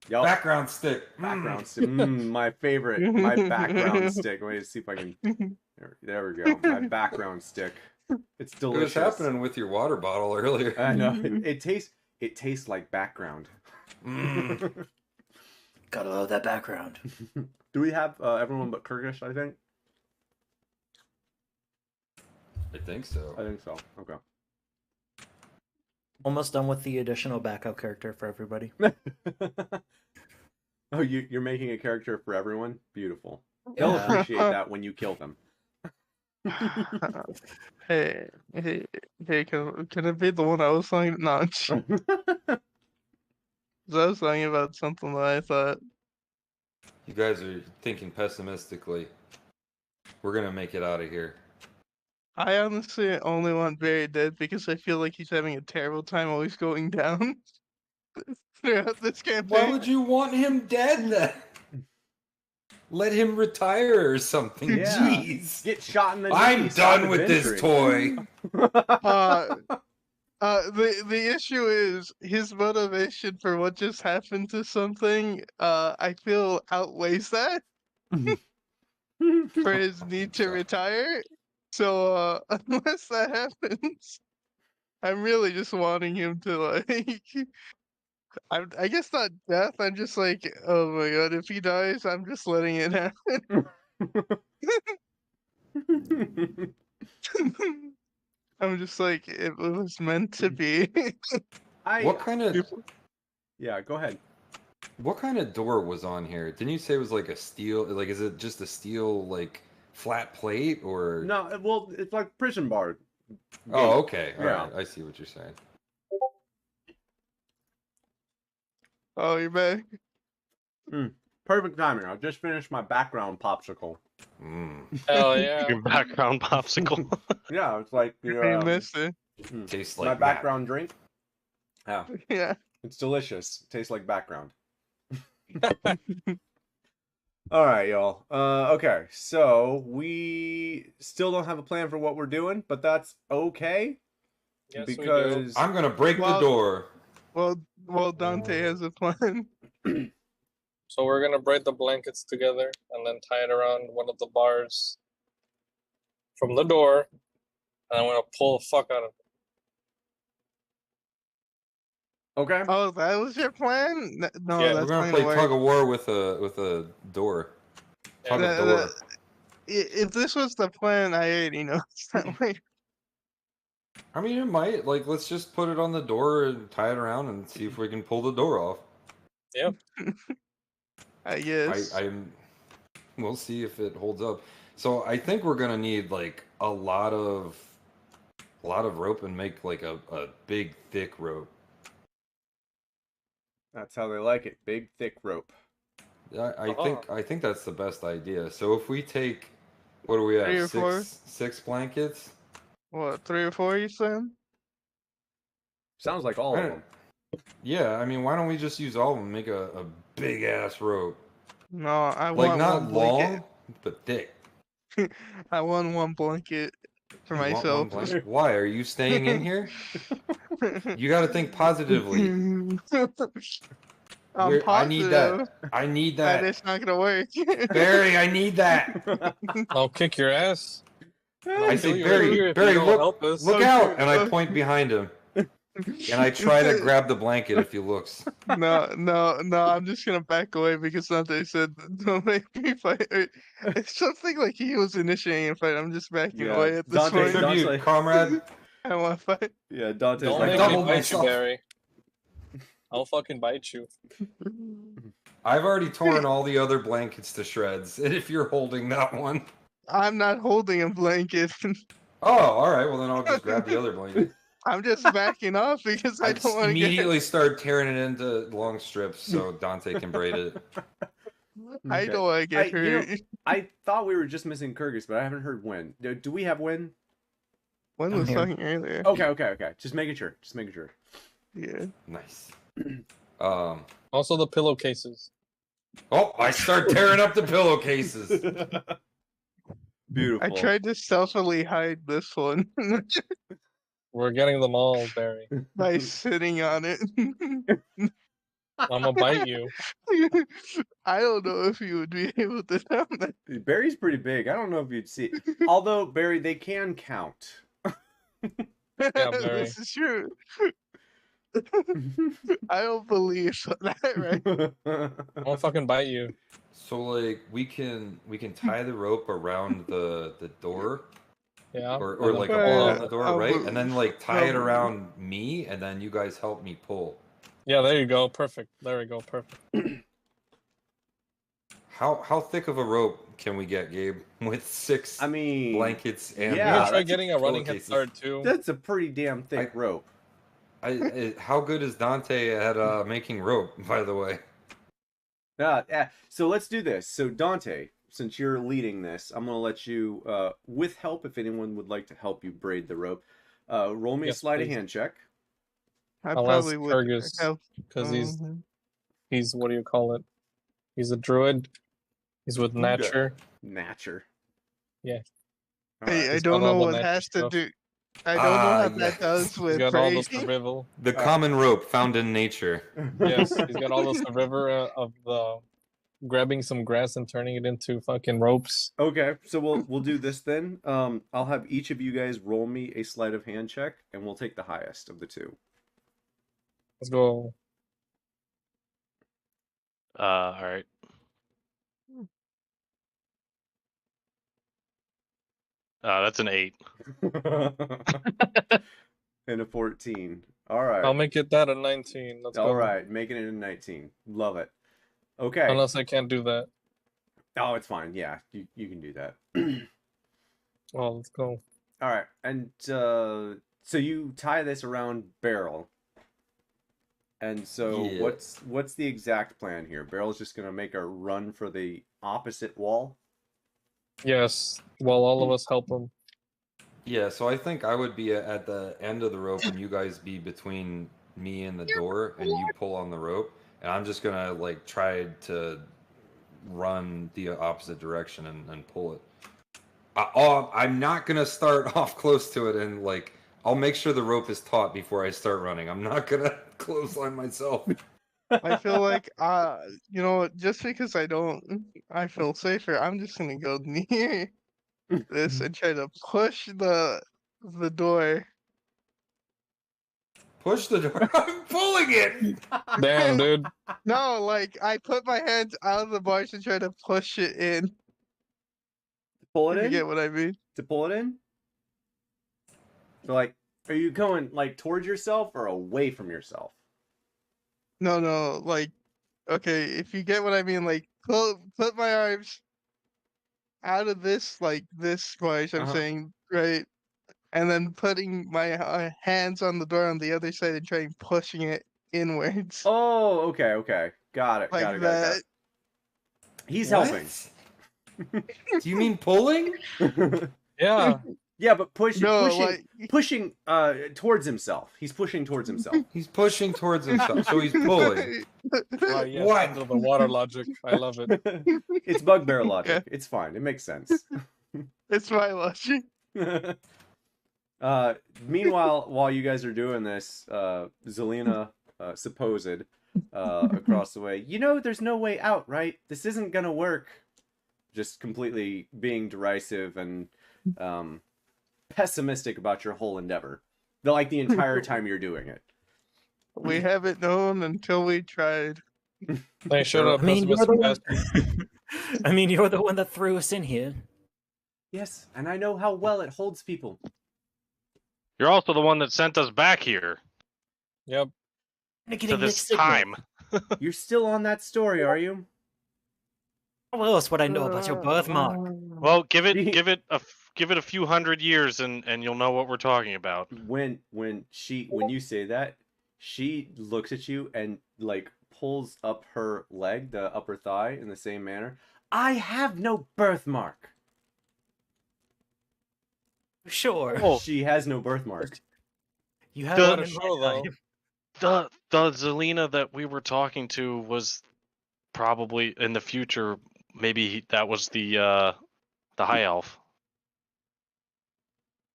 Yup. Background stick. Background stick. My favorite. My background stick. Wait to see if I can. There we go. My background stick. It's What delicious. was happening with your water bottle earlier? I know. It tastes like background. Gotta love that background. Do we have everyone but Kurgish, I think? I think so. I think so. Okay. Almost done with the additional backup character for everybody. Oh, you're making a character for everyone? Beautiful. They'll Yeah. appreciate that when you kill them. Hey, can it be the one I was talking? No, 'cause I was talking about something that I thought. You guys are thinking pessimistically. We're gonna make it out of here. I honestly only want Barry dead because I feel like he's having a terrible time always going down throughout this campaign. Why would you want him dead then? Let him retire or something. Yeah. Jeez. Get shot in the knee. I'm stop done with this adventuring. toy. The issue is his motivation for what just happened to something. I feel outweighs that for his need to retire. So unless that happens, I'm really just wanting him to like. I guess not death. I'm just like, oh my god, if he dies, I'm just letting it happen. I'm just like, it was meant to be. What kind of Yeah, go ahead. what kind of door was on here? Didn't you say it was like a steel? Like, is it just a steel like flat plate or? No, well, it's like prison bar. Oh, okay. All Yeah. right. I see what you're saying. Oh, you're back. Perfect timing. I just finished my background popsicle. Hell yeah. Your background popsicle. Yeah, it's like You your, missed it. Tastes my like background drink. Yeah, Yeah. it's delicious. Tastes like background. All right, y'all. Okay, so we still don't have a plan for what we're doing, but that's okay Yes, we do. because I'm gonna break the Well- door. Well, Dante has a plan. So we're gonna braid the blankets together and then tie it around one of the bars from the door, and I'm gonna pull the fuck out of it. okay. Oh, that was your plan? No, Yeah, that's We're gonna not play work. tug of war with a door. Tug of The- door. If this was the plan, I already know it's that way. I mean, it might. Like, let's just put it on the door and tie it around and see if we can pull the door off. I guess. We'll see if it holds up. So I think we're gonna need like a lot of rope and make like a big thick rope. That's how they like it. Big, thick rope. I think that's the best idea. So if we take, what do we have? 3 or 4? Six blankets. What, 3 or 4 you said? Sounds like all of them. Yeah, I mean, why don't we just use all of them and make a big ass rope? No, I Like want not one long, blanket. but thick. I want one blanket for You want one myself. blanket? Why are you staying in here? You got to think positively. I'm I need that. positive I need that that. it's not gonna work. Barry, I need that. I'll kick your ass. I say, kill you right here Barry, if you don't help us. look out! And I point behind him. And I try to grab the blanket if he looks. No, I'm just gonna back away because Dante said don't make me fight. It's something like he was initiating a fight. I'm just backing Yeah, away at this Dante- point. Dante- Tribute, comrade. I want to fight. Yeah, Dante's Don't like, make double me bite you, myself. Barry. I'll fucking bite you. I've already torn all the other blankets to shreds, and if you're holding that one. I'm not holding a blanket. Oh, all right. Well, then I'll just grab the other blanket. I'm just backing off because I I don't just want to get. immediately start tearing it into long strips so Dante can braid it. I Okay. don't want to get you know, hurt. I thought we were just missing Kyrgyz, but I haven't heard Win. Do we have Win? One I'm was here. talking earlier. Okay. Just making sure. Yeah. Nice. Also the pillowcases. Oh, I start tearing up the pillowcases. Beautiful. I tried to stealthily hide this one We're getting them all, Barry. by sitting on it. I'm gonna bite you. I don't know if you would be able to tell that. Barry's pretty big. I don't know if you'd see. Although Barry, they can count. Barry. This is true. I don't believe that, right? I'm gonna fucking bite you. So like we can tie the rope around the door, Yeah. or like above the door, right? And then like tie it around me, and then you guys help me pull. Yeah, there you go. Perfect. There we go. Perfect. How thick of a rope can we get, Gabe? With 6 blankets and yeah, You gotta try that's getting a running head pillowcases. start too. That's a pretty damn thick rope. How good is Dante at making rope, by the way? Yeah. So let's do this. So Dante, since you're leading this, I'm gonna let you, with help, if anyone would like to help you braid the rope, roll me a Yes, sleight of please. hand check. I I'll ask probably would Kyrgyz help. because he's what do you call it? He's a druid. He's with nature. Natcher. Yeah. Hey, I He's don't got all know the what nature has to stuff. do. I don't know how that yes. does He's with got all the braiding. survival. The common rope found in nature. Yes, he's got all the survivor of the grabbing some grass and turning it into fucking ropes. Okay, so we'll do this then. I'll have each of you guys roll me a sleight of hand check, and we'll take the highest of the two. Let's go. All right. That's an 8. And a 14. All right. I'll make it that a 19. Let's go. All right, making it a 19. Love it. Okay. Unless I can't do that. Oh, it's fine. Yeah, you can do that. Well, let's go. All right, and so you tie this around Beryl. And so Yeah. what's the exact plan here? Beryl's just gonna make a run for the opposite wall. Yes, while all of us help him. Yeah, so I think I would be at the end of the rope and you guys be between me and the door and you pull on the rope. And I'm just gonna like try to run the opposite direction and pull it. I'm not gonna start off close to it and like I'll make sure the rope is taut before I start running. I'm not gonna clothesline myself. I feel like, just because I feel safer, I'm just gonna go near this and try to push the door. Push the door. I'm pulling it. Damn, dude. No, like, I put my hands out of the bars and try to push it in. Pull it You in? get what I mean? To pull it in? So like, are you going like towards yourself or away from yourself? No, like, okay, if you get what I mean, like, put my arms out of this, like, this squash, I'm saying, right? And then putting my hands on the door on the other side and trying pushing it inwards. Oh, okay. Got it. Like got it. that. He's What? helping. Do you mean pulling? Yeah. Yeah, but pushing towards himself. He's pushing towards himself. He's pushing towards himself, so he's pulling. Wow, yes, What? under the water logic. I love it. It's bugbear logic. It's fine. It makes sense. It's my logic. Meanwhile, while you guys are doing this, Zelina, supposed, across the way, there's no way out, right? This isn't gonna work. Just completely being derisive and pessimistic about your whole endeavor. Like the entire time you're doing it. We haven't known until we tried. They showed up. I mean, as you're the bastard. I mean, you're the one that threw us in here. Yes, and I know how well it holds people. You're also the one that sent us back here Yep. I'm to getting this mixed signals. time. You're still on that story, are you? What else would I know about your birthmark? Well, give She- it a few hundred years, and you'll know what we're talking about. When you say that, she looks at you and like pulls up her leg, the upper thigh, in the same manner. I have no birthmark. Sure. Oh, She has no birthmark. You have The- one in Sure, my though. time. the Zelina that we were talking to was probably in the future. Maybe that was the high elf.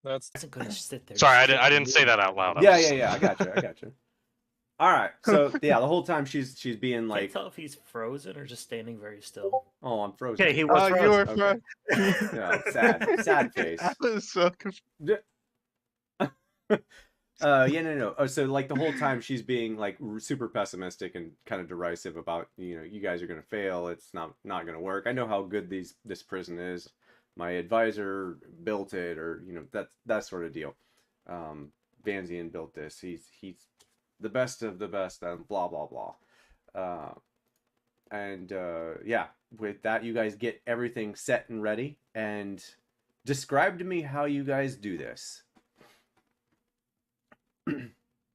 That's Isn't gonna sit there. Sorry, just I didn't say that out loud. Yeah. I got you. All right. So yeah, the whole time she's being Can't like, tell if he's frozen or just standing very still. "Oh, I'm frozen." Okay, he was Oh, frozen. you were Okay. Yeah, sad face. I was so confused. No. Oh, so like the whole time she's being like super pessimistic and kind of derisive about, you guys are gonna fail. It's not gonna work. I know how good this prison is. My advisor built it, or that sort of deal. Vanzian built this. He's the best of the best, and blah blah blah. Yeah, with that, you guys get everything set and ready. And describe to me how you guys do this.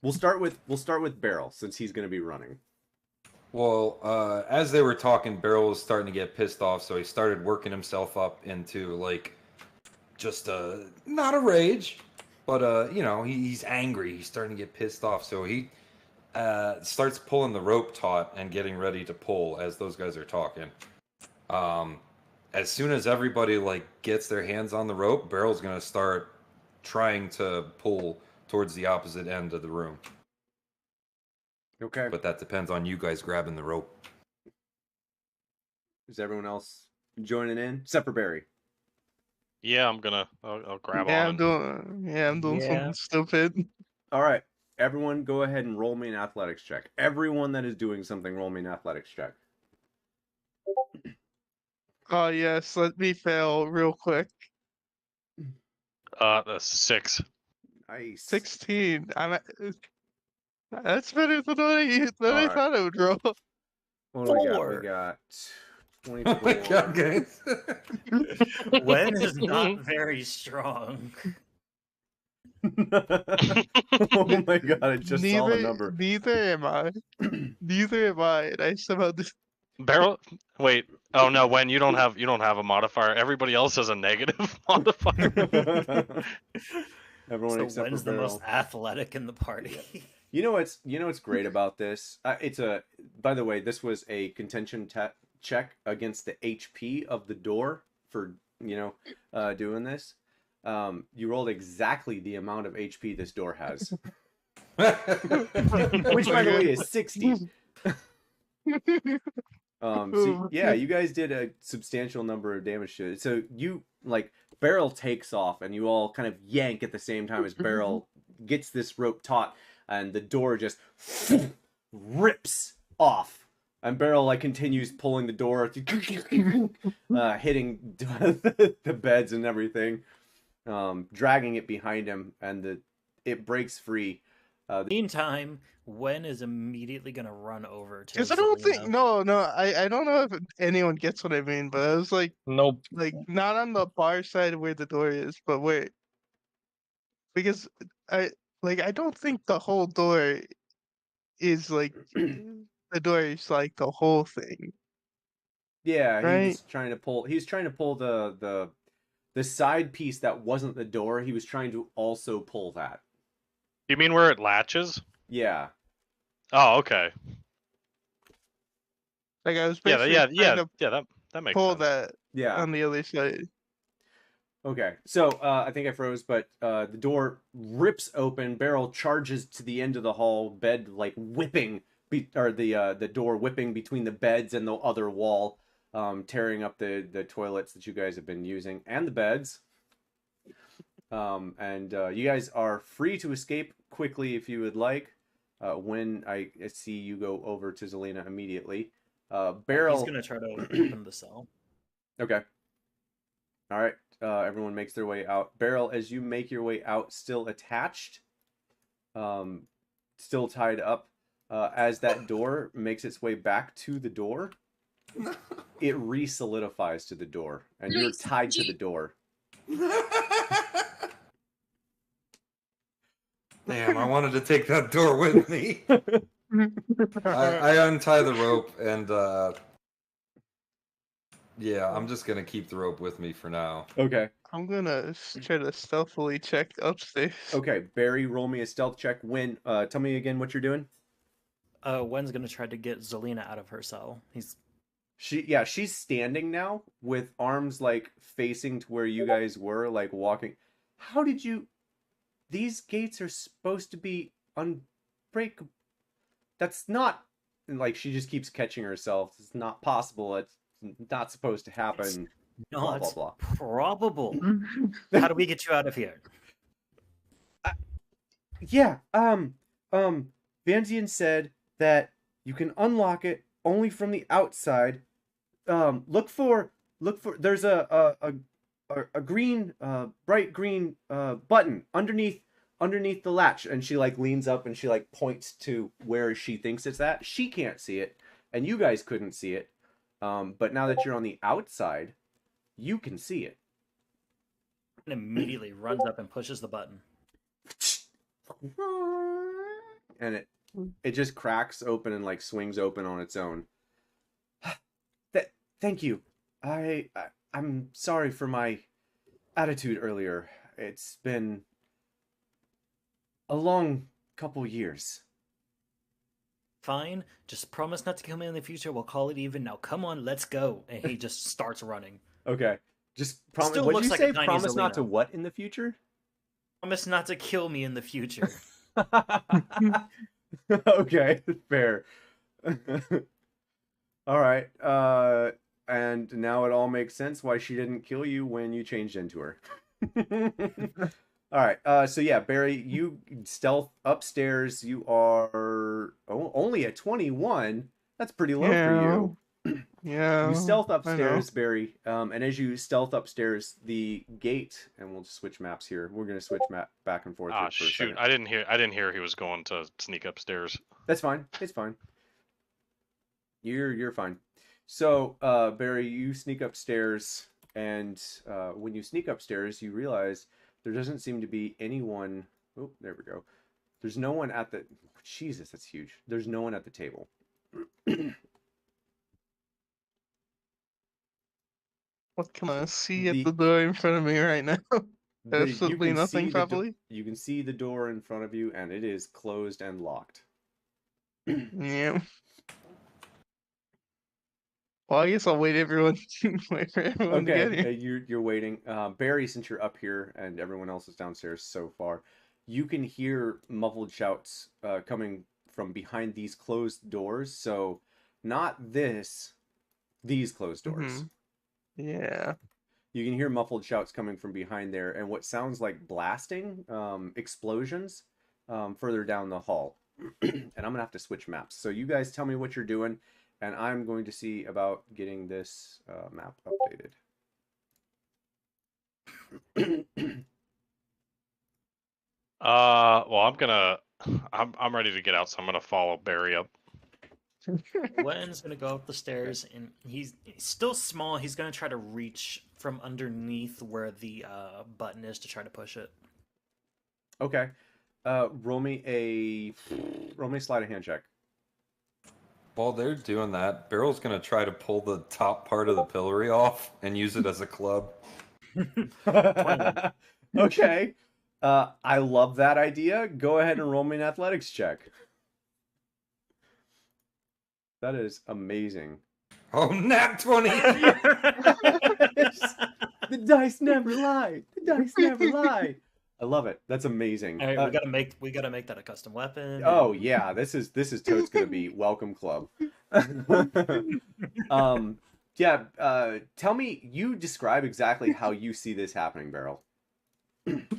We'll start with Beryl, since he's going to be running. Well, as they were talking, Beryl was starting to get pissed off, so he started working himself up into like just not a rage, but he's angry. He's starting to get pissed off, so he starts pulling the rope taut and getting ready to pull as those guys are talking. As soon as everybody like gets their hands on the rope, Beryl's gonna start trying to pull towards the opposite end of the room. Okay. But that depends on you guys grabbing the rope. Is everyone else joining in, except for Barry? Yeah, I'll grab Yeah, on. I'm doing something stupid. All right, everyone, go ahead and roll me an athletics check. Everyone that is doing something, roll me an athletics check. Oh yes, let me fail real quick. That's 6. Nice. 16. That's better than I Alright. thought I would roll. What do we got? Four. We got Oh 24. my god, guys. Wen is not very strong. Oh my god, I just saw the number. Neither am I. Neither am I. And I somehow just Beryl, wait. Oh no, Wen, you don't have a modifier. Everybody else has a negative modifier. Everyone So except Wen's for the Beryl. most athletic in the party. You know what's great about this? By the way, this was a contention check against the HP of the door for doing this. You rolled exactly the amount of HP this door has, which by the way is 60. So yeah, you guys did a substantial number of damage to it. So you Beryl takes off, and you all kind of yank at the same time as Beryl gets this rope taut, and the door just rips off. And Beryl continues pulling the door, hitting the beds and everything, dragging it behind him, and it breaks free. Meantime, Wen is immediately gonna run over to. because I don't think Zelina. I don't know if anyone gets what I mean, but I was like nope. not on the bar side where the door is, but wait, because I don't think the whole door is the door is the whole thing. Yeah, Right? he was trying to pull. He was trying to pull the side piece that wasn't the door. He was trying to also pull that. You mean where it latches? Yeah. Oh, okay. I was Yeah, basically yeah. trying to That makes pull sense. that Yeah. on the other side. Okay. So I think I froze, but the door rips open. Beryl charges to the end of the hall. Bed whipping, the door whipping between the beds and the other wall, tearing up the toilets that you guys have been using and the beds. And you guys are free to escape quickly if you would like. When I see you go over to Zelina immediately. Beryl. He's gonna try to open the cell. Okay. All right. Everyone makes their way out. Beryl, as you make your way out, still attached, still tied up, as that door makes its way back to the door, it re-solidifies to the door, and you're tied to the door. Damn, I wanted to take that door with me. I untie the rope and yeah, I'm just gonna keep the rope with me for now. Okay. I'm gonna try to stealthily check upstairs. Okay, Barry, roll me a stealth check. Win. Tell me again what you're doing. Wen's gonna try to get Zelina out of her cell. She's standing now with arms like facing to where you guys were, like walking. How did you? These gates are supposed to be unbreakable. That's not like she just keeps catching herself. It's not possible. It's not supposed to happen. Blah, blah, blah. Probable. How do we get you out of here? Vanzian said that you can unlock it only from the outside. Look for. There's a green, bright green button underneath the latch, and she like leans up and she like points to where she thinks it's at. She can't see it, and you guys couldn't see it. But now that you're on the outside, you can see it. And immediately runs up and pushes the button. And it just cracks open and like swings open on its own. Thank you. I'm sorry for my attitude earlier. It's been a long couple years. Fine. Just promise not to kill me in the future. We'll call it even. Now come on, let's go. And he just starts running. Okay. Just promise. Still What did looks you like say? a tiny Promise not Zelina. to what in the future? Promise not to kill me in the future. Okay, fair. All right. And now it all makes sense why she didn't kill you when you changed into her. All right. So yeah, Barry, you stealth upstairs. You are only at 21. That's pretty low for you. Yeah. You stealth upstairs, Barry. And as you stealth upstairs, the gate, and we'll just switch maps here. We're gonna switch map back and forth. Ah, for a shoot! second. I didn't hear he was going to sneak upstairs. That's fine. It's fine. You're fine. So, Barry, you sneak upstairs, and when you sneak upstairs, you realize there doesn't seem to be anyone. Oh, there we go. There's no one at the. Jesus, that's huge. There's no one at the table. What can I see at the door in front of me right now? Absolutely nothing, probably. You can see the door in front of you, and it is closed and locked. Yeah. Well, I guess I'll wait wait for everyone to get here. You're waiting. Barry, since you're up here and everyone else is downstairs so far, you can hear muffled shouts coming from behind these closed doors. So, not these closed doors. Mm-hmm. Yeah. You can hear muffled shouts coming from behind there, and what sounds like blasting, explosions, further down the hall. And I'm gonna have to switch maps. So you guys tell me what you're doing, and I'm going to see about getting this map updated. Well, I'm ready to get out, so I'm gonna follow Barry up. Wen's gonna go up the stairs, and he's still small. He's gonna try to reach from underneath where the button is to try to push it. Okay. Roll me a sleight of hand check. While they're doing that, Beryl's gonna try to pull the top part of the pillory off and use it as a club. Okay. I love that idea. Go ahead and roll me an athletics check. That is amazing. Oh, nat 20! The dice never lie. The dice never lie. I love it. That's amazing. All right, we gotta make that a custom weapon. Oh yeah, this is totes gonna be welcome club. Tell me, you describe exactly how you see this happening, Beryl.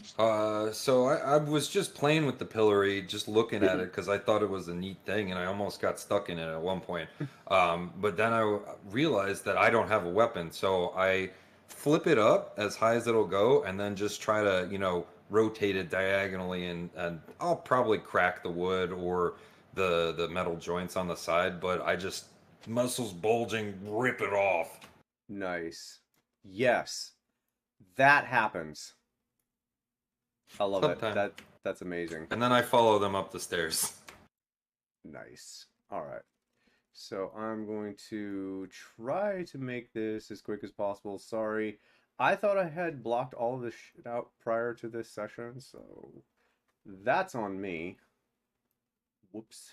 So I was just playing with the pillory, just looking at it because I thought it was a neat thing, and I almost got stuck in it at one point. But then I realized that I don't have a weapon, so I flip it up as high as it'll go, and then just try to, rotate it diagonally, and I'll probably crack the wood or the metal joints on the side, but I just muscles bulging, rip it off. Nice. Yes. That happens. I love Sometime. it. That's amazing. And then I follow them up the stairs. Nice. All right. So I'm going to try to make this as quick as possible. Sorry. I thought I had blocked all of this shit out prior to this session, so that's on me. Whoops.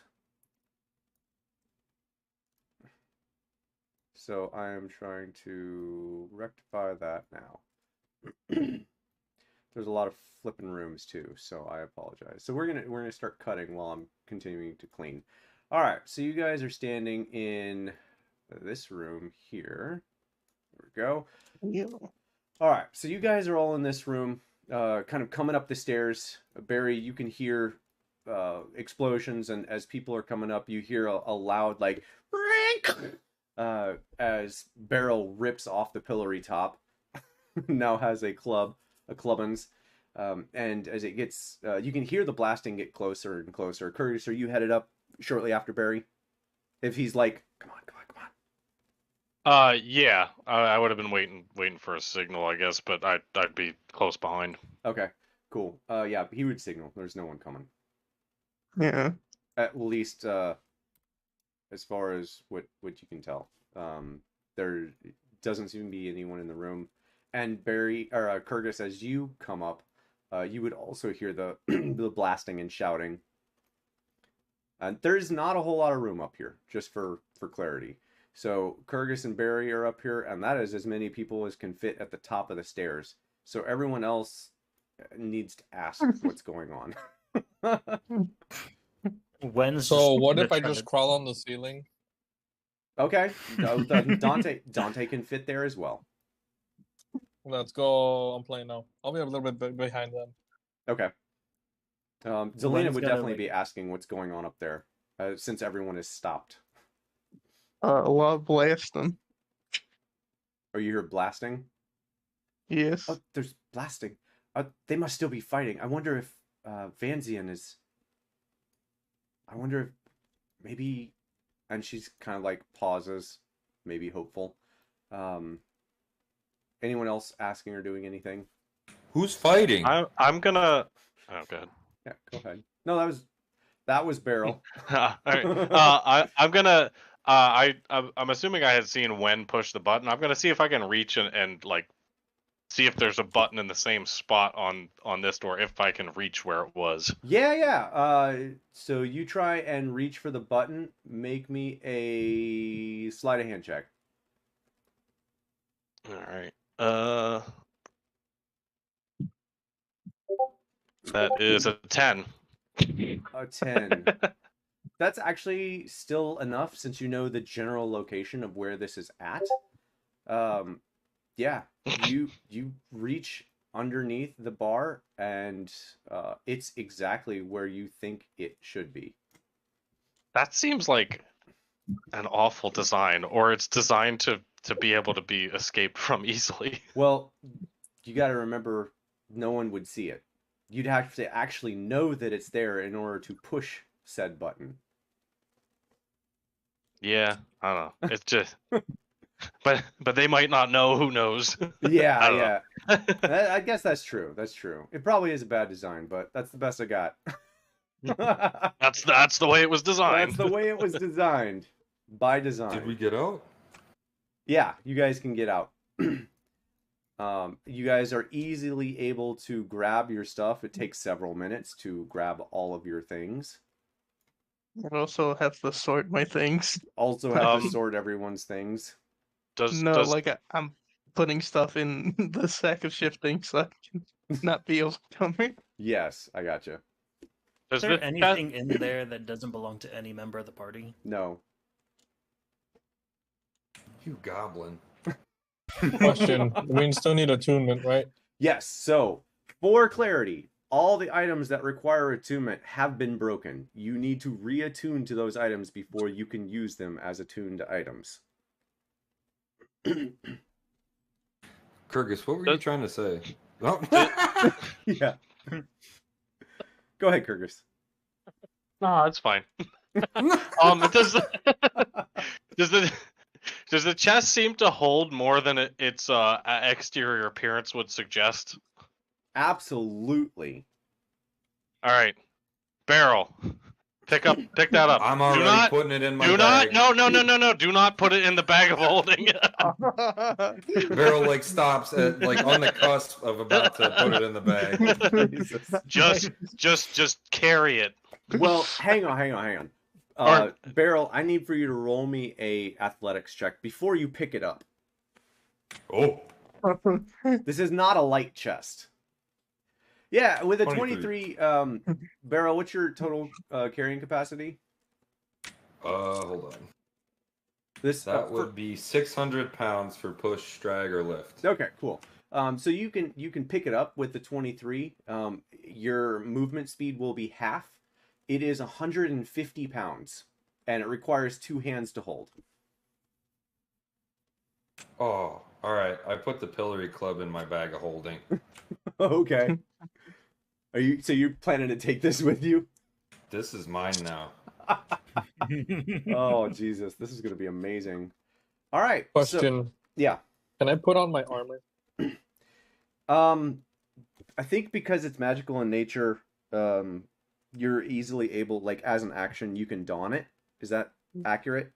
So I am trying to rectify that now. There's a lot of flipping rooms too, so I apologize. So we're gonna start cutting while I'm continuing to clean. All right, so you guys are standing in this room here. There we go. Yeah. All right, so you guys are all in this room, kind of coming up the stairs. Barry, you can hear explosions, and as people are coming up, you hear a loud like as Beryl rips off the pillory top. Now has a clubbins, and as it gets, you can hear the blasting get closer and closer. Curtis, are you headed up shortly after Barry? If he's like, come on. Yeah, I would have been waiting for a signal, I guess, but I'd be close behind. Okay, cool. Yeah, he would signal. There's no one coming. Yeah. At least, as far as what you can tell, there doesn't seem to be anyone in the room. And Barry or Curtis, as you come up, you would also hear the the blasting and shouting. And there's not a whole lot of room up here, just for clarity. So Kurgus and Barry are up here, and that is as many people as can fit at the top of the stairs. So everyone else needs to ask what's going on. When's So what the if I trend- just crawl on the ceiling? Okay, Dante can fit there as well. Let's go. I'm playing now. I'll be a little bit behind them. Okay. Zelina When's would gonna, definitely like- be asking what's going on up there, since everyone has stopped. Well, blast them. Oh, you hear blasting? Yes. Oh, there's blasting. They must still be fighting. I wonder if Vanzian is. I wonder if maybe, and she's kind of like pauses, maybe hopeful. Anyone else asking or doing anything? Who's fighting? I'm gonna. Oh, go ahead. Yeah, go ahead. No, that was Beryl. All right. I'm gonna. I'm assuming I had seen Wen push the button. I'm gonna see if I can reach and like see if there's a button in the same spot on this door, if I can reach where it was. Yeah. So you try and reach for the button. Make me a sleight of hand check. All right. That is a 10. A 10. That's actually still enough since you know the general location of where this is at. Yeah, you reach underneath the bar and it's exactly where you think it should be. That seems like an awful design, or it's designed to be able to be escaped from easily. Well, you got to remember, no one would see it. You'd have to actually know that it's there in order to push said button. Yeah, I don't know. It's just, but they might not know. Who knows? Yeah, I don't yeah. I guess that's true. That's true. It probably is a bad design, but that's the best I got. That's the way it was designed. That's the way it was designed. By design. Did we get out? Yeah, you guys can get out. You guys are easily able to grab your stuff. It takes several minutes to grab all of your things. I also have to sort my things. Also have to sort everyone's things. Does I'm putting stuff in the sack of shifting so I can not be able to come here. Yes, I gotcha. Is there anything in there that doesn't belong to any member of the party? No. You goblin. Question. We still need attunement, right? Yes, so for clarity, all the items that require attunement have been broken. You need to reattune to those items before you can use them as attuned items. Kyrgyz, what were you trying to say? Oh. Yeah. Go ahead, Kyrgyz. No, it's fine. Does the chest seem to hold more than its exterior appearance would suggest? Absolutely. All right, barrel. Pick that up. I'm already putting it in my bag. No. Do not put it in the bag of holding. Barrel like stops at like on the cusp of about to put it in the bag. just carry it. Well, hang on. Barrel, I need for you to roll me a athletics check before you pick it up. Oh. This is not a light chest. Yeah, with a 23 Barrel, what's your total carrying capacity? Hold on. That would be 600 pounds for push, drag, or lift. Okay, cool. So you can pick it up with the 23. Your movement speed will be half. It is 150 pounds, and it requires 2 hands to hold. Oh, all right. I put the pillory club in my bag of holding. Okay. You're planning to take this with you? This is mine now. Oh Jesus, this is gonna be amazing. All right. Question. Yeah. Can I put on my armor? I think because it's magical in nature, you're easily able, like as an action, you can don it. Is that accurate?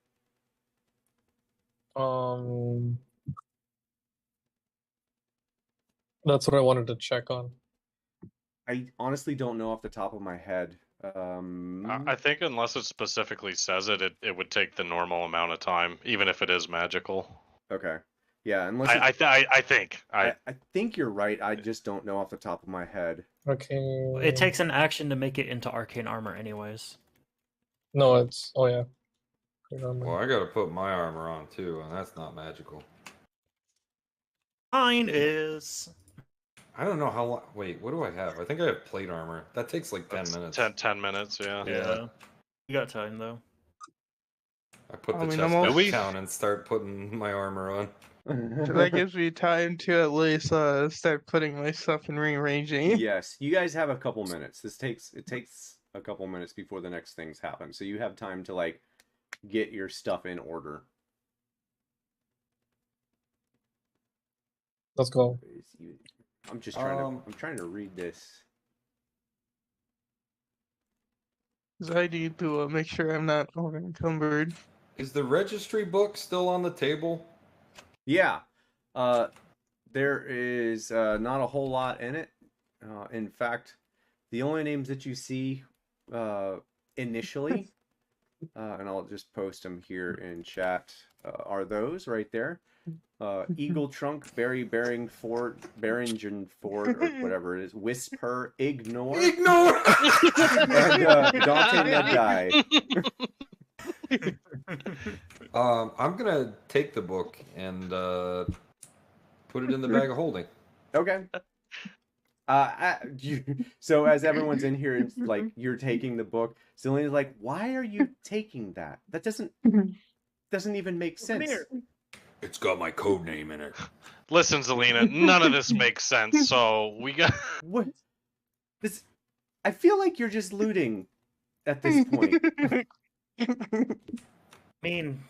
That's what I wanted to check on. I honestly don't know off the top of my head. I think unless it specifically says it would take the normal amount of time, even if it is magical. Okay. Yeah, unless I think I think you're right. I just don't know off the top of my head. Okay. It takes an action to make it into arcane armor, anyways. No, it's yeah. Well, I gotta put my armor on too, and that's not magical. Mine is. I don't know how long. Wait, what do I have? I think I have plate armor. That takes like 10 minutes. 10 minutes, yeah. Yeah. You got time though. I put the chest down and start putting my armor on. So that gives me time to at least start putting my stuff and rearranging. Yes, you guys have a couple minutes. It takes a couple minutes before the next things happen, so you have time to like get your stuff in order. Let's go. I'm just trying I'm trying to read this. Because I need to make sure I'm not over encumbered. Is the registry book still on the table? Yeah. There is not a whole lot in it. In fact, the only names that you see initially, and I'll just post them here in chat, are those right there. Eagle Trunk, Barry Barringford, or whatever it is, Whisper, Ignore, and Dante Medai. I'm gonna take the book and put it in the bag of holding. Okay. So as everyone's in here, it's like you're taking the book. Selena's like, "Why are you taking that? That doesn't even make sense." It's got my code name in it. Listen, Zelina, none of this makes sense. So we got what? This. I feel like you're just looting at this point. I mean,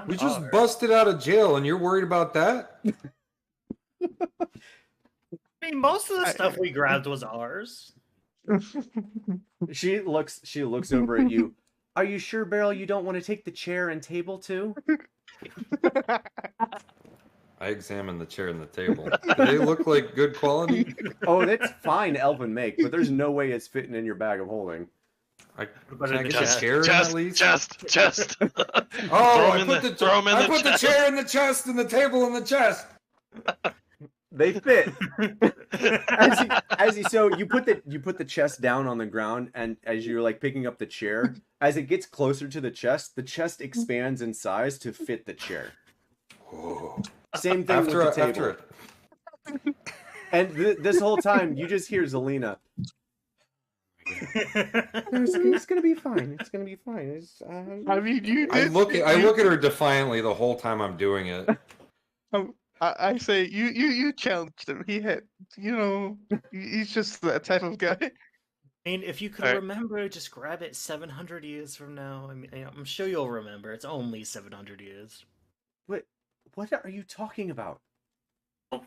we just busted out of jail, and you're worried about that? I mean, most of the stuff we grabbed was ours. She looks over at you. Are you sure, Beryl, you don't want to take the chair and table too? I examined the chair and the table. Do they look like good quality? Oh, that's fine, elven make, but there's no way it's fitting in your bag of holding. Can I get a chair in at least? Chest. Oh, I put the chair in the chest and the table in the chest. They fit. So you put the chest down on the ground, and as you're like picking up the chair, as it gets closer to the chest expands in size to fit the chair. Oh. Same thing with the table. And this whole time, you just hear Zelina. It's gonna be fine. It's gonna be fine. I mean, I look at her defiantly the whole time I'm doing it. I say you challenged him. He had, he's just that type of guy. I mean, if you could Alright. remember, just grab it 700 years from now. I mean, I'm sure you'll remember. It's only 700 years. What are you talking about? You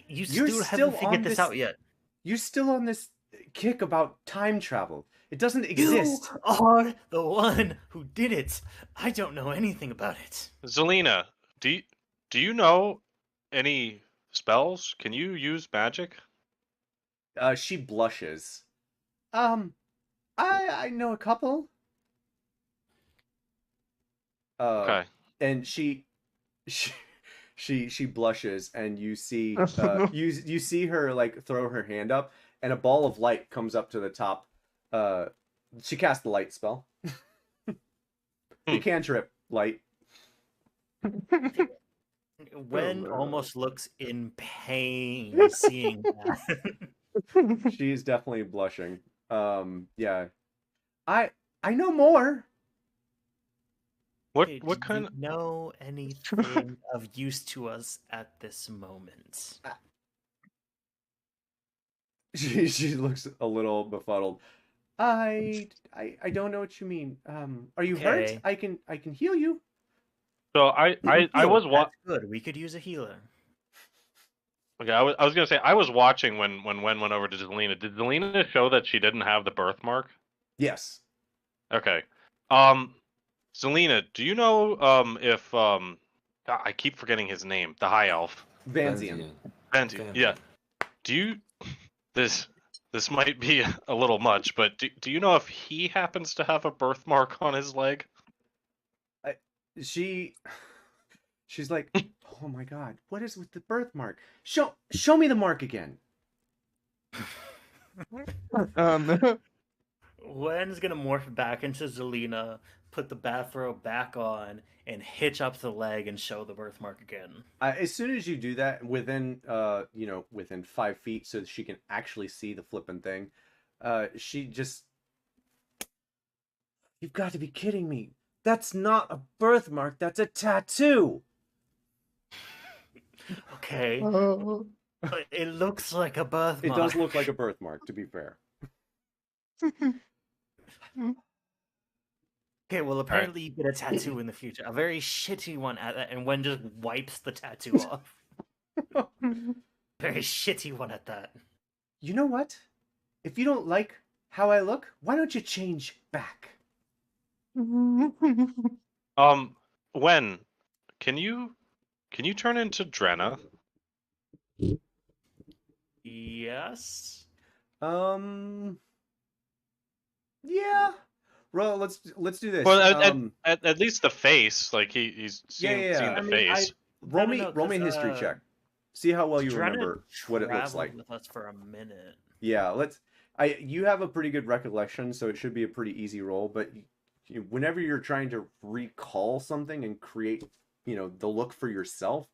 You're still still haven't figured on this this- out yet. You're still on this kick about time travel. It doesn't exist. You are the one who did it. I don't know anything about it. Zelina, do you know any spells? Can you use magic? She blushes. I know a couple. Okay. And she blushes, and you see you see her like throw her hand up, and a ball of light comes up to the top. She casts the light spell. The cantrip light. Wen almost looks in pain seeing that. She is definitely blushing. Yeah. I know more. What Okay, what do kind you know anything of use to us at this moment? She looks a little befuddled. I don't know what you mean. Are you hurt? Okay. I can heal you. So I Heal, was that's good. We could use a healer. Okay, I was gonna say I was watching when Wen went over to Zelina. Did Zelina show that she didn't have the birthmark? Yes. Okay. Zelina, do you know if God, I keep forgetting his name, the high elf. Vanzian. Vanzian. Yeah. Do you this might be a little much, but do you know if he happens to have a birthmark on his leg? She's like, oh my god, what is with the birthmark? Show me the mark again. Wen's gonna morph back into Zelina, put the bathrobe back on, and hitch up the leg and show the birthmark again. As soon as you do that, within within 5 feet, so that she can actually see the flippin' thing, she just, you've got to be kidding me. That's not a birthmark. That's a tattoo. Okay, Oh. but it looks like a birthmark. It does look like a birthmark, to be fair. Okay, well, apparently you get a tattoo in the future. A very shitty one at that, and Wen just wipes the tattoo off. Very shitty one at that. You know what? If you don't like how I look, why don't you change back? Wen, can you turn into Drenna? Yes. Yeah. Well, let's do this. Well, at least the face, like he's seen Yeah. the I mean, face. roll me No, roll me a 'cause, history check. See how well you Drenna remember what it looks like. traveled with us for a minute. Yeah, you have a pretty good recollection, so it should be a pretty easy roll, but whenever you're trying to recall something and create, the look for yourself,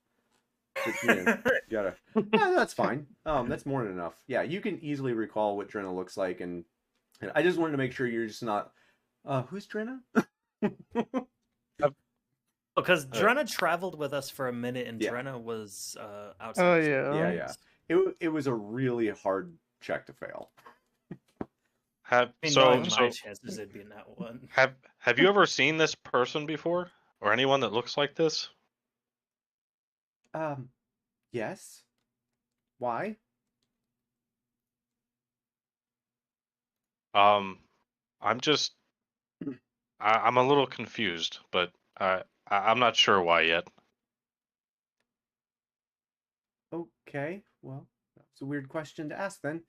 you gotta. Yeah, that's fine. That's more than enough. Yeah, you can easily recall what Drenna looks like, and I just wanted to make sure you're just not. Who's Drenna? Because Drenna traveled with us for a minute, and Yeah. Drenna was outside. Oh of yeah. Yeah. It was a really hard check to fail. Have I mean, so knowing so my chances, it'd be in that one. have you ever seen this person before, or anyone that looks like this? Yes. Why? I'm just I'm a little confused, but I'm not sure why yet. Okay, well, that's a weird question to ask then.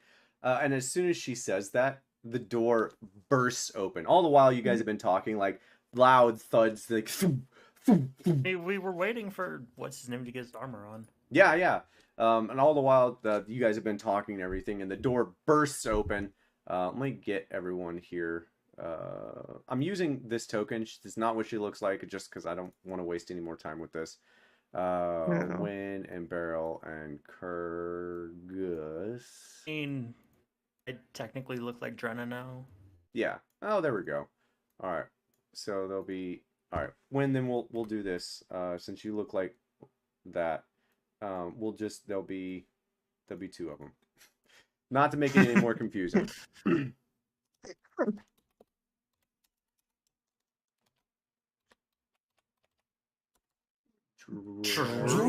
And as soon as she says that, the door bursts open. All the while, you guys have been talking like loud thuds, like. Hey, we were waiting for what's his name to get his armor on. Yeah. And all the while, you guys have been talking and everything, and the door bursts open. Let me get everyone here. I'm using this token. It's not what she looks like, just because I don't want to waste any more time with this. Win and Beryl and Kurgus. I mean, it technically look like Drenna now. Yeah. Oh, there we go. All right. So they'll be all right. When then we'll do this. Since you look like that, there'll be 2 of them. Not to make it any more confusing. Dredna.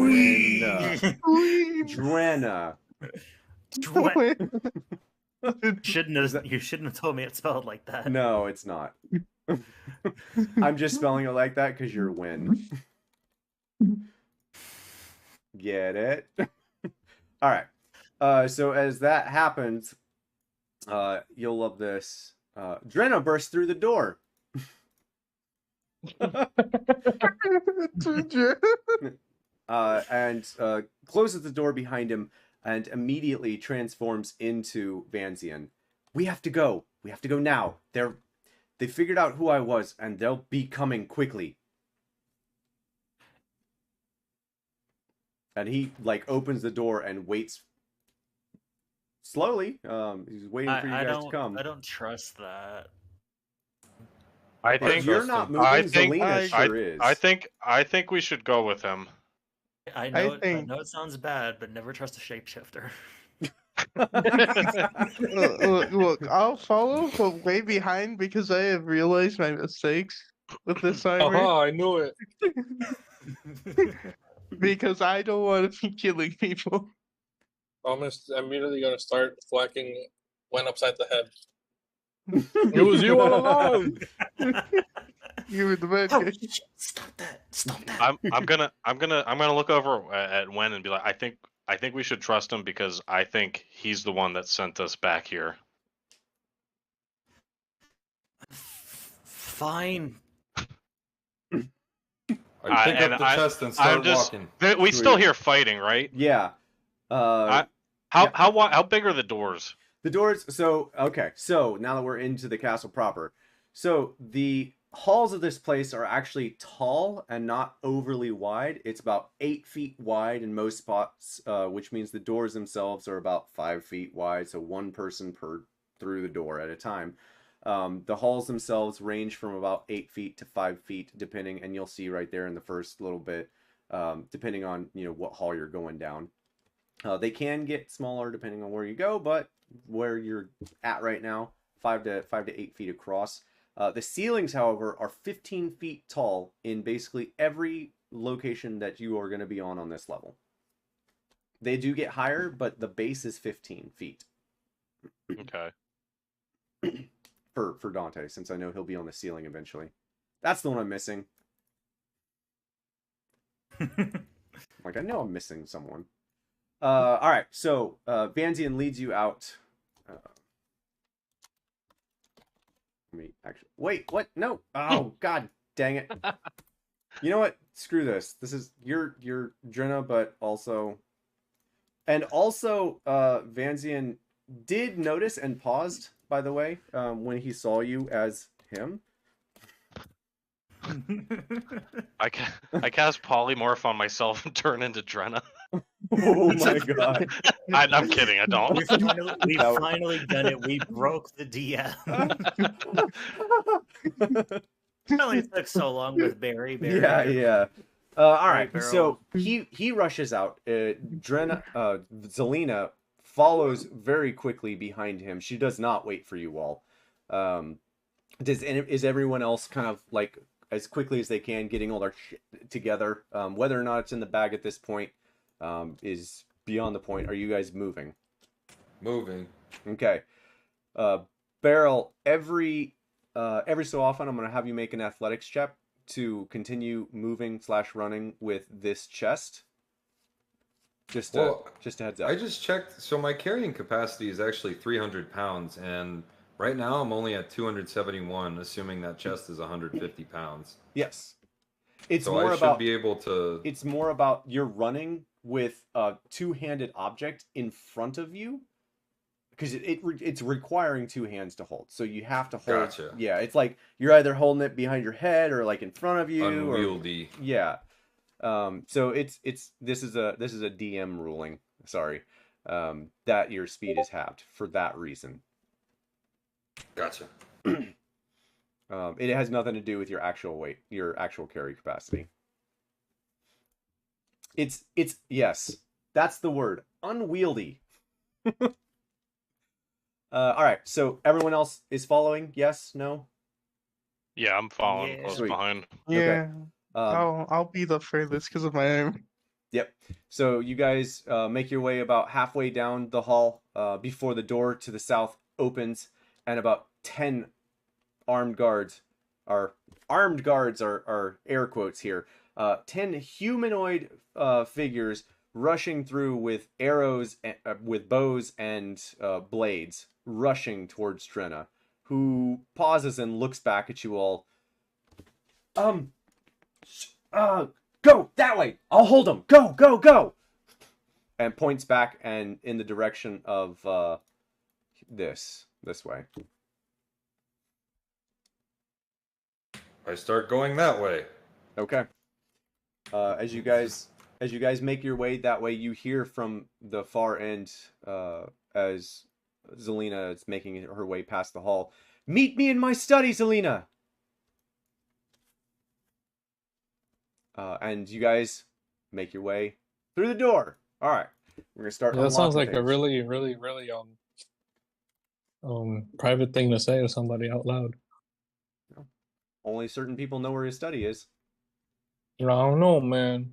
You shouldn't have told me it spelled like that. No, it's not. I'm just spelling it like that because you're Win. Get it? All right. So as that happens, you'll love this. Dredna bursts through the door. And closes the door behind him and immediately transforms into Vanzian. We have to go. We have to go now. They figured out who I was, and they'll be coming quickly. And he opens the door and waits slowly. He's waiting for you guys to come. I don't trust that. I think you're not moving. Zelina sure is. I think we should go with him. I know it sounds bad, but never trust a shapeshifter. Look, I'll follow, but way behind because I have realized my mistakes with this timer. Oh, I knew it. Because I don't want to be killing people. I'm immediately gonna start whacking Gwen upside the head. It was you all along. You were the bad Oh, guy. shit. Stop that! I'm gonna look over at Wen and be like, I think we should trust him because I think he's the one that sent us back here. Fine. I pick up the chest and start walking. We still hear fighting, right? Yeah. How big are the doors? The doors. So now that we're into the castle proper, so the halls of this place are actually tall and not overly wide. It's about 8 feet wide in most spots, which means the doors themselves are about 5 feet wide. So one person through the door at a time. The halls themselves range from about 8 feet to 5 feet, depending, and you'll see right there in the first little bit, depending on what hall you're going down. They can get smaller depending on where you go, but where you're at right now, 5 to 8 feet across. The ceilings, however, are 15 feet tall in basically every location that you are going to be on this level. They do get higher, but the base is 15 feet. Okay. For Dante, since I know he'll be on the ceiling eventually. That's the one I'm missing. I know I'm missing someone. All right, so Vanzian leads you out. Wait, what? No. Oh, god dang it. You know what? Screw this. This is you're Dredna, but also Vanzian did notice and paused, by the way, when he saw you as him. I cast polymorph on myself and turn into Dredna. Oh my god. I'm kidding, I don't. We finally done it. We broke the DM. It only took so long with Barry. Yeah. All right, Barrel. so he rushes out. Zelina follows very quickly behind him. She does not wait for you all. Is everyone else kind of as quickly as they can getting all their shit together? Whether or not it's in the bag at this point is beyond the point. Are you guys moving? Moving. Okay. Beryl, every so often I'm going to have you make an athletics check to continue moving / running with this chest. Just a heads up. I just checked. So my carrying capacity is actually 300 pounds, and right now I'm only at 271, assuming that chest is 150 pounds. Yes. It's so more I about, should be able to... It's more about you're running with a two-handed object in front of you, because it's requiring 2 hands to hold. So you have to hold. Gotcha. Yeah, it's like you're either holding it behind your head or in front of you. Unwieldy. Yeah. So this is a DM ruling. Sorry, that your speed is halved for that reason. Gotcha. It has nothing to do with your actual weight, your actual carry capacity. It's yes, that's the word. Unwieldy. All right, so everyone else is following? Yes? No? Yeah, I'm following Yeah. close Sweet. behind. Yeah, Um, I'll be the furthest because of my arm. Yep. So you guys make your way about halfway down the hall before the door to the south opens, and about 10 armed guards are air quotes here. 10 humanoid figures rushing through with arrows, with bows and blades, rushing towards Strenna, who pauses and looks back at you all. Go that way. I'll hold him. Go, go, go. And points back and in the direction of this way. I start going that way. Okay. As you guys make your way that way, you hear from the far end as Zelina is making her way past the hall. Meet me in my study, Zelina. And you guys make your way through the door. All right, we're gonna start. Yeah, that sounds like things. a really, really, really private thing to say to somebody out loud. Only certain people know where his study is. I don't know, man.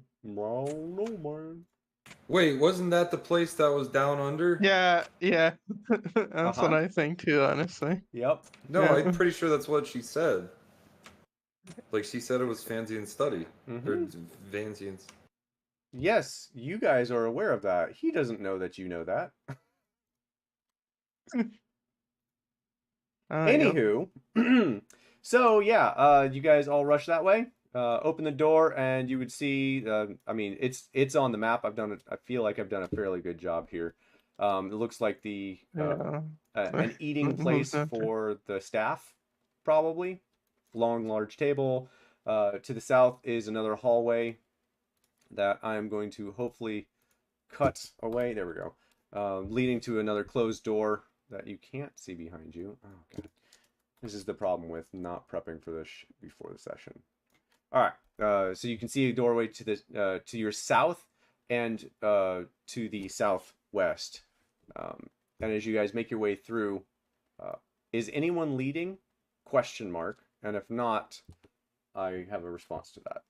Wait, wasn't that the place that was down under? Yeah, that's what I think too, honestly. Yep. No, Yeah. I'm pretty sure that's what she said. Like she said it was Fanzian study. Or Vanzian's. Yes, you guys are aware of that. He doesn't know that you know that. Anywho, so yeah, you guys all rush that way. Open the door, and you would see. I mean, it's on the map. I feel like I've done a fairly good job here. It looks like an eating place for the staff, probably. Long, large table. To the south is another hallway that I'm going to hopefully cut away. There we go. Leading to another closed door that you can't see behind you. Oh, God. This is the problem with not prepping for this before the session. All right. So you can see a doorway to your south and to the southwest. And as you guys make your way through, is anyone leading? Question mark. And if not, I have a response to that.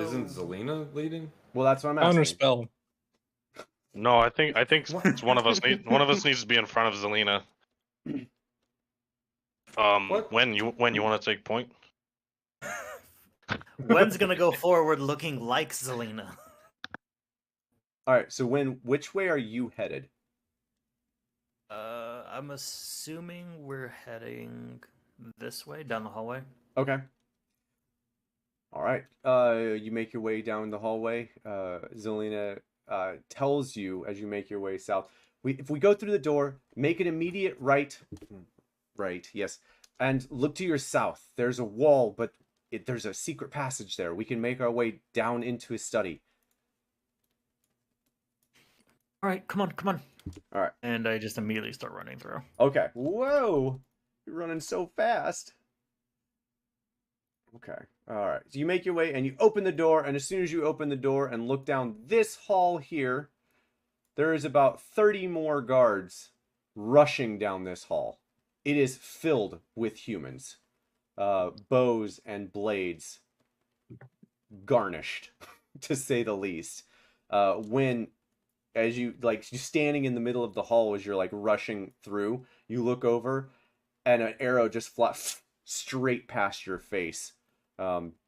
Isn't Zelina leading? Well, that's what I'm asking. Counterspell. No, I think it's one of us needs to be in front of Zelina. What? When you want to take point? Wen's gonna go forward looking like Zelina. All right. So which way are you headed? I'm assuming we're heading this way, down the hallway. Okay. All right. You make your way down the hallway. Zelina tells you as you make your way south. If we go through the door, make an immediate right. Right, yes. And look to your south. There's a wall, but there's a secret passage there. We can make our way down into his study. All right, come on. All right. And I just immediately start running through. Okay. Whoa! You're running so fast. Okay. All right. So you make your way and you open the door, and as soon as you open the door and look down this hall here, there is about 30 more guards rushing down this hall. It is filled with humans. Bows and blades. Garnished, to say the least. As you standing in the middle of the hall as you're rushing through, you look over and an arrow just flies straight past your face,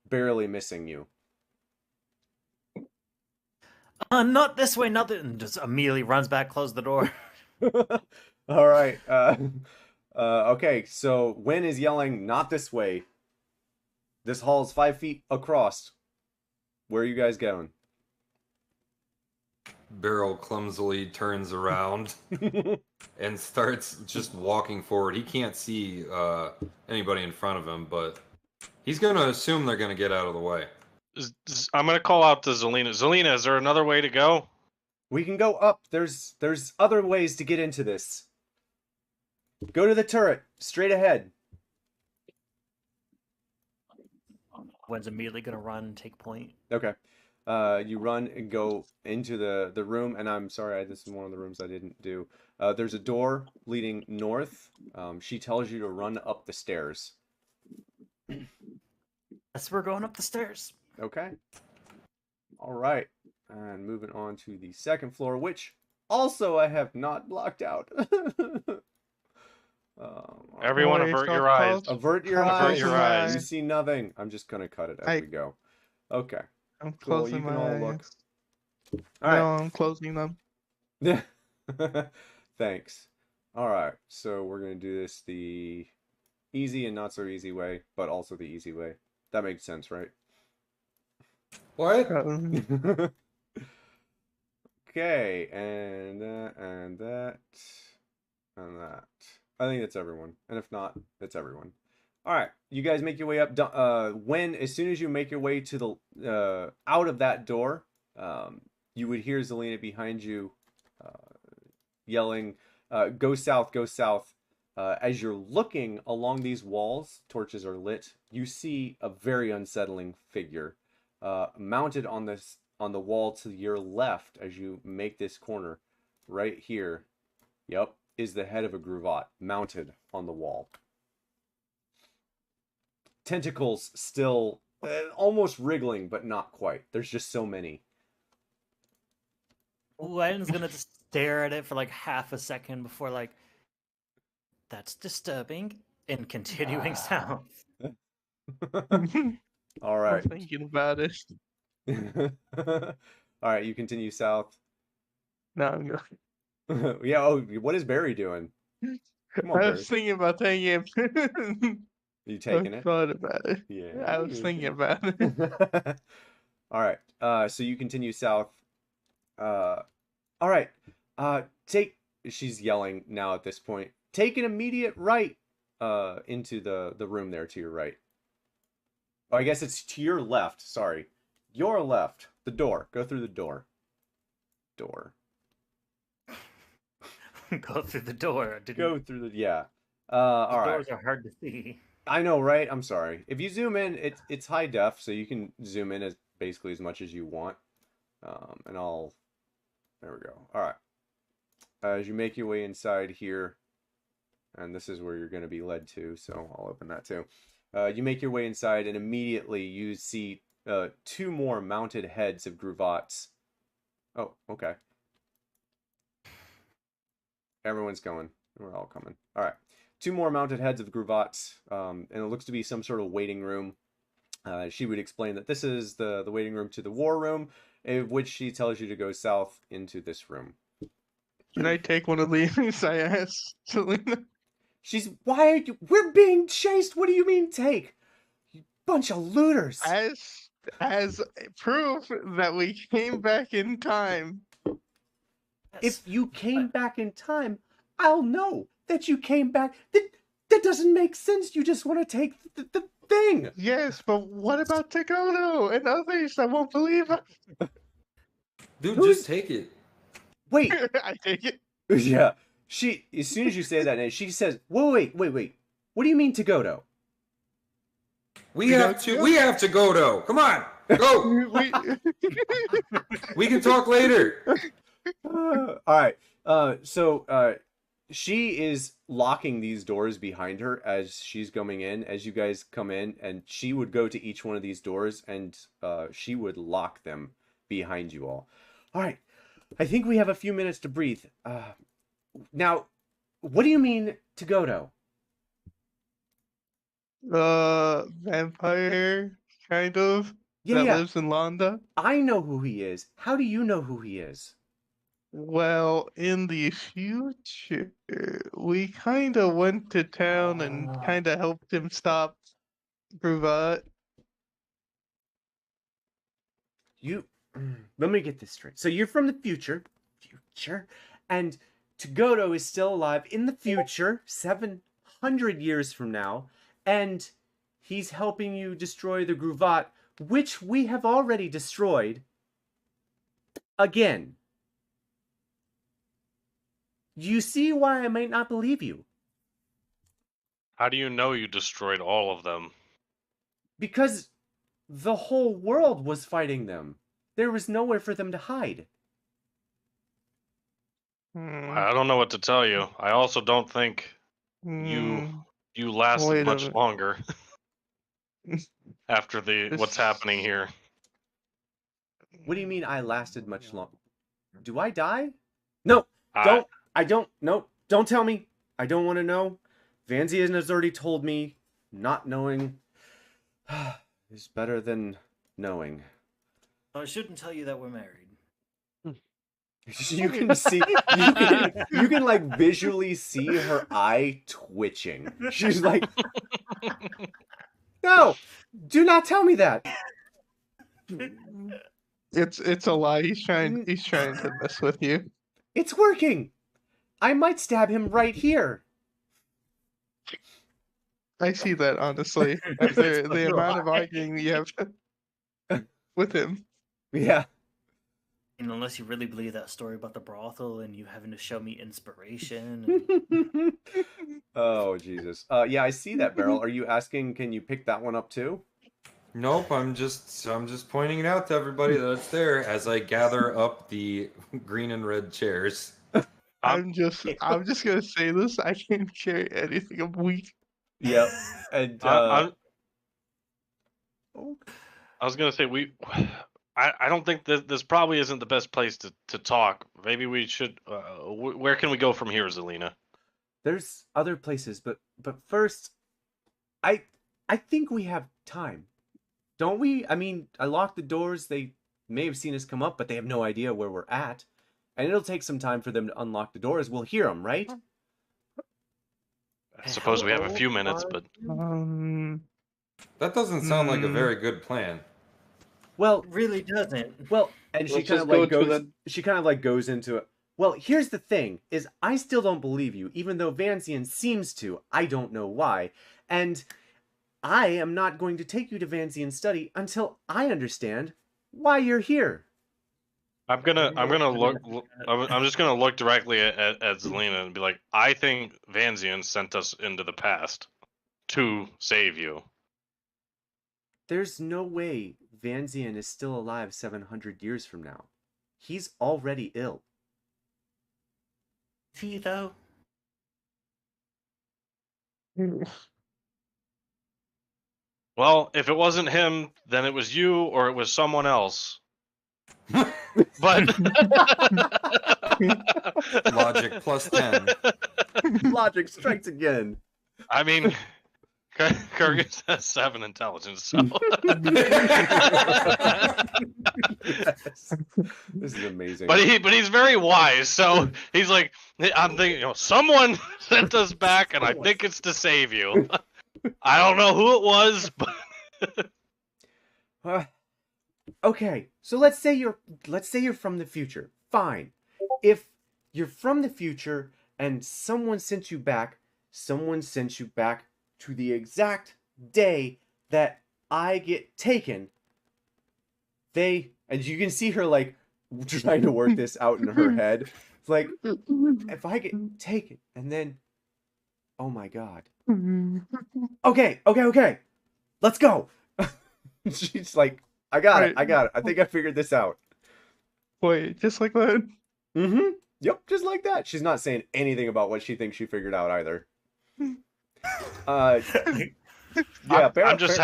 barely missing you. Not this way, and just immediately runs back, close the door. All right. Okay, so Wen is yelling, "Not this way." This hall is 5 feet across. Where are you guys going? Beryl clumsily turns around and starts just walking forward. He can't see anybody in front of him, but he's going to assume they're going to get out of the way. I'm going to call out to Zelina. Zelina, is there another way to go? We can go up. There's other ways to get into this. Go to the turret, straight ahead. Gwen's immediately gonna run and take point. Okay. You run and go into the room, and I'm sorry, this is one of the rooms I didn't do. There's a door leading north. She tells you to run up the stairs. As we're going up the stairs. Okay. All right. And moving on to the second floor, which also I have not blocked out. Everyone, Alright, avert so your eyes. Avert your I'm eyes. closing my You eyes. see nothing. I'm just gonna cut it as we go. Okay. I'm Cool. closing You can my all eyes. look. No, All I'm closing them. right. Thanks. All right. So we're gonna do this the easy and not so easy way, but also the easy way. That makes sense, right? What? Okay, and that, and that, and that. I think that's everyone. And if not, it's everyone. All right, you guys make your way up. As soon as you make your way to the out of that door, you would hear Zelina behind you yelling, "Go south, go south." As you're looking along these walls, torches are lit. You see a very unsettling figure mounted on the wall to your left as you make this corner. Right here, yep, is the head of a Gruvat mounted on the wall. Tentacles still almost wriggling, but not quite. There's just so many. Gwen's gonna just stare at it for like half a second before like, that's disturbing, and continuing south. All right. I'm thinking about it. All right, you continue south. No, I'm going. Yeah, oh, what is Barry doing? Come on, I Barry. was thinking about taking it. You taking I it? thought about it. Yeah. I was thinking about it. All right. So you continue south. All right. She's yelling now at this point. Take an immediate right into the room there to your right. Oh, I guess it's to your left. Sorry. Your left. The door. Go through the door. Door. Go through the door. Go through the yeah. The All right. doors are hard to see. I know, right? I'm sorry. If you zoom in, it's high def, so you can zoom in as basically as much as you want. And there we go. All right. As you make your way inside here, and this is where you're going to be led to, so I'll open that too. You make your way inside, and immediately you see two more mounted heads of Gruvats. Oh, okay. Everyone's going. We're all coming. All right. Two more mounted heads of Gruvats, and it looks to be some sort of waiting room. She would explain that this is the waiting room to the war room, in which she tells you to go south into this room. Can I take one of these? I asked Selena. Why are you? We're being chased. What do you mean take? You bunch of looters. As proof that we came back in time. If you came back in time, I'll know that you came back. That doesn't make sense. You just want to take the thing. Yes, but what about Takono and others that won't believe us? Dude, just take it. Wait. I take it. Yeah. As soon as you say that, she says, wait. What do you mean Tagoto? We have to go though. Come on, go. We can talk later. All right. So she is locking these doors behind her as she's coming in. As you guys come in, and she would go to each one of these doors, and she would lock them behind you all. All right. I think we have a few minutes to breathe. Now, what do you mean Tagoto? Vampire, kind of. Yeah. Lives in Londa. I know who he is. How do you know who he is? Well, in the future, we kind of went to town and kind of helped him stop Gruvat. Let me get this straight. So you're from the future, and Tagoto is still alive in the future, 700 years from now, and he's helping you destroy the Gruvat, which we have already destroyed again. You see why I might not believe you? How do you know you destroyed all of them? Because The whole world was fighting them. There was nowhere for them to hide. I don't know what to tell you. I also don't think you lasted Wait a much minute. longer after what's This- happening here. What do you mean I lasted much longer? Do I die? No, I- don't tell me. I don't want to know. Vanzian has already told me not knowing is better than knowing. I shouldn't tell you that we're married. You can see, you can like visually see her eye twitching. She's like, no, do not tell me that. It's a lie. He's trying to mess with you. It's working. I might stab him right here. I see that, honestly. After the amount of arguing you have with him. Yeah. And unless you really believe that story about the brothel and you having to show me inspiration. And... Oh, Jesus. Yeah, I see that, Beryl. Are you asking, can you pick that one up too? Nope, I'm just pointing it out to everybody that it's there as I gather up the green and red chairs. I'm just gonna say this. I can't carry anything. I'm weak. Yep. And I was gonna say I don't think that this probably isn't the best place to talk. Maybe we should. Where can we go from here, Zelina? there's other places, but first, I think we have time, don't we? I mean, I locked the doors. They may have seen us come up, but they have no idea where we're at, and it'll take some time for them to unlock the doors. We'll hear them, right? I suppose we have a few minutes, but That doesn't sound like a very good plan. Well, really doesn't. well, and she Let's kind just of like go to goes. the- She kind of like goes into it. Well, here's the thing: is I still don't believe you, even though Vanzian seems to. I don't know why, and I am not going to take you to Vanzian's study until I understand why you're here. I'm just gonna look directly at Zelina and be like, I think Vanzian sent us into the past to save you. There's no way Vanzian is still alive 700 years from now. He's already ill. Is he though? Well, if it wasn't him, then it was you or it was someone else. But Logic plus 10. Logic strikes again. I mean, Kurgus has 7 intelligence, so Yes. This is amazing. but he's very wise. So he's like, I'm thinking, someone sent us back, and I think it's to save you. I don't know who it was, but Okay, so let's say you're from the future. Fine. If you're from the future and someone sent you back to the exact day that I get taken. And you can see her like trying to work this out in her head. It's like, if I get taken and then, oh my God. Okay. Let's go. She's like, I got it. I think I figured this out. Wait, just like that? Mm-hmm. Yep, just like that. She's not saying anything about what she thinks she figured out either. Yeah, I'm just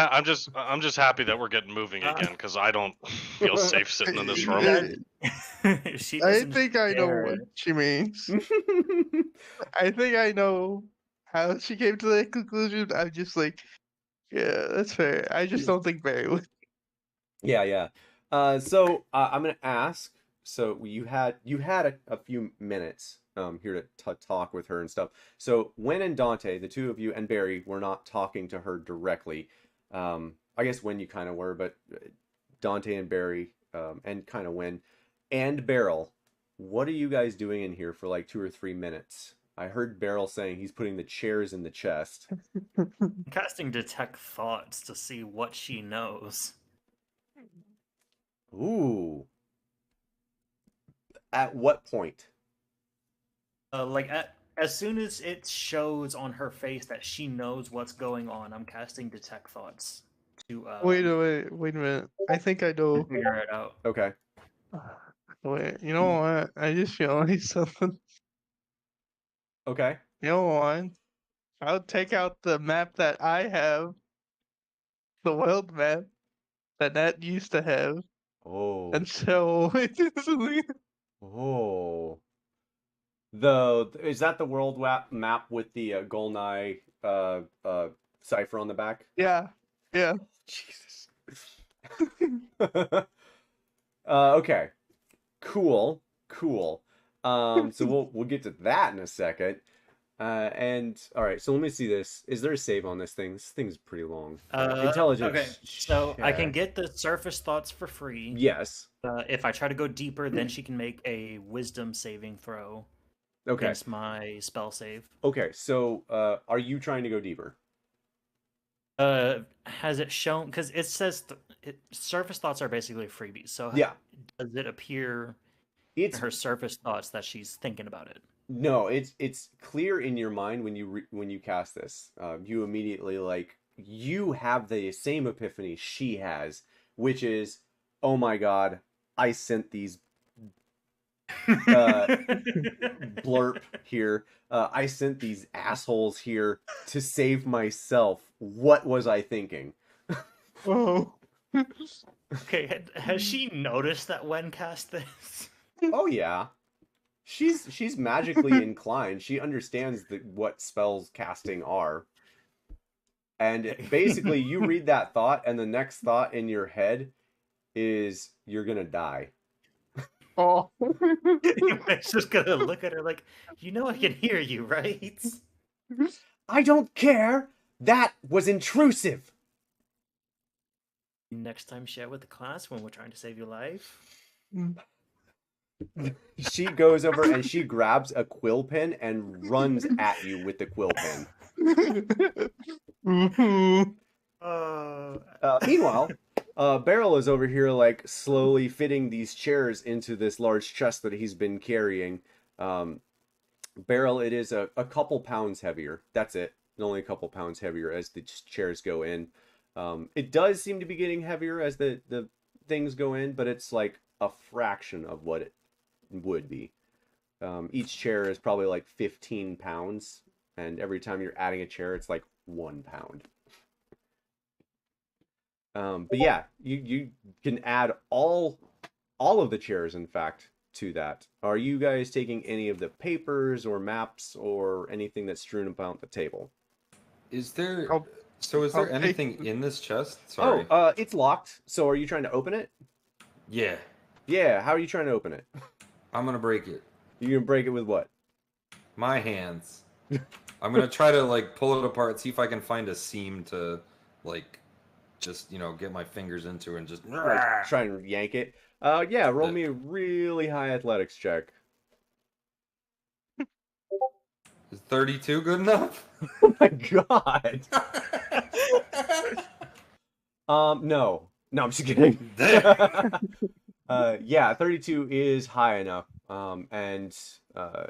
happy that we're getting moving again because I don't feel safe sitting in this room. I think I know what she means. I think I know how she came to that conclusion. I'm just like, yeah, that's fair. I just don't think Barry would. Yeah. So I'm gonna ask. So you had a few minutes here to talk with her and stuff. So Wen and Dante, the two of you, and Barry were not talking to her directly. I guess Wen you kind of were, but Dante and Barry and kind of Wen and Beryl. What are you guys doing in here for like 2 or 3 minutes? I heard Beryl saying he's putting the chairs in the chest. I'm casting detect thoughts to see what she knows. Ooh. At what point? As soon as it shows on her face that she knows what's going on, I'm casting detect thoughts to Wait a minute. I think I know. figure it out. Okay. Wait, you know what? I just realized something. Okay. You know what? I'll take out the map that I have, the world map that Nat used to have, Oh. and show it to Selena. Oh. Is that the world map with the Golnai cipher on the back? Yeah, yeah. Jesus. Okay. Cool. So we'll get to that in a second. And all right, so let me see this. Is there a save on this thing? This thing's pretty long. Intelligence. Okay, so I can check. get the surface thoughts for free. Yes. If I try to go deeper, then she can make a wisdom saving throw Okay. against my spell save. Okay. So, are you trying to go deeper? Has it shown? Because it says surface thoughts are basically freebies. So Yeah. does it appear It's in her surface thoughts that she's thinking about it? No, it's clear in your mind when you cast this. You immediately you have the same epiphany she has, which is, oh my god, I sent these blurp here. I sent these assholes here to save myself. What was I thinking? Oh. Okay, has she noticed that Wen cast this? Oh yeah. She's magically inclined. She understands what spells casting are. And basically, you read that thought, and the next thought in your head is, you're gonna die. Oh. It's just gonna look at her like, you know I can hear you, right? I don't care! That was intrusive! Next time share with the class when we're trying to save your life. She goes over and she grabs a quill pen and runs at you with the quill pen. Meanwhile, Beryl is over here slowly fitting these chairs into this large chest that he's been carrying. Beryl, it is a couple pounds heavier. That's it. Only a couple pounds heavier as the chairs go in. It does seem to be getting heavier as the things go in, but it's like a fraction of what it would be. Each chair is probably 15 pounds, and every time you're adding a chair, it's 1 pound. But yeah, you can add all of the chairs, in fact, to that. Are you guys taking any of the papers or maps or anything that's strewn about the table? Is there I'll anything in this chest? Sorry. Oh, it's locked. So are you trying to open it? Yeah. Yeah, how are you trying to open it? I'm gonna break it. You gonna break it with what? My hands. I'm gonna try to pull it apart, see if I can find a seam to just get my fingers into and just Try and yank it. Yeah, roll me a really high athletics check. Is 32 good enough? Oh my god. No, I'm just kidding. Yeah, 32 is high enough. And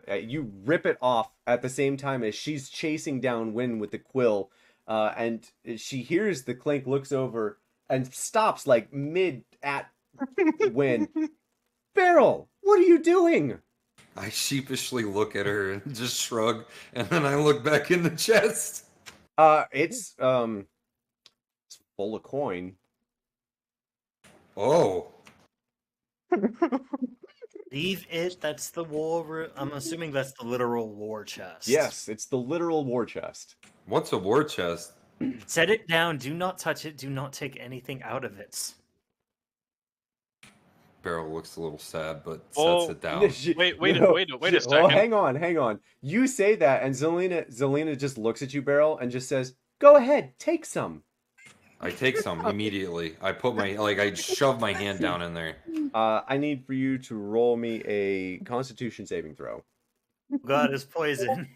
you rip it off at the same time as she's chasing down Wynn with the quill. And she hears the clink, looks over, and stops mid at Wynn. Beryl, what are you doing? I sheepishly look at her and just shrug, and then I look back in the chest. It's full of coin. Oh. Leave it. That's the war room. I'm assuming that's the literal war chest. Yes, it's the literal war chest. What's a war chest? Set it down. Do not touch it. Do not take anything out of it. Beryl looks a little sad, but Oh, sets it down. Wait a second. Well, hang on. You say that, and Zelina just looks at you, Beryl, and just says, "Go ahead, take some." I take some immediately. I put I shove my hand down in there. I need for you to roll me a Constitution saving throw. God is poison.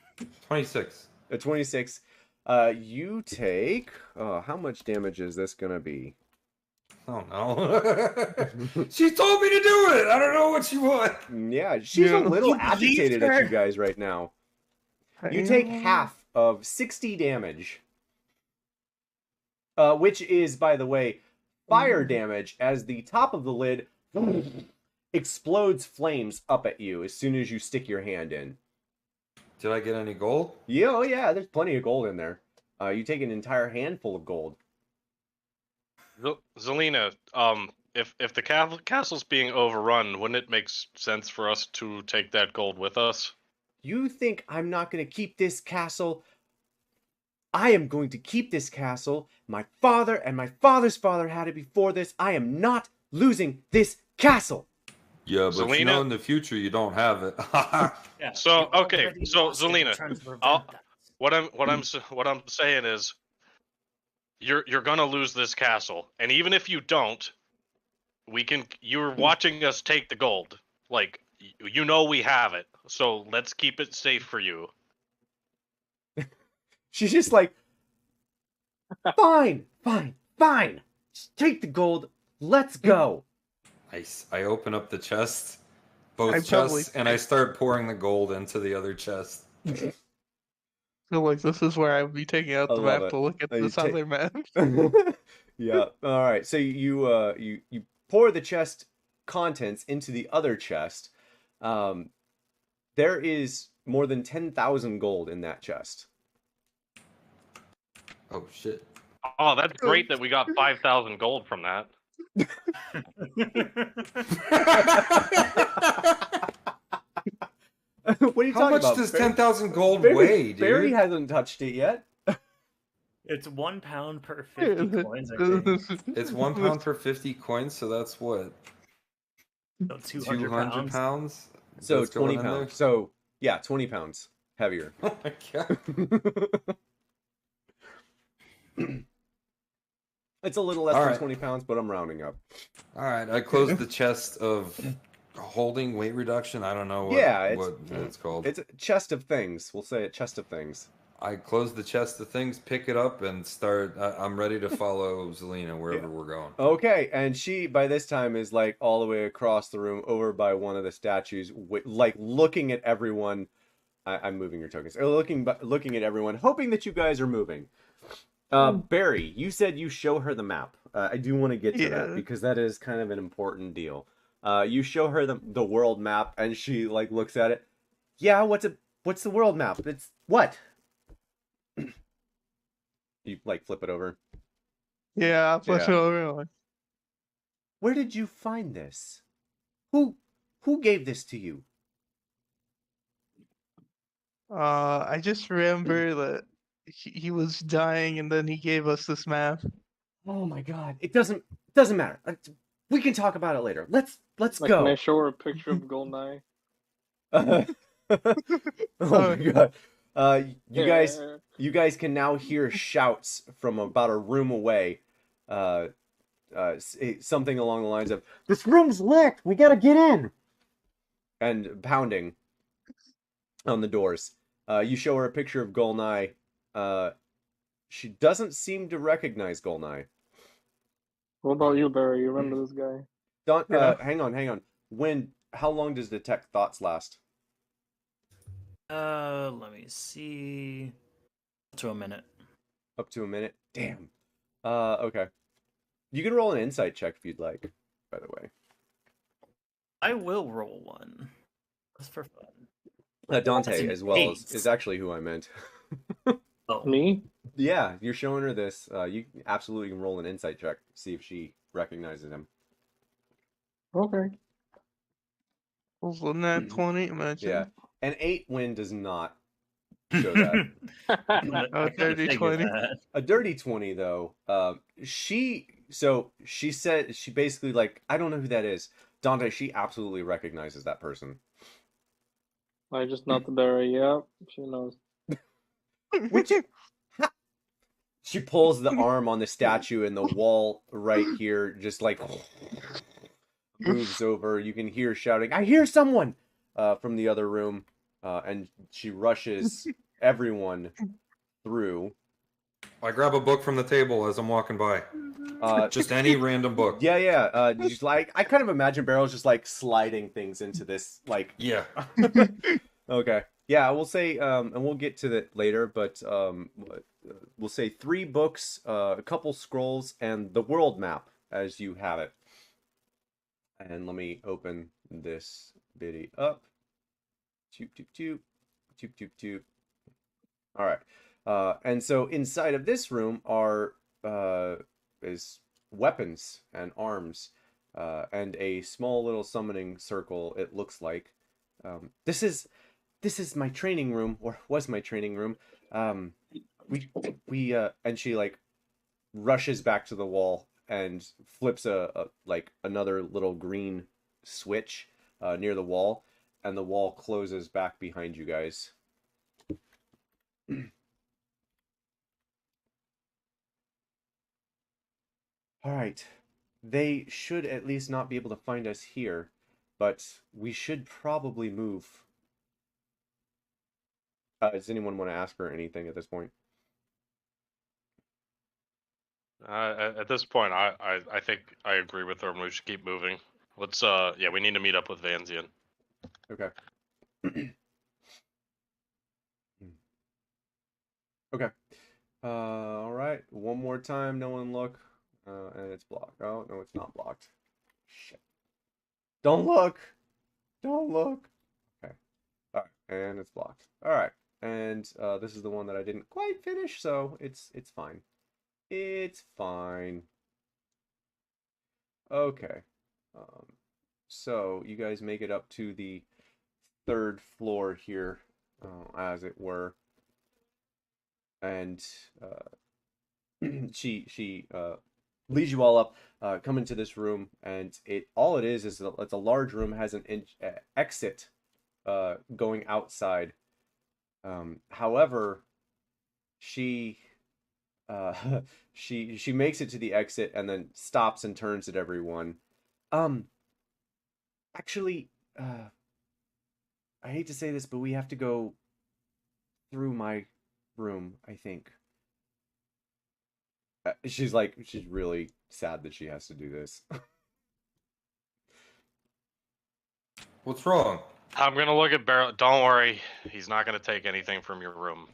26. A 26. You take. How much damage is this gonna be? Oh no. She told me to do it. I don't know what she wants. Yeah, she's a little You believed agitated her? at you guys right now. You take half of 60 damage. which is, by the way, fire damage as the top of the lid explodes flames up at you as soon as you stick your hand in. Did I get any gold? Yeah, oh yeah, there's plenty of gold in there. You take an entire handful of gold. Zelina, if the castle's being overrun, wouldn't it make sense for us to take that gold with us? You think I'm not going to keep this castle? I am going to keep this castle. My father and my father's father had it before this. I am not losing this castle. Yeah, but you know Zelina? in the future you don't have it. Yeah, So, you okay, already so, lost it. We're Zelina, trying to prevent I'll- that. What I'm saying is, you're gonna lose this castle, and even if you don't, you're watching us take the gold. Like, you know we have it, so let's keep it safe for you. She's just like, fine, fine, fine. Just take the gold. Let's go. I open up the chest, both I probably- chests, and I start pouring the gold into the other chest. I feel like this is where I would be taking out I the love map it. to look at You this ta- other map. Yeah. All right. So you pour the chest contents into the other chest. There is more than 10,000 gold in that chest. Oh shit! Oh, that's great that we got 5,000 gold from that. What are you How talking much about? does Barry? 10,000 gold Barry- weigh, dude? Barry hasn't touched it yet. It's £1 per 50 coins, I think. It's 1 pound per 50 coins, so that's what, So 200 200 pounds. pounds? So That's going 20 in there? pounds. So yeah, 20 pounds heavier. Oh my god! It's a little less All than right. 20 pounds, but I'm rounding up. All right, I closed the chest of holding weight reduction. I don't know what, Yeah, it's- what it's called. It's a chest of things. We'll say a chest of things. I close the chest of things, pick it up, and start. I'm ready to follow Zelina wherever we're going. Okay, and she by this time is like all the way across the room, over by one of the statues, like looking at everyone. I'm moving your tokens. Looking at everyone, hoping that you guys are moving. Barry, you said you show her the map. I do want to get to that Yeah. because that is kind of an important deal. You show her the world map, and she like looks at it. Yeah, what's the world map? It's what? You like flip it over. Yeah, I'll flip Yeah. it over. Like, Where did you find this? Who gave this to you? I just remember that he was dying, and then he gave us this map. Oh my god! It doesn't matter. We can talk about it later. Let's Like, go. can I show her a picture of Goldeneye? Oh my god! You guys, Yeah. you guys can now hear shouts from about a room away. Something along the lines of, "This room's locked. We gotta get in!" And pounding on the doors. You show her a picture of Goldeneye. She doesn't seem to recognize Goldeneye. What about you, Barry? You remember this guy? Yeah. Hang on. How long does detect thoughts last? Let me see. Up to a minute. Up to a minute. Damn. Okay. You can roll an insight check if you'd like, by the way. I will roll one. Just for fun. Dante That's an as well eight. is actually who I meant. Oh, Me? Yeah, you're showing her this. You absolutely can roll an insight check, see if she recognizes him. Okay. Was a nat 20, imagine. Yeah. An 8 win does not show that. Oh, dirty 20. A dirty 20 though. She said, she basically like, I don't know who that is. Dante, she absolutely recognizes that person. I just not the Barry. Yep, she knows. Which she pulls the arm on the statue, and the wall right here just like moves over. You can hear shouting, "I hear someone!" From the other room, and she rushes everyone through. I grab a book from the table as I'm walking by. Just any random book. Yeah. Just like, I kind of imagine Barrel's just like sliding things into this, like. Yeah. Okay. Yeah, I will say, and we'll get to that later, but we'll say 3 books, a couple scrolls, and the world map as you have it. And let me open this bitty up. Choop, choop, choop. Choop, choop, choop. All right. And so inside of this room is weapons and arms, and a small little summoning circle, it looks like. This is my training room, or was my training room. We and she like rushes back to the wall and flips like another little green switch near the wall, and the wall closes back behind you guys. All right. They should at least not be able to find us here, but we should probably move. Does anyone want to ask her anything at this point? At this point, I think I agree with her. We should keep moving. Let's yeah, we need to meet up with Vanzian. Okay. Okay. All right. One more time. No one look. And it's blocked. Oh, no, it's not blocked. Shit. Don't look. Don't look. Okay. All right. And it's blocked. All right. And this is the one that I didn't quite finish, so it's fine. It's fine. Okay. So you guys make it up to the 3rd floor here, as it were. And she leads you all up, come into this room, and all it is it's a large room, has an exit going outside. However, she she makes it to the exit and then stops and turns at everyone. Actually, I hate to say this, but we have to go through my room, I think. She's really sad that she has to do this. What's wrong? I'm gonna look at Beryl. Don't worry, he's not gonna take anything from your room.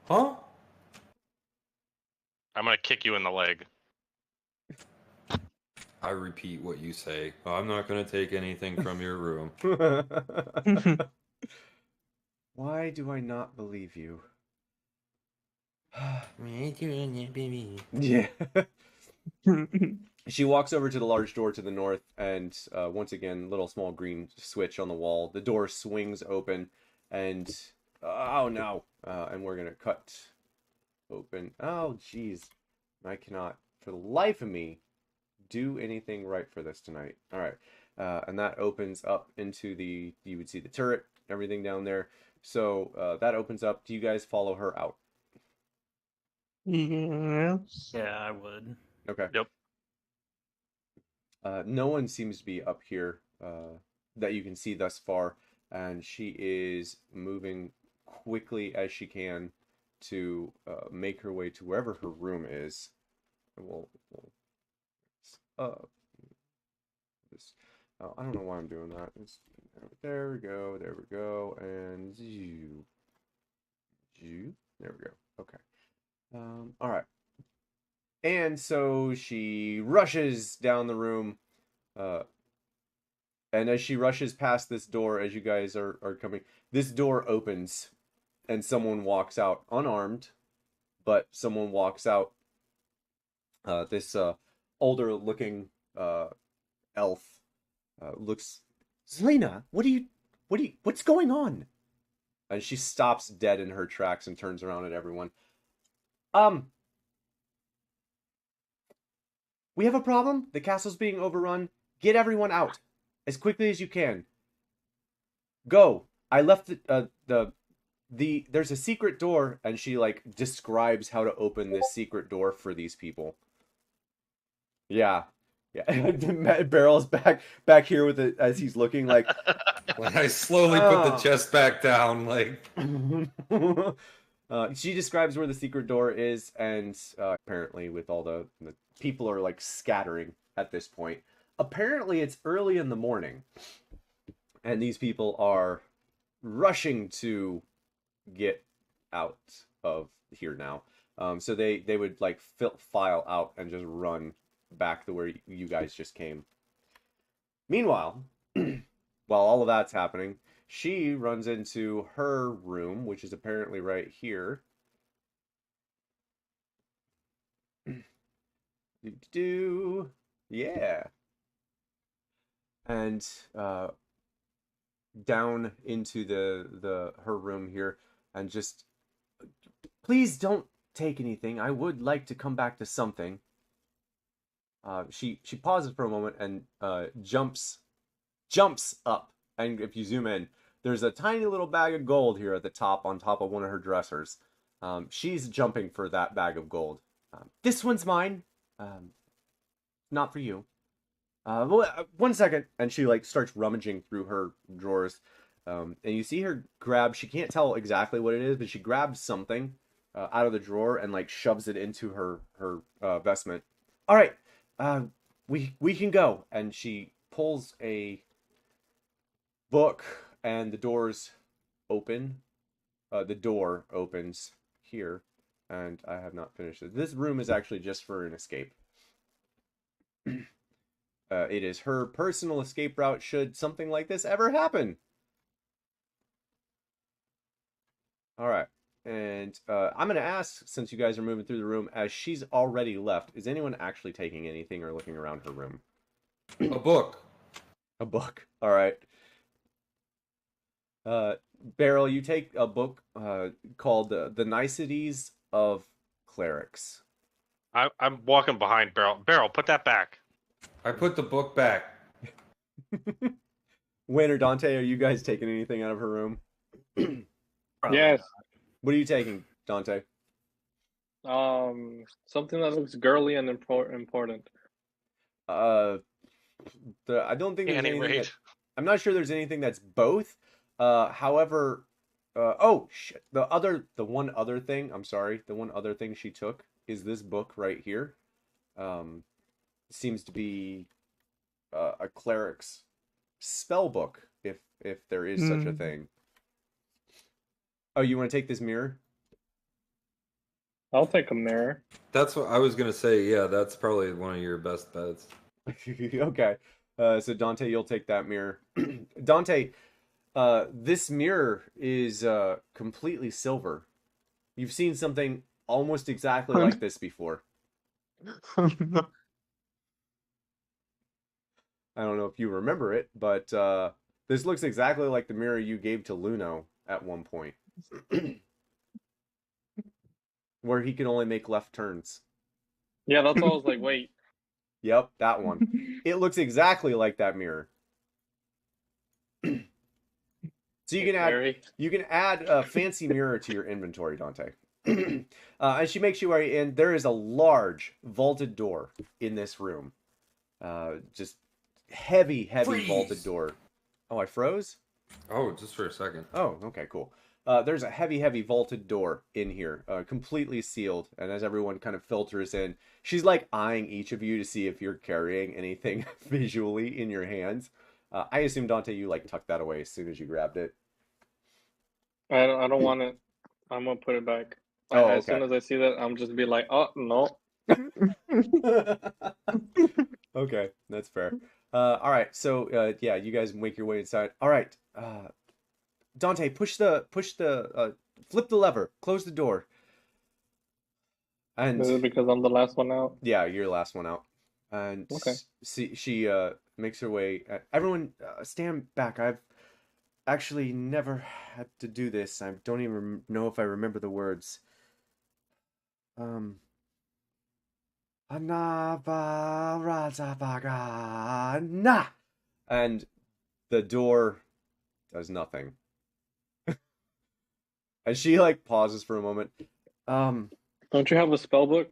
Huh? I'm gonna kick you in the leg. I repeat what you say. I'm not going to take anything from your room. Why do I not believe you? Yeah. She walks over to the large door to the north, and once again, little small green switch on the wall. The door swings open, and oh no! And we're gonna cut open. Oh jeez, I cannot, for the life of me, do anything right for this tonight. All right, and that opens up into you would see the turret, everything down there. So that opens up. Do you guys follow her out? Yeah. Yeah, I would. Okay. Yep. No one seems to be up here that you can see thus far, and she is moving quickly as she can to make her way to wherever her room is. We'll I don't know why I'm doing that. There we go, and there we go. Okay. All right. And so she rushes down the room, and as she rushes past this door, as you guys are coming, this door opens, and someone walks out, unarmed, but someone walks out. This older-looking elf looks. Zelina, what's going on? And she stops dead in her tracks and turns around at everyone. We have a problem. The castle's being overrun. Get everyone out as quickly as you can. Go. I left there's a secret door, and she describes how to open this secret door for these people. Yeah. Barrel's back here with it as he's looking like. When I slowly put the chest back down, She describes where the secret door is, and apparently with all the people are scattering at this point. Apparently it's early in the morning, and these people are rushing to get out of here now. So they would like file out and just run back to where you guys just came. Meanwhile, while all of that's happening, she runs into her room, which is apparently right here. Yeah. And down into her room here, and just, please don't take anything. I would like to come back to something. She pauses for a moment and jumps up. And if you zoom in, there's a tiny little bag of gold here at the top, on top of one of her dressers. She's jumping for that bag of gold. This one's mine. Not for you. One second. And she like starts rummaging through her drawers. And you see her grab, she can't tell exactly what it is, but she grabs something out of the drawer and like shoves it into her vestment. All right, we can go. And she pulls a book, and the doors open. The door opens here, and I have not finished it. This room is actually just for an escape. It is her personal escape route should something like this ever happen. All right. And I'm going to ask, since you guys are moving through the room, as she's already left, is anyone actually taking anything or looking around her room? A book. A book. All right. Beryl, you take a book called The Niceties of Clerics. I'm walking behind Beryl. Beryl, put that back. I put the book back. Wayne or Dante, are you guys taking anything out of her room? Yes. What are you taking, Dante? Something that looks girly and important. I don't think there's Any anything rate. I'm not sure there's anything that's both. However, oh shit, the one other thing she took is this book right here. Seems to be a cleric's spell book, if there is such a thing. Oh, you want to take this mirror? I'll take a mirror. That's what I was gonna say. Yeah, that's probably one of your best bets. Okay. So Dante, you'll take that mirror. Dante, this mirror is completely silver. You've seen something almost exactly like this before. I don't know if you remember it, but this looks exactly like the mirror you gave to Luno at one point. Where he can only make left turns. Yeah, that's why I was like, wait. Yep, that one. It looks exactly like that mirror. So you can add a fancy mirror to your inventory, Dante. And she makes you way in. There is a large vaulted door in this room. Just heavy Freeze. Vaulted door. Oh, I froze? Oh, just for a second. Oh, okay, cool. There's a heavy vaulted door in here, completely sealed. And as everyone kind of filters in, she's like eyeing each of you to see if you're carrying anything visually in your hands. I assume, Dante, you like tucked that away as soon as you grabbed it. I don't want it. I'm gonna put it back. Oh, As okay. soon as I see that, I'm just be like, oh no. Okay, that's fair. All right, so yeah, you guys make your way inside. All right, Dante, flip the lever, close the door. And Is it because I'm the last one out? yeah, you're the last one out. And Okay. she makes her way. Everyone, stand back. I've actually never had to do this. I don't even know if I remember the words. And the door does nothing. And she like pauses for a moment. Don't you have a spell book?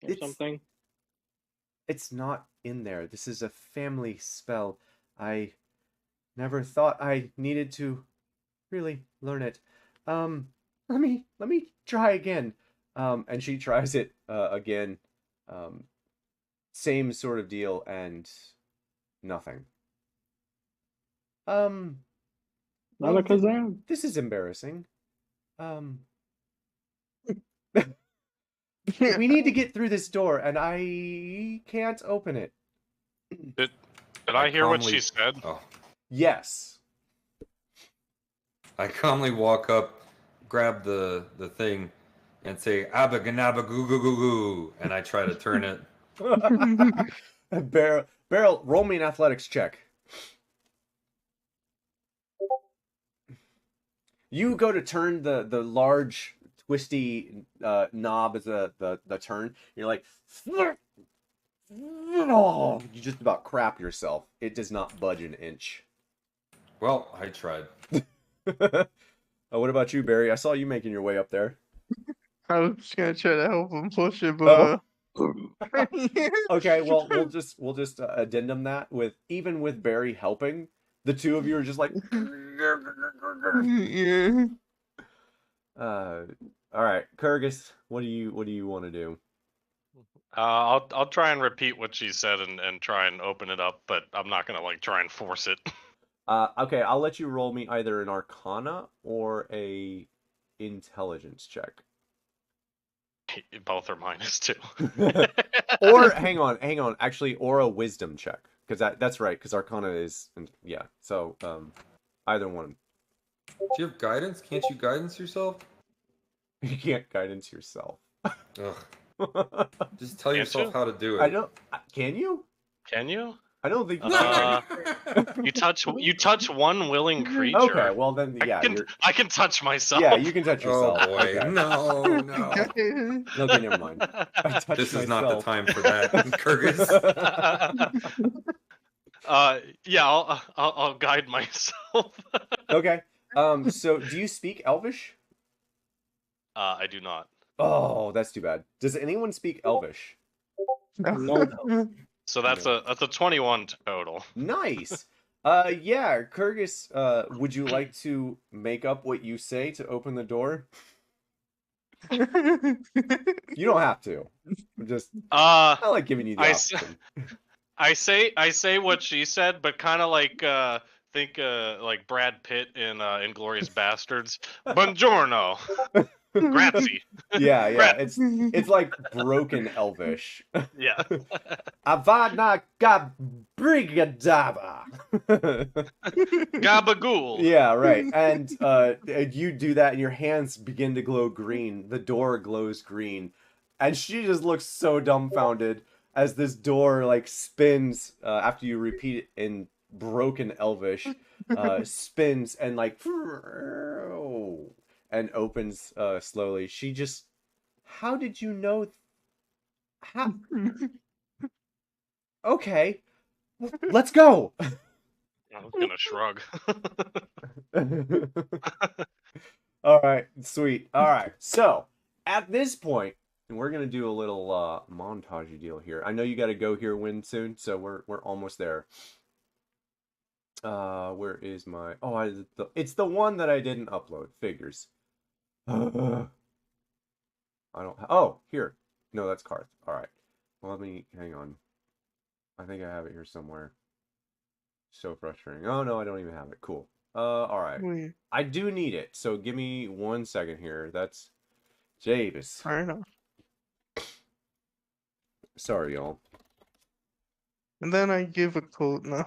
Or It's- something? It's not in there. This is a family spell. I never thought I needed to really learn it. Let me try again. And she tries it again. Same sort of deal, and nothing. Well, Alakazam. this is embarrassing. We need to get through this door, and I can't open it. Did I hear what calmly- she said? Oh, Yes. I calmly walk up, grab the thing, and say "Abba ganaba goo goo goo goo," and I try to turn it. Barrel, roll me an athletics check. You go to turn the large twisty knob as the turn. You're like, you just about crap yourself. It does not budge an inch. Well, I tried. What about you, Barry? I saw you making your way up there. I was just gonna try to help him push it, but Okay, well we'll just addendum that with even with Barry helping, the two of you are just like. yeah. All right, Kurgis, what do you want to do? I'll try and repeat what she said and try and open it up, but I'm not gonna like try and force it. Okay, I'll let you roll me either an Arcana or a Intelligence check. Both are -2. Or hang on, actually, or a Wisdom check, because that's right, because Arcana is yeah. So either one. Do you have guidance? Can't you guidance yourself? You can't guidance yourself. Ugh. Just tell Can't yourself you? how to do it. I don't. Can you? Can you? I don't think you You touch one willing creature. Okay, well then, yeah, I can touch myself. yeah, you can touch Oh yourself. boy, Okay. no. Okay, never mind. I touched This is not the myself. time for that, Kurgis. Yeah, I'll guide myself. Okay. So do you speak Elvish? I do not. Oh, that's too bad. Does anyone speak Elvish? No. So that's a 21 total. Nice. Yeah, Kurgis, would you like to make up what you say to open the door? You don't have to. I'm just I like giving you the option. I say what she said, but kind of like think like Brad Pitt in Inglourious Bastards. Buongiorno. Grazie. Yeah. It's like broken Elvish. Yeah. Avada Brigadava. Gabagool. Yeah, right. And you do that and your hands begin to glow green. The door glows green. And she just looks so dumbfounded as this door like spins after you repeat it in broken Elvish, spins and like and opens slowly. She just, how did you know? How? Okay, let's go. I'm gonna shrug. All right, sweet. All right, so at this point, and we're gonna do a little montage deal here. I know you got to go here, Win, soon, so we're almost there. Where is my? Oh, it's the one that I didn't upload. Figures. I don't. Oh, here. No, that's Karth. All right. Well, let me hang on. I think I have it here somewhere. So frustrating. Oh no, I don't even have it. Cool. All right. Weird. I do need it. So give me 1 second here. That's Javis. Fair enough. Sorry, y'all. And then I give a code now.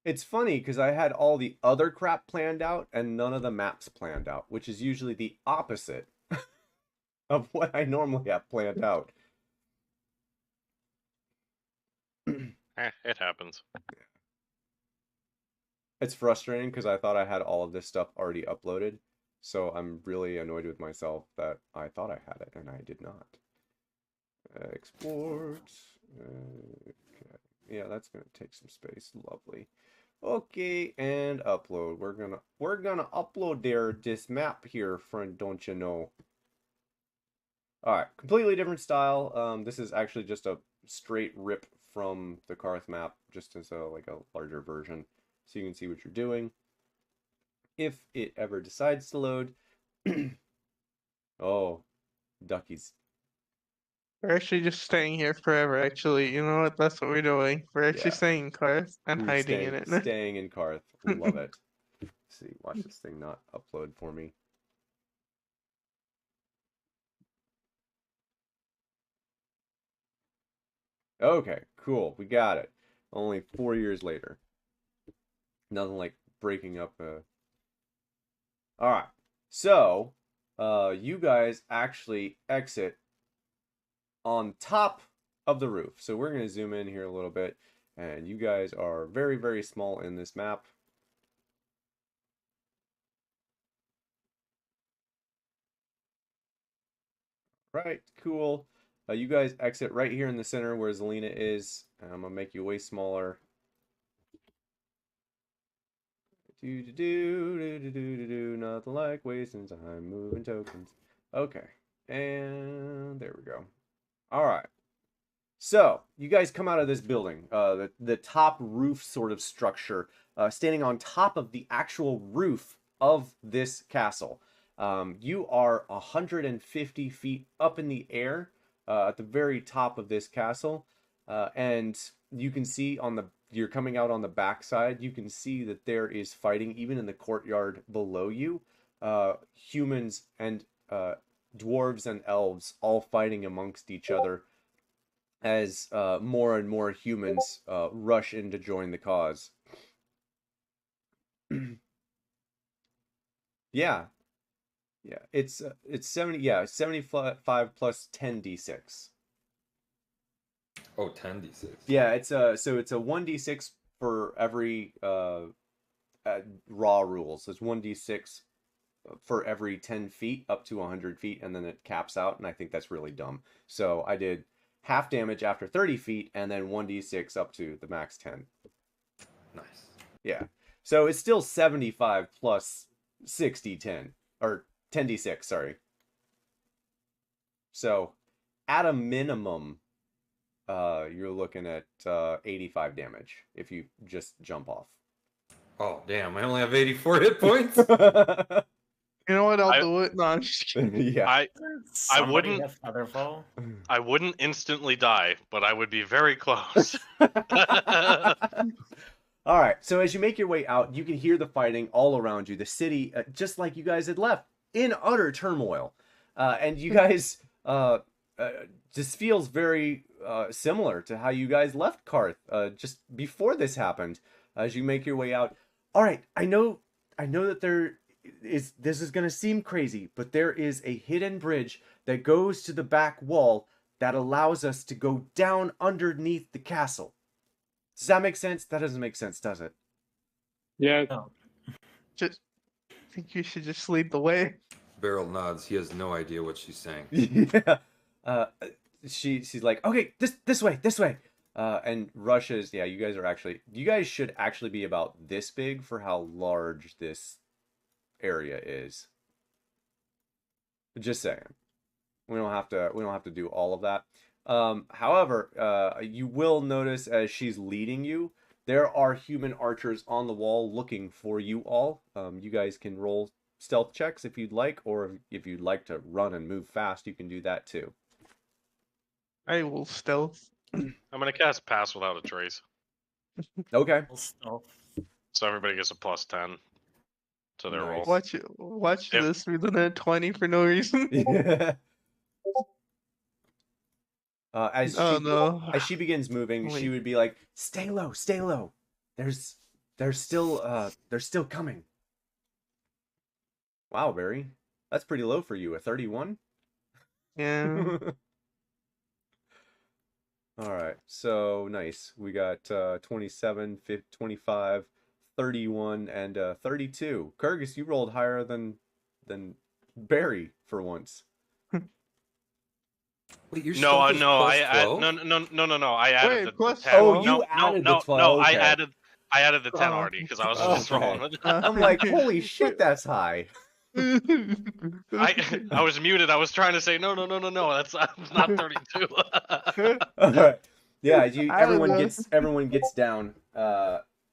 It's funny because I had all the other crap planned out and none of the maps planned out, which is usually the opposite of what I normally have planned out. It happens. It's frustrating because I thought I had all of this stuff already uploaded, so I'm really annoyed with myself that I thought I had it and I did not. Export. Okay. Yeah, that's gonna take some space. Lovely. Okay, and upload. We're gonna upload this map here, friend. Don't you know? All right, completely different style. This is actually just a straight rip from the Karth map, just as a larger version, so you can see what you're doing. If it ever decides to load. Oh, duckies. We're actually just staying here forever, actually. You know what? That's what we're doing. We're actually Yeah. staying in cars and We're hiding in it. Staying in Karth. Love it. Let's see, watch this thing not upload for me. Okay, cool. We got it. Only 4 years later. Nothing like breaking up All right. So, you guys actually exit on top of the roof. So we're going to zoom in here a little bit, and you guys are very, very small in this map. Right, cool. You guys exit right here in the center where Zelina is. I'm going to make you way smaller. Nothing like wasting time moving tokens. Okay, and there we go. All right. So you guys come out of this building, the top roof sort of structure, standing on top of the actual roof of this castle. You are 150 feet up in the air at the very top of this castle, and you can see you're coming out on the backside. You can see that there is fighting even in the courtyard below you. Humans and dwarves and elves all fighting amongst each other as more and more humans rush in to join the cause. Yeah. Yeah, it's 75 plus 10d6. Oh, 10d6. Yeah, it's so it's a 1d6 for every raw rules. So it's 1d6 for every 10 feet up to 100 feet, and then it caps out, and I think that's really dumb. So I did half damage after 30 feet, and then 1d6 up to the max 10. Nice. Yeah. So it's still 75 plus 60, 10. Or 10d6, sorry. So, at a minimum, you're looking at 85 damage if you just jump off. Oh, damn. I only have 84 hit points? You know what? I'll do it. No, I'm just kidding. Yeah. I wouldn't- have Featherfall. I wouldn't instantly die, but I would be very close. All right. So as you make your way out, you can hear the fighting all around you. The city, just like you guys had left, in utter turmoil. And you guys, just feels very similar to how you guys left Karth just before this happened. As you make your way out. All right. I know that this is going to seem crazy, but there is a hidden bridge that goes to the back wall that allows us to go down underneath the castle. Does that make sense? That doesn't make sense, does it? Yeah. No. Just think you should just lead the way. Beryl nods. He has no idea what she's saying. Yeah. She's like, okay, this way. And rushes. Yeah, you guys should actually be about this big for how large this area is. Just saying. We don't have to do all of that. However, you will notice as she's leading you, there are human archers on the wall looking for you all. You guys can roll stealth checks if you'd like, or if you'd like to run and move fast, you can do that too. I will stealth. I'm gonna cast Pass Without a Trace, Okay. Stealth. so everybody gets a plus 10 to their Nice. roll. Watch Yep. this through the net 20 for no reason. Yeah. No. As she begins moving, she would be like, "Stay low, stay low. They're still coming." Wow, Barry, that's pretty low for you. A 31. Yeah. All right, so nice. We got 27, 25, 31, and 32. Kurgus, you rolled higher than Barry for once. Wait, your No, stealth is no, plus I add, 12? no. I added Wait, the plus 10. Oh, twelve? you no, added no, the 12. no. Okay. I added the 10 Oh. already because I was Okay. just rolling. I'm like, holy shit, that's high. I was muted. I was trying to say no. That's not 32. All right. Yeah, I don't know. everyone gets down.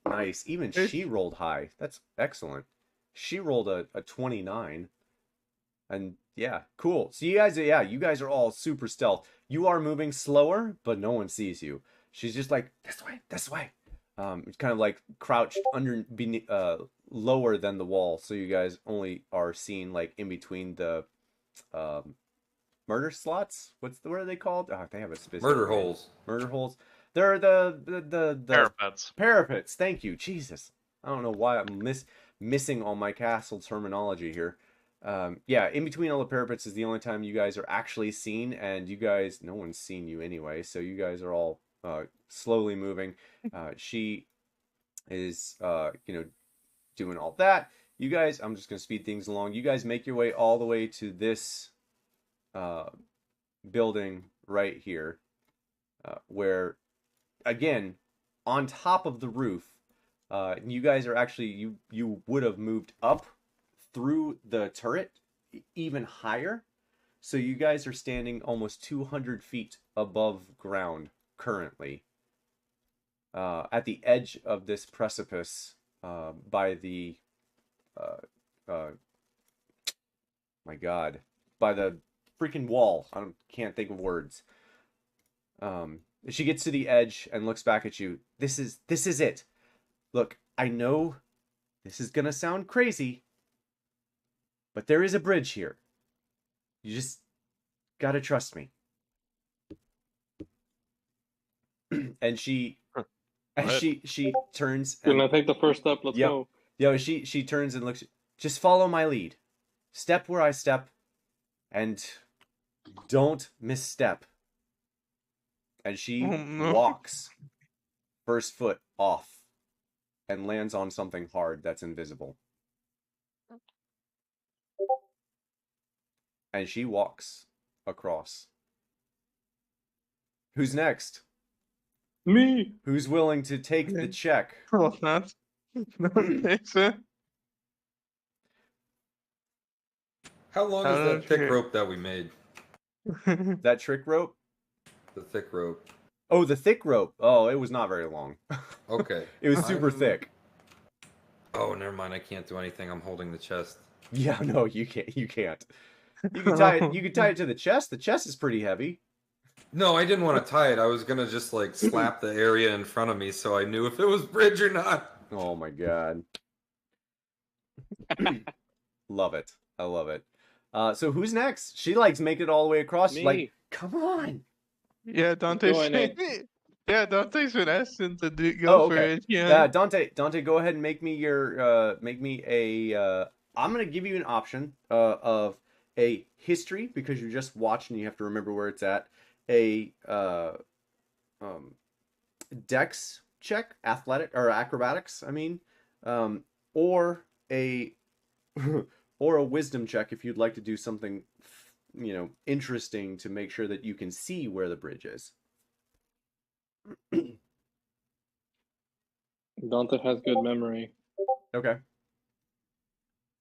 Nice. Even she rolled high. That's excellent. She rolled a 29. And yeah, cool. So you guys are all super stealth. You are moving slower, but no one sees you. She's just like, this way. It's kind of like crouched lower than the wall, so you guys only are seen like in between the murder slots. What are they called? Oh, they have a specific Murder name. holes. Murder holes. They're the Parapets. parapets. Thank you, Jesus. I don't know why I'm missing all my castle terminology here. Yeah, in between all the parapets is the only time you guys are actually seen, and you guys, no one's seen you anyway, so you guys are all slowly moving. She is, doing all that. You guys, I'm just going to speed things along. You guys make your way all the way to this building right here, where, again, on top of the roof, you guys are actually, you would have moved up through the turret even higher. So you guys are standing almost 200 feet above ground currently, at the edge of this precipice, by the my God, by the freaking wall. Can't think of words. She gets to the edge and looks back at you. This is it. Look, I know this is gonna sound crazy, but there is a bridge here. You just gotta trust me. And she turns. Can I take the first step? Let's go. Yo, she turns and looks. Just follow my lead. Step where I step, and don't misstep. And she walks first foot off and lands on something hard that's invisible. And she walks across. Who's next? Me. Who's willing to take the check? Oh, not. No, thanks, man. How long is that thick rope that we made? That trick rope? The thick rope. Oh, the thick rope. Oh, it was not very long. Okay. It was super thick. Oh, never mind. I can't do anything. I'm holding the chest. Yeah, no, you can't. You can't. You can tie it. You can tie it to the chest. The chest is pretty heavy. No, I didn't want to tie it. I was gonna just like slap the area in front of me so I knew if it was bridge or not. Oh my God. Love it. I love it. So who's next? She likes make it all the way across. Me. Like, come on. Yeah, Dante's Doing it. Yeah, Dante's been asking to go for okay. it. Yeah. Dante, go ahead and make me your I'm gonna give you an option of a history, because you just watched and you have to remember where it's at. A dex check, acrobatics, I mean, or a or a wisdom check if you'd like to do something, interesting to make sure that you can see where the bridge is. Dante has good memory. Okay.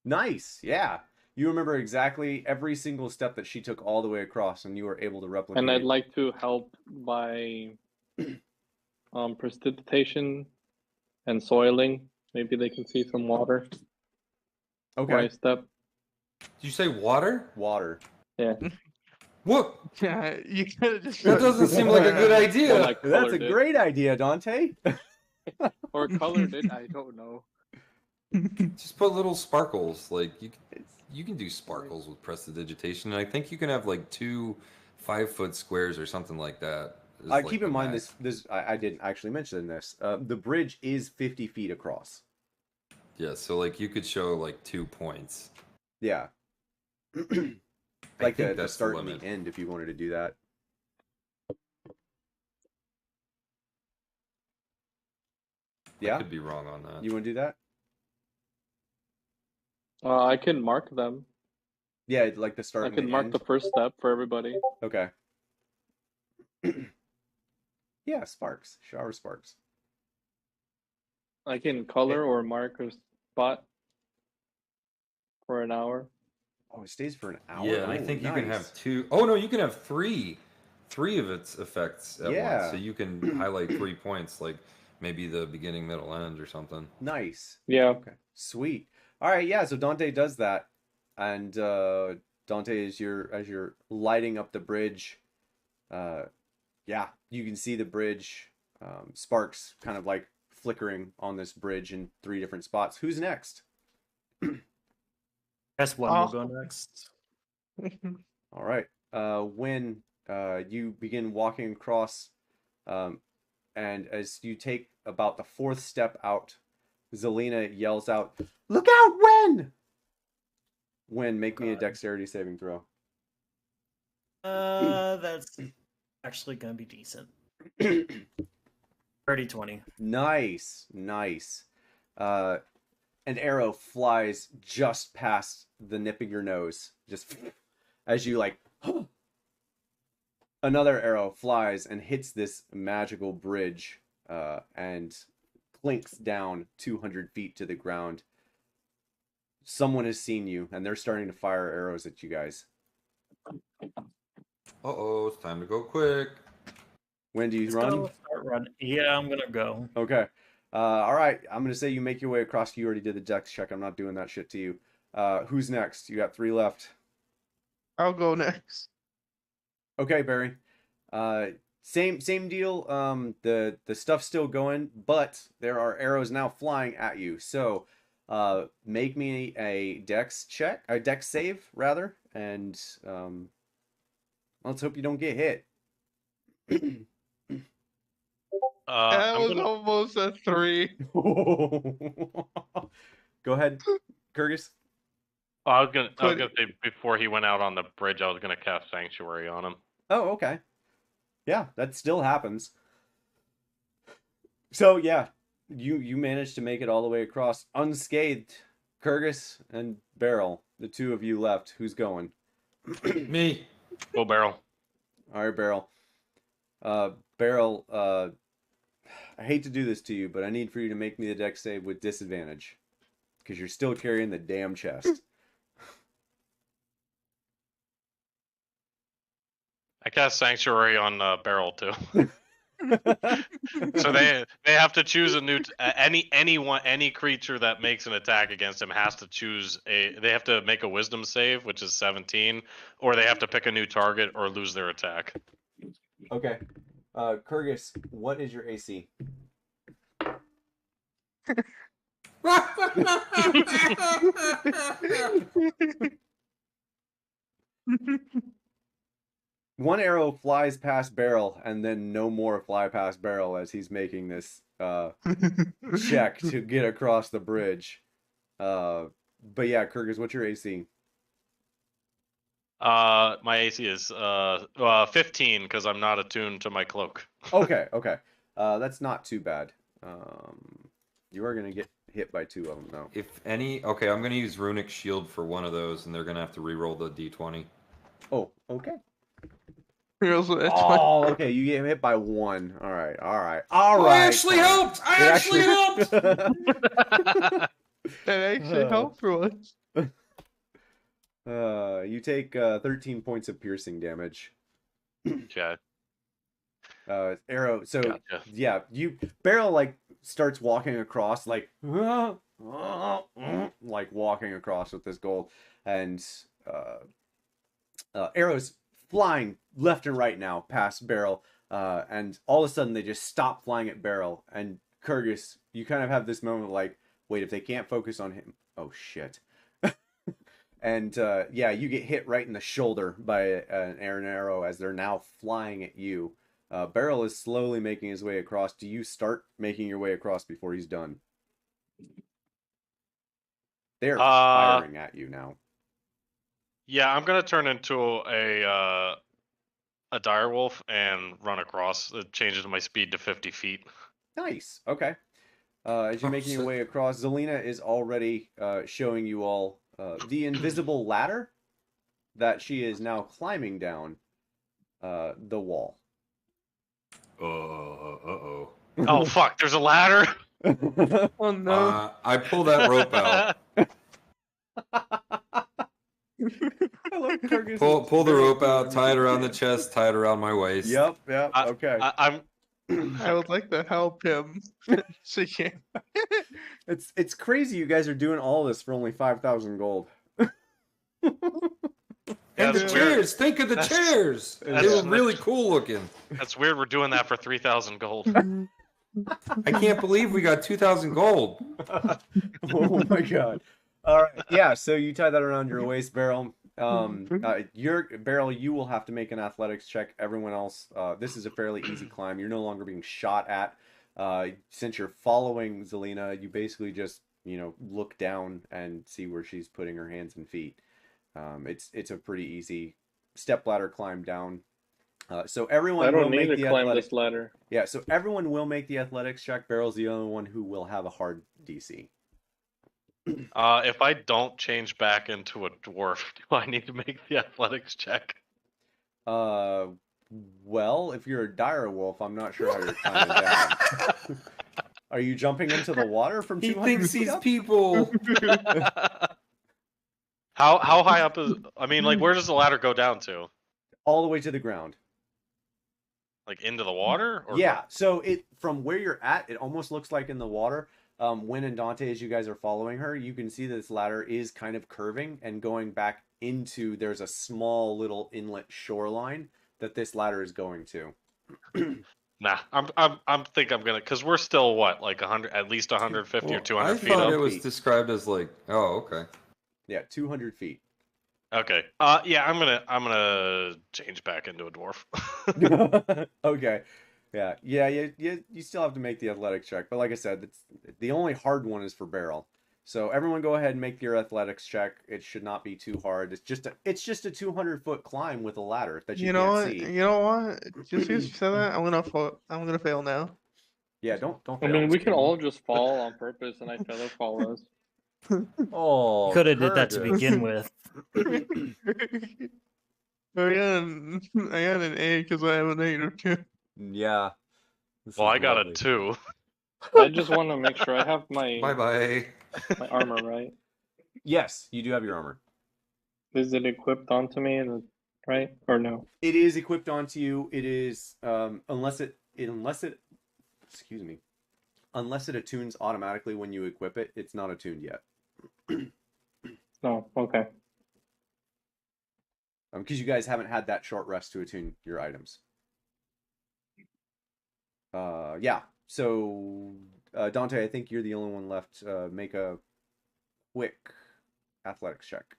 Nice. Yeah. You remember exactly every single step that she took all the way across, and you were able to replicate. And I'd like to help by precipitation and soiling. Maybe they can see some water. Okay. Where I step. Did you say water? Water. Yeah. What? Yeah, you could have just. That doesn't seem like a good idea. Or like That's a colored it. great idea, Dante. Or colored it. I don't know. Just put little sparkles. Like you can do sparkles with prestidigitation, and I think you can have like 2 5-foot squares or something like that. Keep in mind this. I didn't actually mention this. The bridge is 50 feet across. Yeah, so like you could show like 2 points. Yeah. I Like think the that's start the and limit. the end, if you wanted to do that. Yeah. I could be wrong on that. You want to do that? I can mark them. Yeah, like the start. I and can the mark end. the first step for everybody. Okay. Yeah, sparks. Shower sparks. I can color or mark a spot for an hour. Oh, it stays for an hour. Yeah, and I Ooh, think you can have nice. 2. Oh no, you can have 3 of its effects at Yeah. once. So you can highlight 3 points, like maybe the beginning, middle, end, or something. Nice. Yeah. Okay. Sweet. All right. Yeah. So Dante does that, and Dante, as you're lighting up the bridge, yeah, you can see the bridge, sparks kind of like flickering on this bridge in 3 different spots. Who's next? Guess one will go next. All right. when you begin walking across, and as you take about the 4th step out, Zelina yells out, "Look out, Wen!" Wen, make me a dexterity saving throw. That's actually gonna be decent. 30-20. Nice, nice. An arrow flies just past the nip of your nose, just as you like. Another arrow flies and hits this magical bridge, and clinks down 200 feet to the ground. Someone has seen you, and they're starting to fire arrows at you guys. Uh-oh, it's time to go quick. When do you Let's run? go start run. Yeah, I'm gonna go. Okay. All right. I'm gonna say you make your way across. You already did the dex check. I'm not doing that shit to you. Who's next? You got 3 left. I'll go next. Okay, Barry. Same deal. The stuff's still going, but there are arrows now flying at you. So, make me a dex check, a dex save rather, and let's hope you don't get hit. That I'm was gonna, almost a 3. Go ahead, Kurgis. I was gonna Could- say before he went out on the bridge, I was gonna cast Sanctuary on him. Oh, okay. Yeah, that still happens. So yeah, you managed to make it all the way across unscathed. Kurgis and Beryl, the 2 of you left. Who's going? Me. Go barrel. All right, Beryl. Beryl, I hate to do this to you, but I need for you to make me the dex save with disadvantage. Because you're still carrying the damn chest. I cast Sanctuary on Barrel too. So they have to choose a new any creature that makes an attack against him has to choose they have to make a Wisdom save, which is 17, or they have to pick a new target or lose their attack. Okay. Kurgis, what is your AC? One arrow flies past Beryl, and then no more fly past Beryl as he's making this check to get across the bridge. But yeah, Kurgis, what's your AC? My AC is 15 because I'm not attuned to my cloak. Okay. That's not too bad. You are gonna get hit by 2 of them though. If any, okay, I'm gonna use Runic Shield for one of those, and they're gonna have to re-roll the d20. Oh, okay. That's fine. Oh, okay. You get hit by 1. All right. Oh, I actually helped! I It actually helped! That actually helped for once. You take 13 points of piercing damage. Okay. Arrow. So Gotcha. yeah, Beryl like starts walking across like walking across with this gold, and arrows flying left and right now past Beryl, and all of a sudden they just stop flying at Beryl. And Kurgis, you kind of have this moment like, wait, if they can't focus on him, oh shit. And yeah, you get hit right in the shoulder by an arrow as they're now flying at you. Beryl is slowly making his way across. Do you start making your way across before he's done? They're firing at you now. Yeah, I'm gonna turn into a direwolf and run across. It changes my speed to 50 feet. Nice. Okay. As you're making your way across, Zelina is already showing you all the invisible ladder that she is now climbing down the wall. Uh-oh. Oh fuck! There's a ladder. Oh no. I pull that rope out. I love Kurgis. Pull the rope out, tie it around the chest, tie it around my waist. Yep. Okay. I'm. I would like to help him. So yeah. It's crazy you guys are doing all this for only 5,000 gold. And the That's chairs! weird. Think of the chairs! They that's- were really cool looking. That's weird. We're doing that for 3,000 gold. I can't believe we got 2,000 gold. Oh my god. All right. Yeah, so you tie that around your waist, Beryl. Beryl, you will have to make an athletics check. Everyone else, this is a fairly easy climb. You're no longer being shot at. Since you're following Zelina, you basically just, look down and see where she's putting her hands and feet. It's a pretty easy stepladder climb down. So everyone I will don't need make to the climb athletics. this ladder. Yeah, so everyone will make the athletics check. Beryl's the only one who will have a hard DC. If I don't change back into a dwarf, do I need to make the athletics check? Well, if you're a dire wolf, I'm not sure how you're climbing down. Are you jumping into the water from He 200 thinks feet he's up? people. How high up is? I mean, like, where does the ladder go down to? All the way to the ground. Like into the water? Or Yeah. So from where you're at, it almost looks like in the water. Wynn and Dante, as you guys are following her, you can see that this ladder is kind of curving and going back into. There's a small little inlet shoreline that this ladder is going to. Nah, I'm think I'm gonna, cause we're still what, like 100, at least 150 or Well, 200 I feet thought up. it was feet. described as like, oh, okay. Yeah, 200 feet. Okay. Yeah, I'm gonna change back into a dwarf. Okay. Yeah. You still have to make the athletics check, but like I said, the only hard one is for Beryl. So everyone, go ahead and make your athletics check. It should not be too hard. It's just a 200-foot climb with a ladder that you You know can't what? see. You know what? Just because you said that, I'm gonna fail now. Yeah, don't I fail. mean, we can all just fall on purpose, and I feather fall us. Oh, Could have did that to Curtis. begin with. I got an A because I have a -2. Yeah. This Well, is I got lovely. a 2. I just want to make sure I have Bye my bye. armor right. Yes, you do have your armor. Is it equipped onto me, right? Or no? It is equipped onto you. It is unless it attunes automatically when you equip it. It's not attuned yet. No. Okay. Because you guys haven't had that short rest to attune your items. Yeah. So Dante, I think you're the only one left. Make a quick athletics check.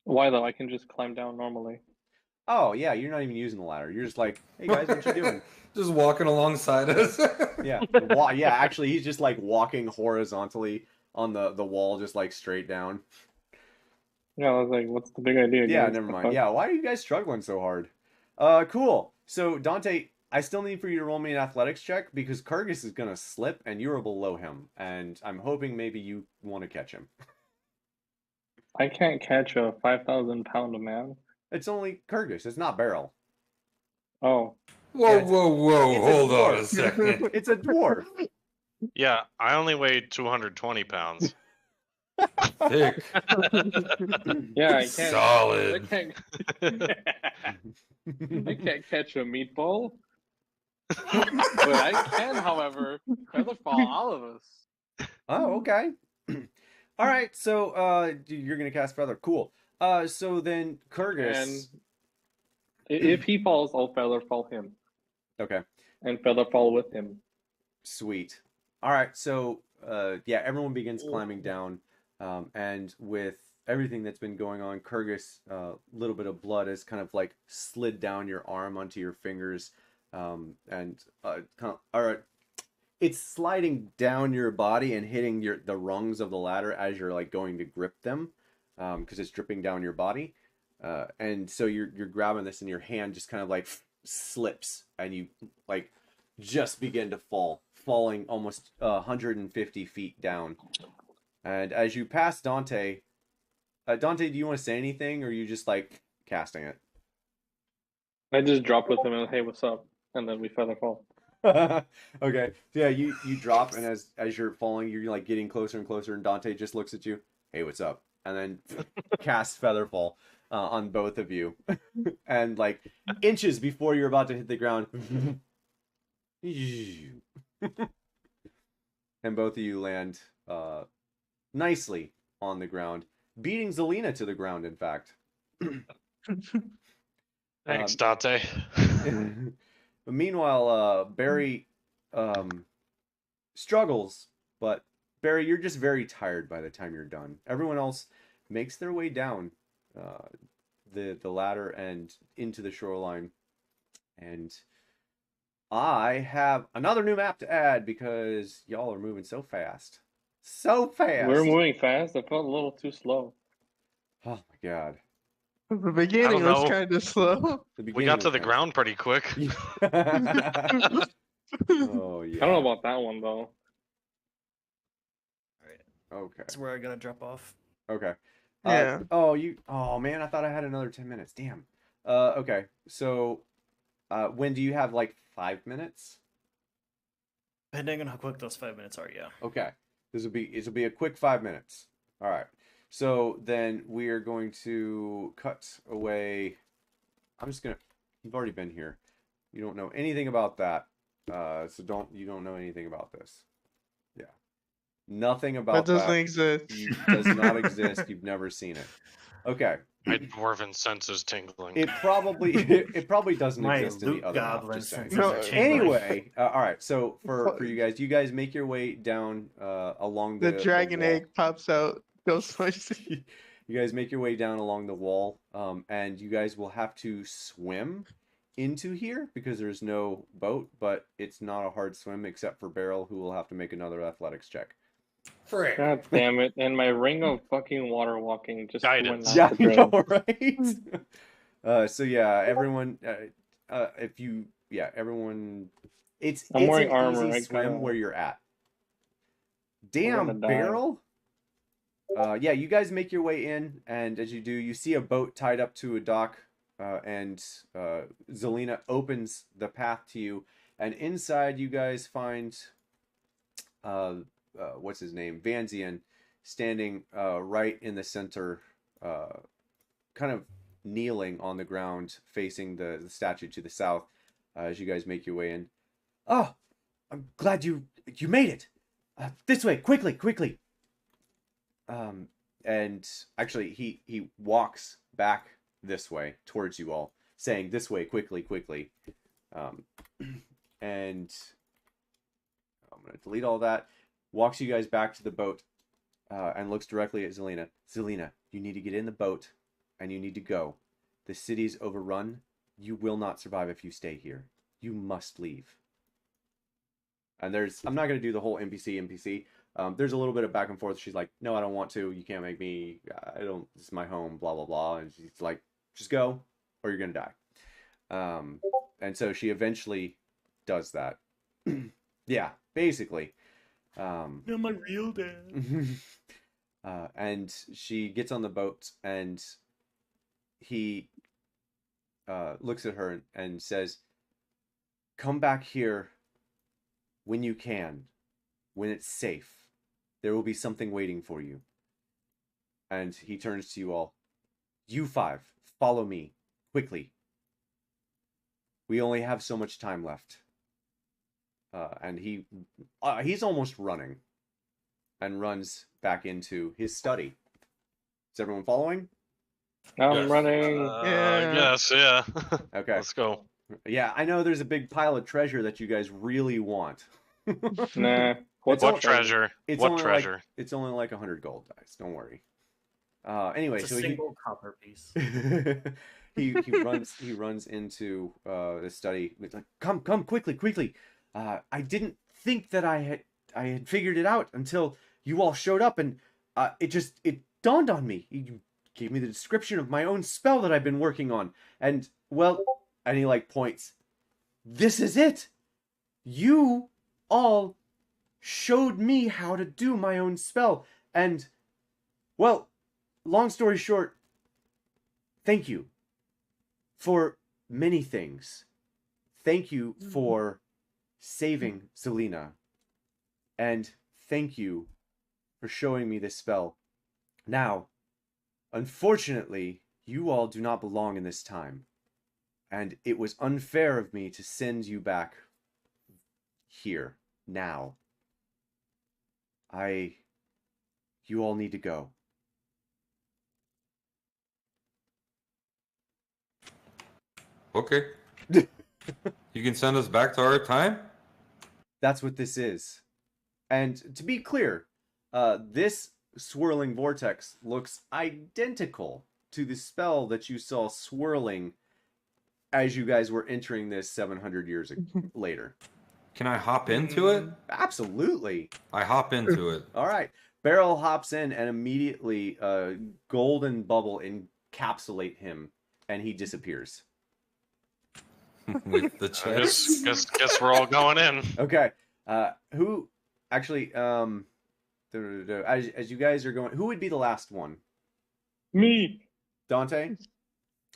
Why though? I can just climb down normally. Oh yeah, you're not even using the ladder. You're just like, hey guys, what you doing? Just walking alongside us. Yeah. Yeah, actually he's just like walking horizontally on the wall, just like straight down. Yeah, I was like, what's the big idea? Yeah, guys? never The mind. fuck? Yeah, why are you guys struggling so hard? Cool. So Dante, I still need for you to roll me an athletics check because Kurgus is gonna slip and you're below him, and I'm hoping maybe you want to catch him. I can't catch a 5,000-pound man. It's only Kurgus. It's not Beryl. Oh, Whoa, Yeah, whoa, it's a hold on a dwarf. second. It's a dwarf. Yeah, I only weigh 220 pounds. Thick. yeah, I can't. Solid. I can't catch a meatball. But I can, however, feather fall all of us. Oh, okay. All right, so you're gonna cast feather. Cool. So then Kurgus. And if he falls, I'll feather fall him. Okay. And feather fall with him. Sweet. All right, so yeah, everyone begins climbing down, and with everything that's been going on, Kurgus, a little bit of blood has kind of like slid down your arm onto your fingers, and kind of, all right, it's sliding down your body and hitting the rungs of the ladder as you're like going to grip them, because it's dripping down your body, and so you're grabbing this and your hand just kind of like slips and you like just begin to falling almost 150 feet down. And as you pass Dante, Dante, do you want to say anything or are you just like casting it? I just drop with him and hey, what's up? And then we feather fall. Okay. Yeah, you drop and as you're falling, you're like getting closer and closer and Dante just looks at you. Hey, what's up? And then casts Featherfall on both of you. And like inches before you're about to hit the ground. And both of you land nicely on the ground, beating Zelina to the ground, in fact. Thanks, Dante. But meanwhile, Barry struggles, but Barry, you're just very tired by the time you're done. Everyone else makes their way down the ladder and into the shoreline. And I have another new map to add because y'all are moving so fast. So fast. We're moving fast. I felt a little too slow. Oh my god. The beginning was know. kind of slow. The We beginning got to was the nice. ground pretty quick. Oh yeah. I don't know about that one though. Okay. That's where I gotta drop off. Okay. Yeah. Oh man, I thought I had another 10 minutes. Damn. Okay. So when do you have like 5 minutes? Depending on how quick those 5 minutes are, yeah. Okay. This will be a quick 5 minutes. All right. So then we are going to cut away. You've already been here. You don't know anything about that. So you don't know anything about this. Yeah. Nothing about That doesn't exist. does not exist. You've never seen it. Okay. My dwarven sense is tingling. It probably doesn't My exist in the loot other map, goblin just saying. senses No, are tingling. Anyway, all right. So for you guys make your way down along The dragon wall. egg pops out. Goes spicy. You guys make your way down along the wall, and you guys will have to swim into here because there's no boat, but it's not a hard swim except for Beryl, who will have to make another athletics check. Frick. God damn it! And my ring of fucking water walking just Guidance. went Yeah, off the I drain. know, right? So yeah, everyone, everyone, it's wearing an armor. easy I swim kinda- where you're at. gonna Damn, die. Beryl. Yeah, you guys make your way in, and as you do, you see a boat tied up to a dock, and Zelina opens the path to you, and inside you guys find, what's his name, Vanzian, standing right in the center, kind of kneeling on the ground, facing the statue to the south, as you guys make your way in. Oh, I'm glad you made it. This way, quickly. And actually, he walks back this way towards you all, saying, "This way, quickly." And I'm gonna delete all that. Walks you guys back to the boat, and looks directly at Zelina. Zelina, you need to get in the boat, and you need to go. The city's overrun. You will not survive if you stay here. You must leave. And I'm not gonna do the whole NPC. There's a little bit of back and forth. She's like, no, I don't want to. You can't make me. This is my home, blah, blah, blah. And she's like, just go or you're going to die. And so she eventually does that. Yeah, basically. You're my real dad. And she gets on the boat and he looks at her and says, come back here when you can, when it's safe. There will be something waiting for you. And he turns to you all. You 5, follow me, quickly. We only have so much time left. And he's almost running. And runs back into his study. Is everyone following? I'm Yes. running. Yes, yeah. Okay. Let's go. Yeah, I know there's a big pile of treasure that you guys really want. Nah. It's What all- treasure? It's What only treasure? It's only like 100 gold dice. Don't worry. Anyway, It's a so single copper piece. he runs into the study. He's like, come quickly. I didn't think that I had figured it out until you all showed up, and it dawned on me. You gave me the description of my own spell that I've been working on, and he like points. This is it. You all showed me how to do my own spell, and well, long story short, thank you for many things. Thank you for saving Zelina, and thank you for showing me this spell. Now, unfortunately, you all do not belong in this time, and it was unfair of me to send you back here now. You all need to go. Okay. You can send us back to our time? That's what this is. And to be clear, this swirling vortex looks identical to the spell that you saw swirling as you guys were entering this 700 years later. Can I hop into it? Absolutely. I hop into it. All right. Beryl hops in and immediately a golden bubble encapsulate him and he disappears. With the chest. Guess we're all going in. Okay. Who actually as you guys are going, who would be the last one? Me. Dante?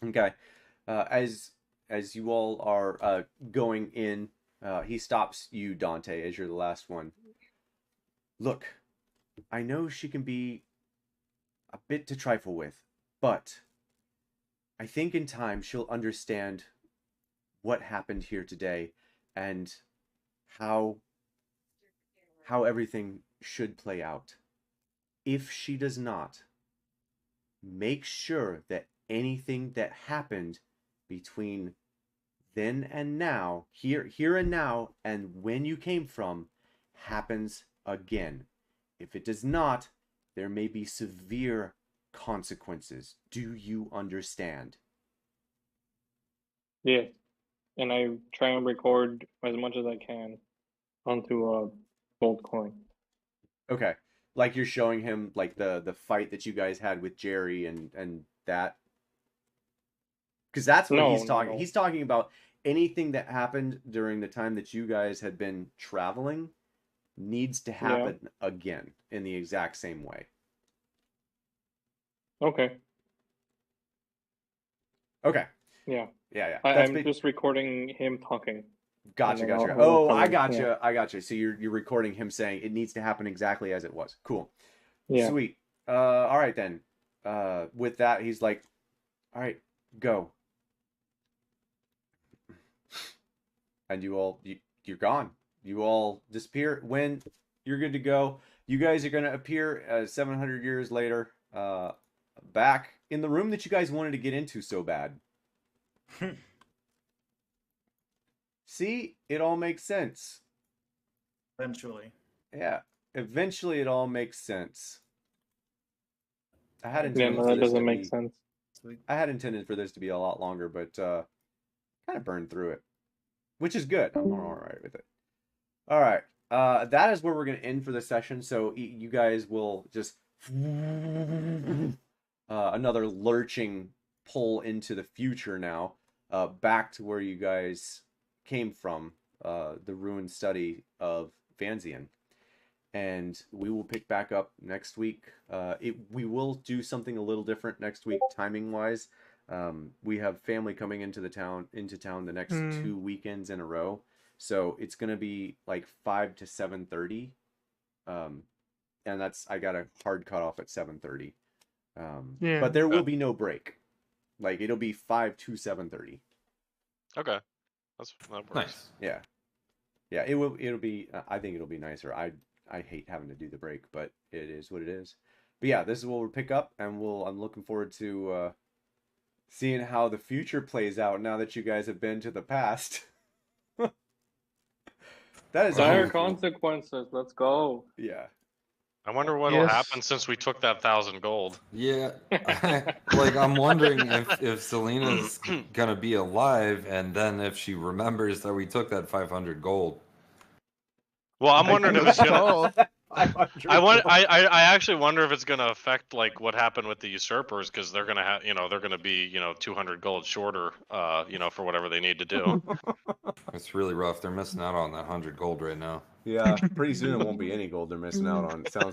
Okay. As you all are going in, he stops you, Dante, as you're the last one. Look, I know she can be a bit to trifle with, but I think in time she'll understand what happened here today and how everything should play out. If she does not, make sure that anything that happened between then and now, here and now, and when you came from, happens again. If it does not, there may be severe consequences. Do you understand? Yeah. And I try and record as much as I can onto a gold coin. Okay. Like you're showing him like the fight that you guys had with Jerry and that. Because that's what he's talking. No. He's talking about anything that happened during the time that you guys had been traveling needs to happen again in the exact same way. Okay. Okay. Yeah. Yeah. I'm just recording him talking. Gotcha. I'll Oh, come I in, gotcha. I gotcha. So you're recording him saying it needs to happen exactly as it was. Cool. Yeah. Sweet. All right then. With that, he's like, all right, go. And you're gone. You all disappear. When you're good to go, you guys are going to appear 700 years later, back in the room that you guys wanted to get into so bad. See, it all makes sense. Eventually. Yeah, eventually it all makes sense. I had Yeah, intended no, for that this doesn't to make be, sense. I had intended for this to be a lot longer, but kind of burned through it, which is good. I'm all right with it. All right, that is where we're gonna end for the session. So you guys will just another lurching pull into the future now, back to where you guys came from, the ruined study of Vanzian. And we will pick back up next week. We will do something a little different next week, timing wise. We have family coming into town the next 2 weekends in a row, so it's gonna be like 5 to 7:30, and I got a hard cutoff at 7:30. But there will be no break. Like it'll be 5 to 7:30. Okay, that works. Nice. Yeah. It'll be. I think it'll be nicer. I hate having to do the break, but it is what it is. But yeah, this is what we'll pick up, and I'm looking forward to seeing how the future plays out now that you guys have been to the past. That is Dire wonderful. consequences. Let's go. Yeah. I wonder what'll happen since we took that 1,000 gold. Yeah. Like, I'm wondering if Selena's gonna be alive, and then if she remembers that we took that 500 gold. Well, I'm wondering if it's gonna. 500 I actually wonder if it's gonna affect like what happened with the usurpers, because they're gonna have they're gonna be 200 gold shorter for whatever they need to do. It's really rough. They're missing out on that 100 gold right now. Yeah, pretty soon it won't be any gold they're missing out on. It sounds